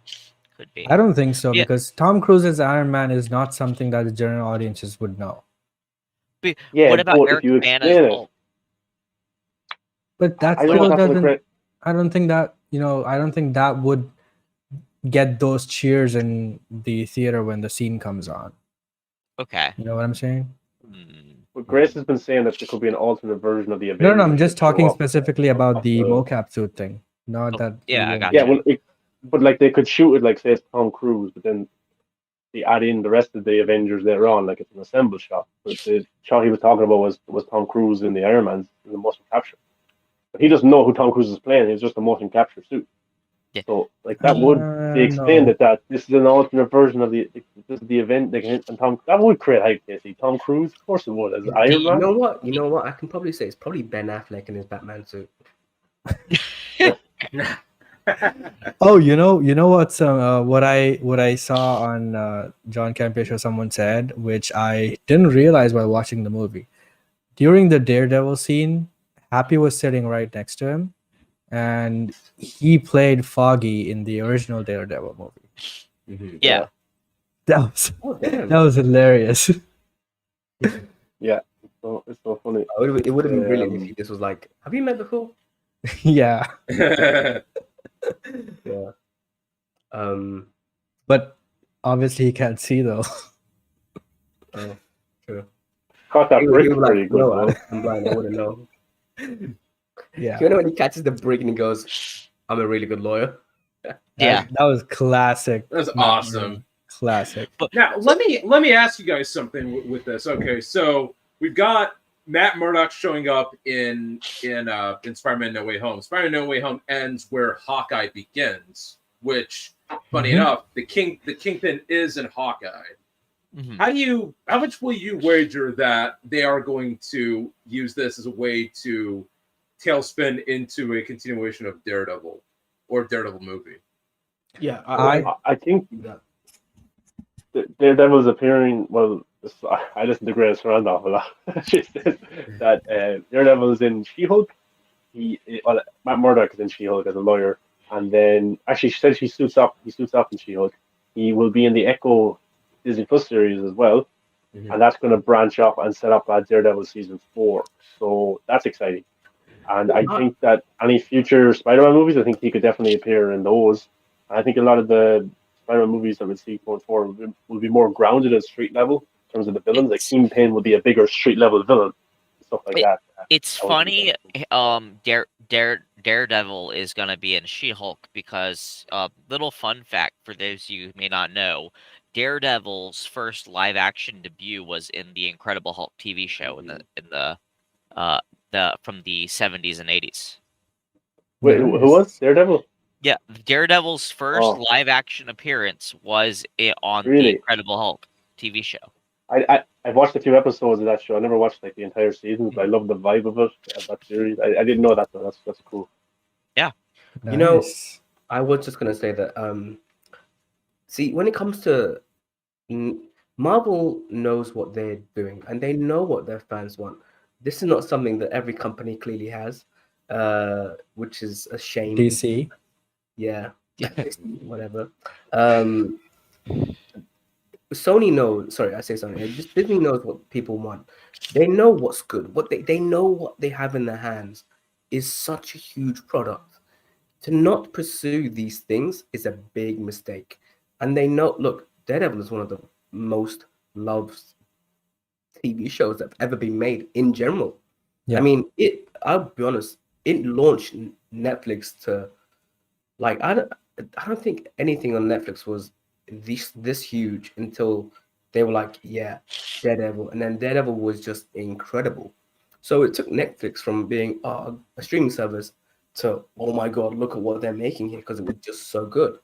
Could be. I don't think so Yeah. because Tom Cruise's Iron Man is not something that the general audiences would know. Yeah, What about but Eric if you Bana's explain it, Hulk? But that I don't still know if that's doesn't. correct. I don't think that I don't think that would get those cheers in the theater when the scene comes on. Okay. You know what I'm saying? Hmm. But Grace has been saying that there could be an alternate version of the No, Avengers. no, I'm just that show talking up. specifically about the Uh, mocap suit thing. Not Oh, that. yeah, I he got won't- Yeah, well, but like they could shoot it like say it's Tom Cruise, but then they add in the rest of the Avengers later on, like it's an assemble shot. But the shot he was talking about was Tom Cruise in the Iron Man in the motion capture. But he doesn't know who Tom Cruise is playing. He's just a motion capture suit. Yeah. So like that would they explained no. that this is an alternate version of the event. And Tom that would create hype. Casey. Tom Cruise, of course it would as Iron You Man. know what? You know what? I can probably say it's probably Ben Affleck in his Batman suit. Oh, you know what's what I saw on John Campea show someone said, which I didn't realize while watching the movie. During the Daredevil scene, Happy was sitting right next to him, and he played Foggy in the original Daredevil movie. Yeah. Oh damn! That was hilarious. So it's so funny. It would have been brilliant Um, if this was like, have you met before? Yeah, Yeah. but obviously he can't see though. Oh, true. Caught that He brick was like, pretty good. no, though. I'm blind. I wouldn't know. Yeah, You know when he catches the brick and he goes, "I'm a really good lawyer." Yeah. that was classic. That's Matt awesome. Murray. Classic. Now let me ask you guys something with this. Okay, so we've got Matt Murdock showing up in Spider-Man No Way Home. Spider-Man No Way Home ends where Hawkeye begins, which, funny Mhm. enough, the Kingpin is in Hawkeye. Mhm. How much will you wager that they are going to use this as a way to tailspin into a continuation of Daredevil or Daredevil movie? Yeah, I think Daredevil's appearing. Well, I listen to Grace Randolph a lot. She says that Daredevil's in She-Hulk. Well, Matt Murdock is in She-Hulk as a lawyer, and then actually she said she suits up. He suits up in She-Hulk. He will be in the Echo Disney Plus series as well, Mhm. and that's going to branch off and set up Daredevil season 4. So that's exciting. And I think that any future Spider-Man movies, I think he could definitely appear in those. I think a lot of the Spider-Man movies that we'll see going forward will be more grounded at street level in terms of the villains. Like It's Kingpin will be a bigger street level villain, stuff like it, that. it's That would be funny. cool. Daredevil is gonna be in She-Hulk because little fun fact for those of you who may not know, Daredevil's first live action debut was in the Incredible Hulk TV show uh the from the 70s and 80s. Wait, who was Nice. Daredevil? Yeah, Daredevil's first Oh, live action appearance was on the really? Incredible Hulk TV show. I've watched a few episodes of that show. I never watched like the entire season, but I love the vibe of it, that series. I didn't know that though. That's cool. Yeah. You know, Nice. I was just gonna say that. See, when it comes to Marvel, knows what they're doing, and they know what their fans want. This is not something that every company clearly has, which is a shame. DC. Yeah, whatever. Sony knows. Sorry, I say Sony. Just Disney knows what people want. They know what's good. They know what they have in their hands is such a huge product. To not pursue these things is a big mistake. And they know. Look, Daredevil is one of the most loved TV shows that have ever been made in general. Yeah. I mean, I'll be honest. It launched Netflix to like I don't think anything on Netflix was this huge until they were like, yeah, Daredevil, and then Daredevil was just incredible. So it took Netflix from being a streaming service to, oh my god, look at what they're making here, because it was just so good.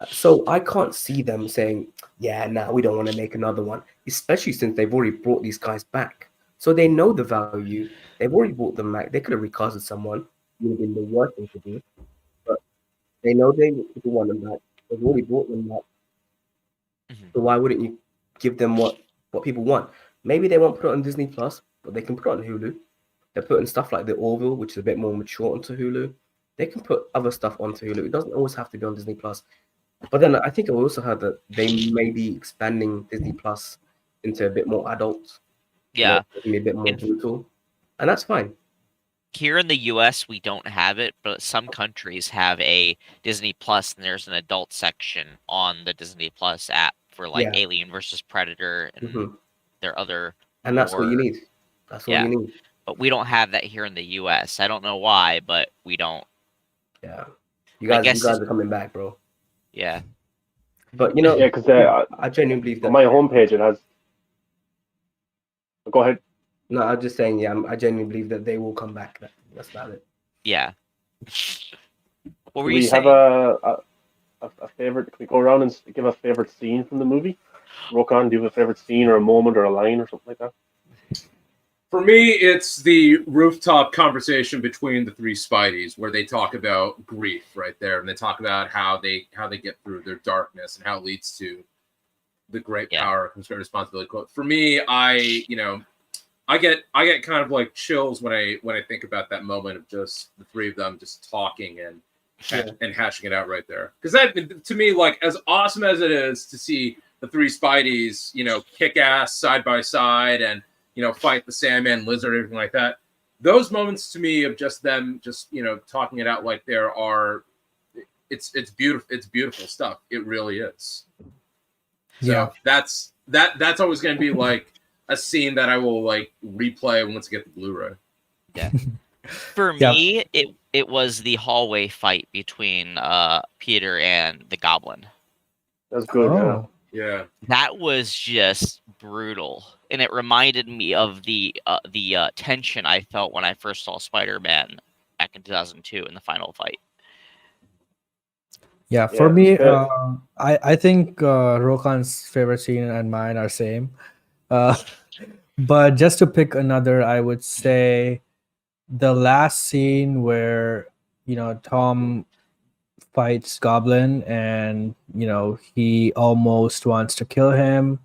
So I can't see them saying, yeah, now we don't want to make another one, especially since they've already brought these guys back. So they know the value. They've already brought them back. They could have recasted someone. It would have been the worst thing to do. But they know people want them back. They've already brought them back. Mhm. So why wouldn't you give them what people want? Maybe they won't put it on Disney Plus, but they can put it on Hulu. They're putting stuff like the Orville, which is a bit more mature, onto Hulu. They can put other stuff onto Hulu. It doesn't always have to be on Disney Plus. But then I think I also heard that they may be expanding Disney Plus into a bit more adult. Yeah. A bit more brutal, and that's fine. Here in the US, we don't have it, but some countries have a Disney Plus, and there's an adult section on the Disney Plus app for like Yeah. Alien versus Predator and their other. And that's what you more- need. That's all Yeah. you need. But we don't have that here in the US. I don't know why, but we don't. Yeah. I You guys guess are coming back, bro. Yeah. But you know, Yeah, because I genuinely believe that. on my homepage it has. Go ahead. No, I'm just saying, yeah, I genuinely believe that they will come back. That's about it. Yeah. What were Do you we saying? have a favorite? Can we go around and give a favorite scene from the movie? Rokan, do you have a favorite scene or a moment or a line or something like that? For me, it's the rooftop conversation between the three Spideys, where they talk about grief right there, and they talk about how they get through their darkness and how it leads to the great power comes great responsibility. Quote. For me, I get kind of like chills when I think about that moment of just the three of them just talking and hashing it out right there. Because that, to me, like as awesome as it is to see the three Spideys, kick ass side by side and fight the Sandman, Lizard, everything like that. Those moments to me of just them, just talking it out like there are, it's beautiful. It's beautiful stuff. It really is. So that's always going to be like a scene that I will like replay once I get the Blu-ray. Yeah. For me, it was the hallway fight between Peter and the Goblin. That's good. Oh. Yeah. That was just brutal, and it reminded me of the tension I felt when I first saw Spider-Man back in 2002 in the final fight. Yeah, for me, I think Rokan's favorite scene and mine are same. But just to pick another, I would say the last scene where Tom fights Goblin, and he almost wants to kill him,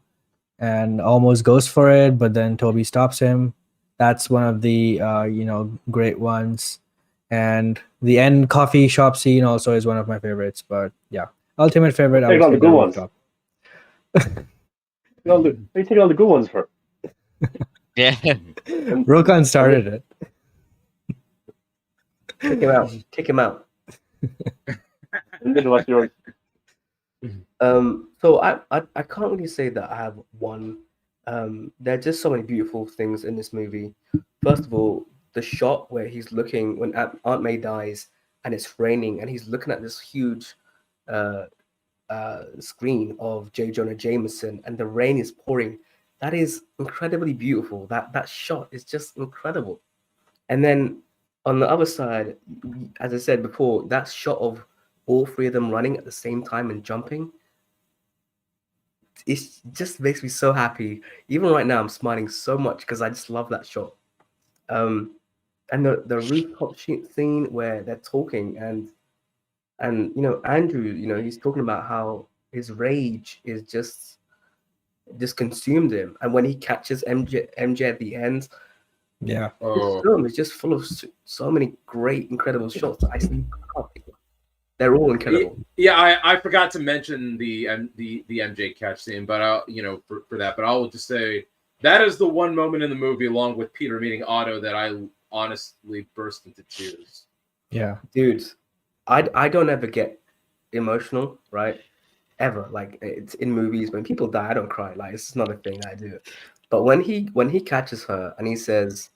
and almost goes for it, but then Toby stops him. That's one of the great ones. And the end coffee shop scene also is one of my favorites. But yeah, ultimate favorite, I Take would all say the the good ones. rooftop. You take all the good ones for. Yeah. Rokan started it. Kick him out. Kick him out. What's yours? So I can't really say that I have one. There are just so many beautiful things in this movie. First of all, the shot where he's looking when Aunt May dies and it's raining and he's looking at this huge screen of J. Jonah Jameson and the rain is pouring. That is incredibly beautiful. That shot is just incredible. And then on the other side, as I said before, that shot of all three of them running at the same time and jumping, it just makes me so happy. Even right now, I'm smiling so much because I just love that shot. And the rooftop scene where they're talking and Andrew, he's talking about how his rage is just consumed him, and when he catches MJ at the end, Yeah. this film is just full of so many great, incredible shots. They're all incredible. Yeah, I forgot to mention the MJ catch scene, but I'll for that. But I'll just say that is the one moment in the movie, along with Peter meeting Otto, that I honestly burst into tears. Yeah, dude, I don't ever get emotional, right? Ever. Like, it's in movies when people die, I don't cry. Like, it's not a thing I do. But when he catches her and he says,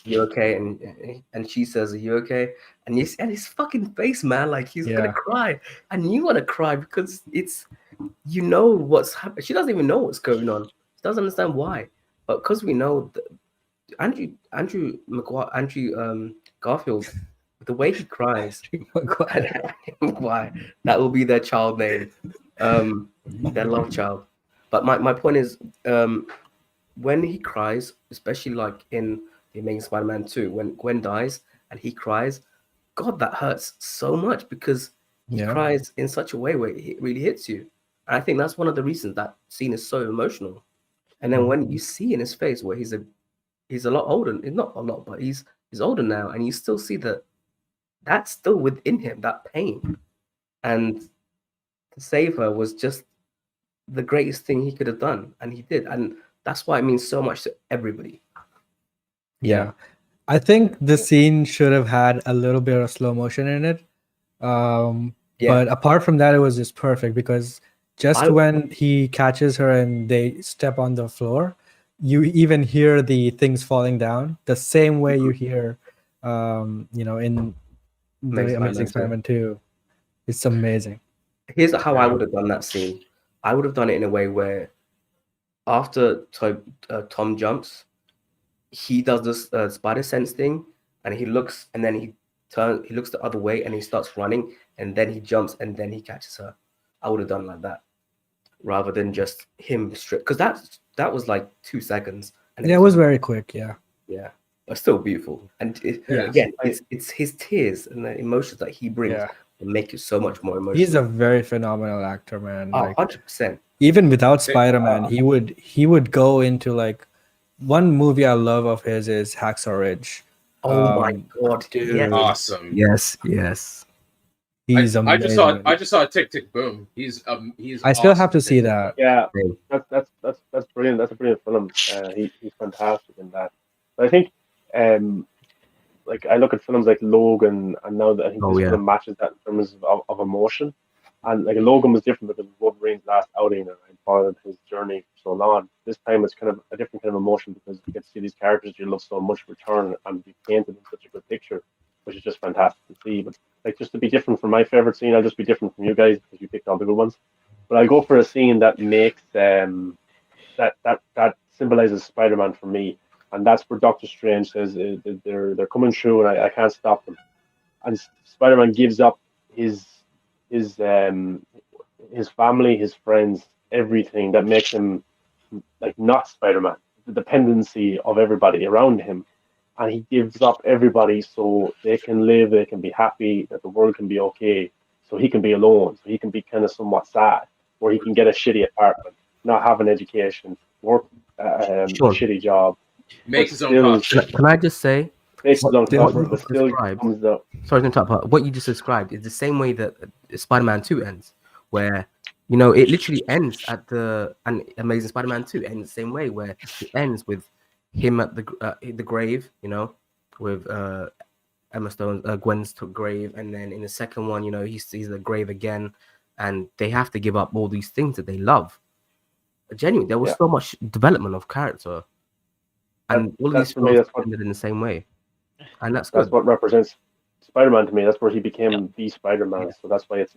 "You okay?" and she says, "Are you okay?" and his fucking face, man, like he's gonna cry, and you want to cry because it's what's happening. She doesn't even know what's going on. She doesn't understand why, but because we know Andrew Garfield, the way he cries, why that will be their child name, their love child. But my point is, when he cries, especially like in The Amazing Spider-Man 2, when Gwen dies and he cries, God, that hurts so much because he cries in such a way where it really hits you. And I think that's one of the reasons that scene is so emotional. And then when you see in his face where he's a lot older, not a lot, but he's older now, and you still see that's still within him, that pain. And to save her was just the greatest thing he could have done, and he did. And that's why it means so much to everybody. Yeah. I think the scene should have had a little bit of slow motion in it. But apart from that, it was just perfect because when he catches her and they step on the floor, you even hear the things falling down the same way you hear, in the Amazing Spider-Man 2. It's amazing. Here's how I would have done that scene. I would have done it in a way where after Tom jumps, he does this spider sense thing, and he looks, and then he looks the other way, and he starts running, and then he jumps, and then he catches her. I would have done like that, rather than just him straight, because that was like 2 seconds. And it was very quick. Yeah, but still beautiful. And again, it's his tears and the emotions that he brings that make it so much more emotional. He's a very phenomenal actor, man. 100%. Even without Spider-Man, he would go into like. One movie I love of his is Hacksaw Ridge. Oh my god, dude! Yes. Awesome. Yes. He's amazing. I just saw Tick Tick Boom. He's I still have to see that. Yeah, that's brilliant. That's a brilliant film. He's fantastic in that. But I think, like I look at films like Logan, and now that I think this film matches that in terms of emotion. And like Logan was different because of Wolverine's last outing, and I followed his journey for so long. This time it's kind of a different kind of emotion because you get to see these characters you love so much return and be painted in such a good picture, which is just fantastic to see. But like, just to be different from my favorite scene, I'll just be different from you guys because you picked all the good ones. But I'll go for a scene that makes that symbolizes Spider-Man for me, and that's where Doctor Strange says they're coming through and I can't stop them, and Spider-Man gives up his family, his friends, everything that makes him like not Spider-Man, the dependency of everybody around him, and he gives up everybody so they can live, they can be happy, that the world can be okay. so he can be alone, so he can be kind of somewhat sad, or he can get a shitty apartment, not have an education, work a Sure. shitty job, Make but his own still costume. Can I just say, makes his own Still- costume, but still described- comes out. sorry to interrupt, but what you just described is the same way that Spider-Man 2 ends, where you know it literally ends at and Amazing Spider-Man 2 ends the same way, where it ends with him at the grave, you know, with Emma Stone's Gwen's grave, and then in the second one, you know, he sees the grave again, and they have to give up all these things that they love. Genuinely, there was Yeah. so much development of character, and all of That's these for me. films That's what ended in the same way, and that's that's good. what represents Spider-Man to me. That's where he became the Spider-Man. Yeah. So that's why it's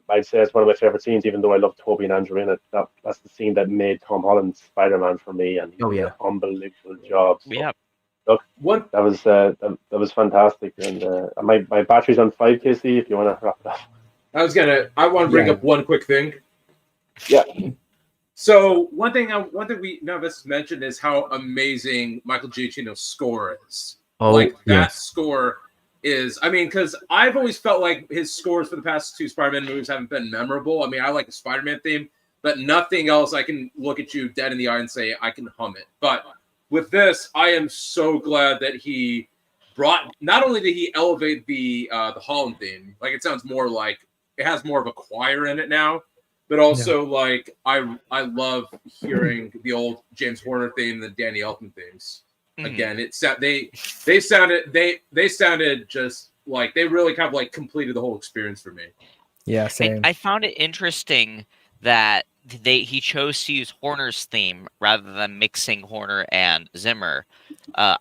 I'd say it's one of my favorite scenes, even though I love Tobey and Andrew in it. That's the scene that made Tom Holland Spider-Man for me, and he Oh, did yeah. an unbelievable job. So Yeah. One that was fantastic. And my battery's on 5kc. If you want to wrap it up, I want to bring Yeah. up one quick thing. yeah, So one thing we none of us mentioned is how amazing Michael Giacchino's score is. Oh, Like that yes. score is, I mean, because I've always felt like his scores for the past two Spider-Man movies haven't been memorable. I mean, I like the Spider-Man theme, but nothing else I can look at you dead in the eye and say I can hum it. But with this, I am so glad that he brought. Not only did he elevate the Holland theme, like it sounds more like it has more of a choir in it now, but also like I love hearing the old James Horner theme and the Danny Elfman themes. Again, they sounded just like they really kind of like completed the whole experience for me. Yeah, same. I found it interesting that he chose to use Horner's theme rather than mixing Horner and Zimmer. To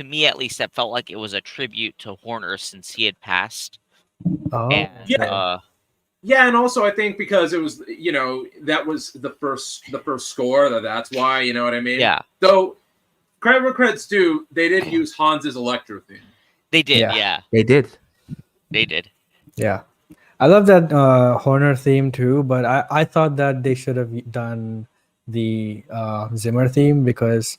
me at least, that felt like it was a tribute to Horner since he had passed. Oh, And Yeah. Yeah, and also I think because it was, you know, that was the first score, that's why, you know what I mean? Yeah. So credit where credit's due, they did use Hans's Electro theme. They did, Yeah. yeah. They did. They did. yeah. I love that Horner theme too, but I thought that they should have done the Zimmer theme because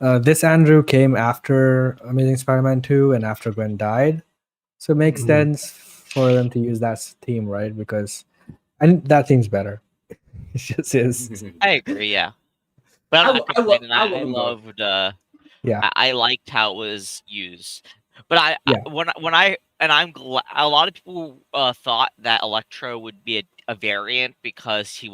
this Andrew came after Amazing Spider-Man 2 and after Gwen died. So it makes Mhm. sense for them to use that theme, right? And that theme's better. It just is. I agree, yeah. But I'm not I complaining. love I them both. loved Yeah. I liked how it was used. But Yeah. I'm glad a lot of people thought that Electro would be a variant because he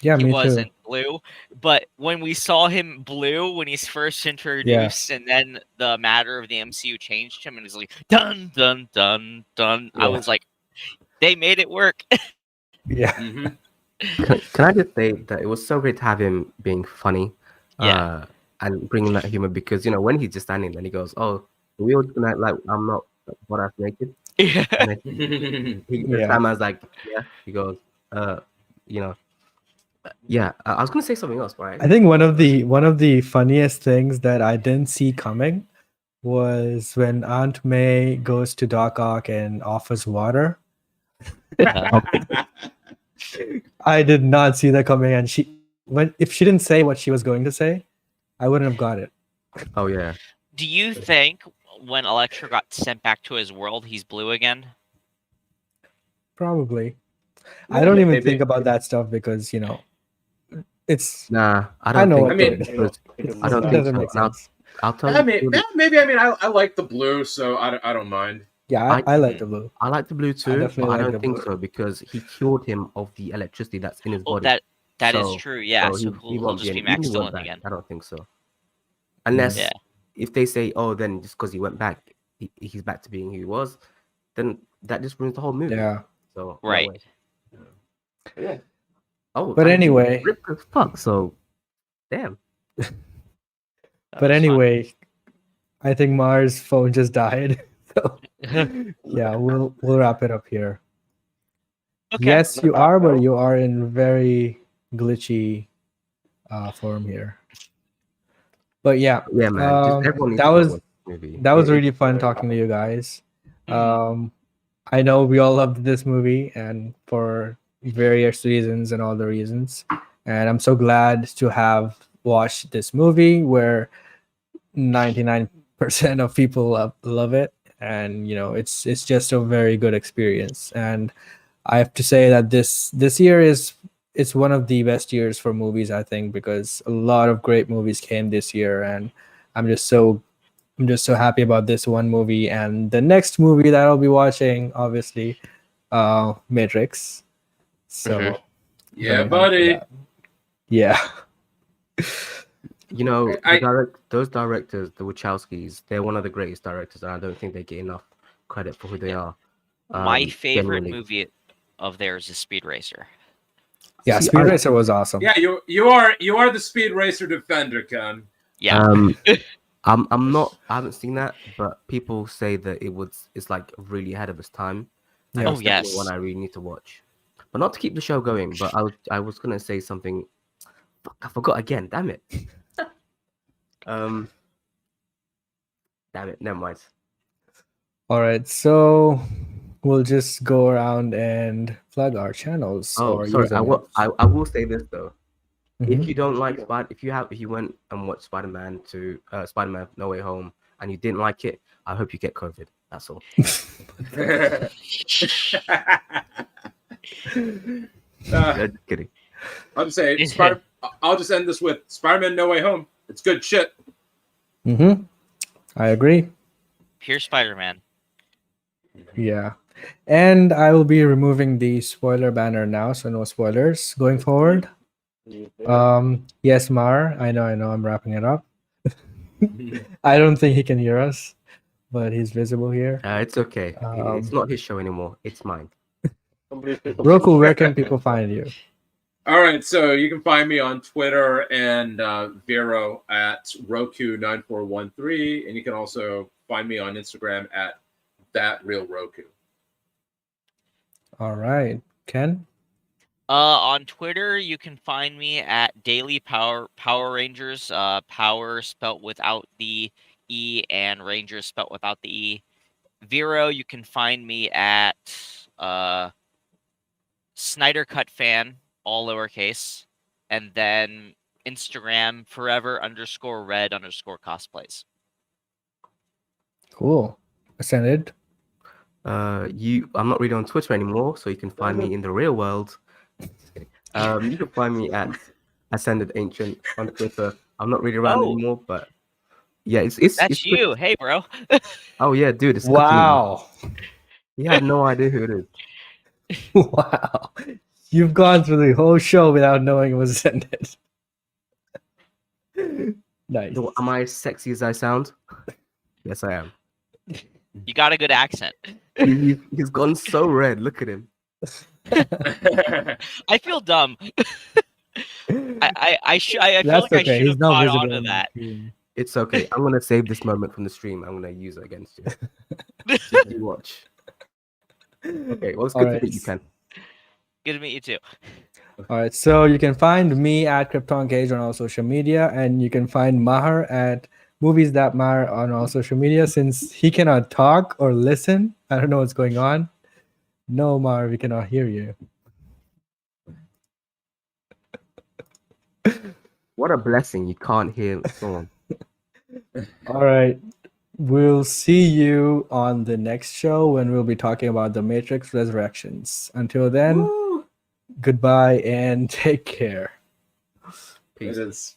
Yeah, me wasn't too. blue. But when we saw him blue when he's first introduced, and then the matter of the MCU changed him, and he's like dun dun dun dun. I Yeah. was like, they made it work. Yeah. Mhm. Can I just say that it was so great to have him being funny, Yeah. and bringing that humor because you know when he's just standing there and he goes, "Oh, we all gonna like I'm not what I've naked." Yeah. And then Yeah. Batman's like, "Yeah." He goes, you know, yeah. I was gonna say something else, right? I think one of the funniest things that I didn't see coming was when Aunt May goes to Doc Ock and offers water. I did not see that coming, and if she didn't say what she was going to say, I wouldn't have got it. Oh yeah. Do you think when Electro got sent back to his world, he's blue again? Probably. I don't even maybe. think about that stuff because it's. Nah, I I don't know think. what I mean, because I I don't it think doesn't so. make And sense. I'll tell I you. mean, maybe. I mean, I like the blue, so I don't mind. Yeah, I like the blue. I like the blue too, definitely but I like don't the think blue. so because he cured him of the electricity that's in his Well, body. that is So- true. Yeah, so he he'll won't just be even Max he went Dillon back. again. I don't think so. Unless Yeah. if they say, "Oh, then just because he went back, he's back to being who he was," then that just ruins the whole movie. Yeah. So no Right. way. Yeah. Oh, But and anyway. ripped as fuck. So, damn. That But was anyway, I think Maher's phone just died. So fun. yeah, we'll wrap it up here. Okay. Yes, you are, but you are in very glitchy form here. But yeah, Yeah, man. Just everyone needs that to was watch the movie. that was It- really fun talking to you guys. Mhm. I know we all loved this movie and for various reasons and all the reasons. And I'm so glad to have watched this movie where 99% of people love it. and it's just a very good experience. And I have to say that this year it's one of the best years for movies, I think, because a lot of great movies came this year, and I'm just so happy about this one movie and the next movie that I'll be watching, obviously, Matrix. So Mhm. Yeah, very hyped for buddy. that. Yeah. You know, I- those directors, the Wachowskis, they're one of the greatest directors, and I don't think they get enough credit for who they are. My favorite genuinely. movie of theirs is Speed Racer. Yeah, See, Speed Racer was awesome. Yeah, you are the Speed Racer defender, Ken. Yeah. I'm not. I haven't seen that, but people say that it's like really ahead of its time. And Yeah. Oh, it's definitely yes. one I really need to watch. But not to keep the show going. But I was gonna say something. Fuck, I forgot again. Damn it. Damn it. Never mind. All right, so we'll just go around and plug our channels Oh, or sorry. usernames. I will say this though. Mhm. If you don't like if you went and watched Spider-Man No Way Home and you didn't like it, I hope you get COVID. That's all. Just kidding. I'll just say, I'll just end this with Spider-Man: No Way Home. It's good shit. Mm-hmm. I agree. Here's Spider-Man. Yeah. And I will be removing the spoiler banner now, so no spoilers going forward. Yes, Mar, I know, I'm wrapping it up. I don't think he can hear us, but he's visible here. It's okay. It's not his show anymore. It's mine. Roku, where can people find you? All right, so you can find me on Twitter and Vero at Roku9413, and you can also find me on Instagram at ThatRealRoku. All right. Ken? On Twitter, you can find me at Daily Power Rangers. Power spelt without the E and Rangers spelt without the E. Vero, you can find me at Snyder Cut Fan, all lowercase, and then Instagram forever_red_cosplays. Cool. Ascended? I'm not really on Twitter anymore, so you can find me in the real world. You can find me at Ascended Ancient on Twitter. I'm not really around anymore, but yeah, it's That's you. good. Hey, bro. Oh yeah, dude, it's Wow. You have no idea who it is. Wow. You've gone through the whole show without knowing it was Ascended. Nice. So, am I as sexy as I sound? Yes, I am. You got a good accent. He's gone so red. Look at him. I feel dumb. I feel That's like I okay. should He's have not caught visible on to on the that. screen. It's okay. I'm gonna save this moment from the stream. I'm gonna use it against you. Just you watch. Okay, well, it's good to meet you, Ken. Good to meet you too. All right, so you can find me at Krypton Cage on all social media, and you can find Maher at Movies That Maher on all social media. Since he cannot talk or listen, I don't know what's going on. No, Maher, we cannot hear you. What a blessing! You can't hear someone. All right, we'll see you on the next show when we'll be talking about the Matrix Resurrections. Until then, goodbye and take care. Peace. It is.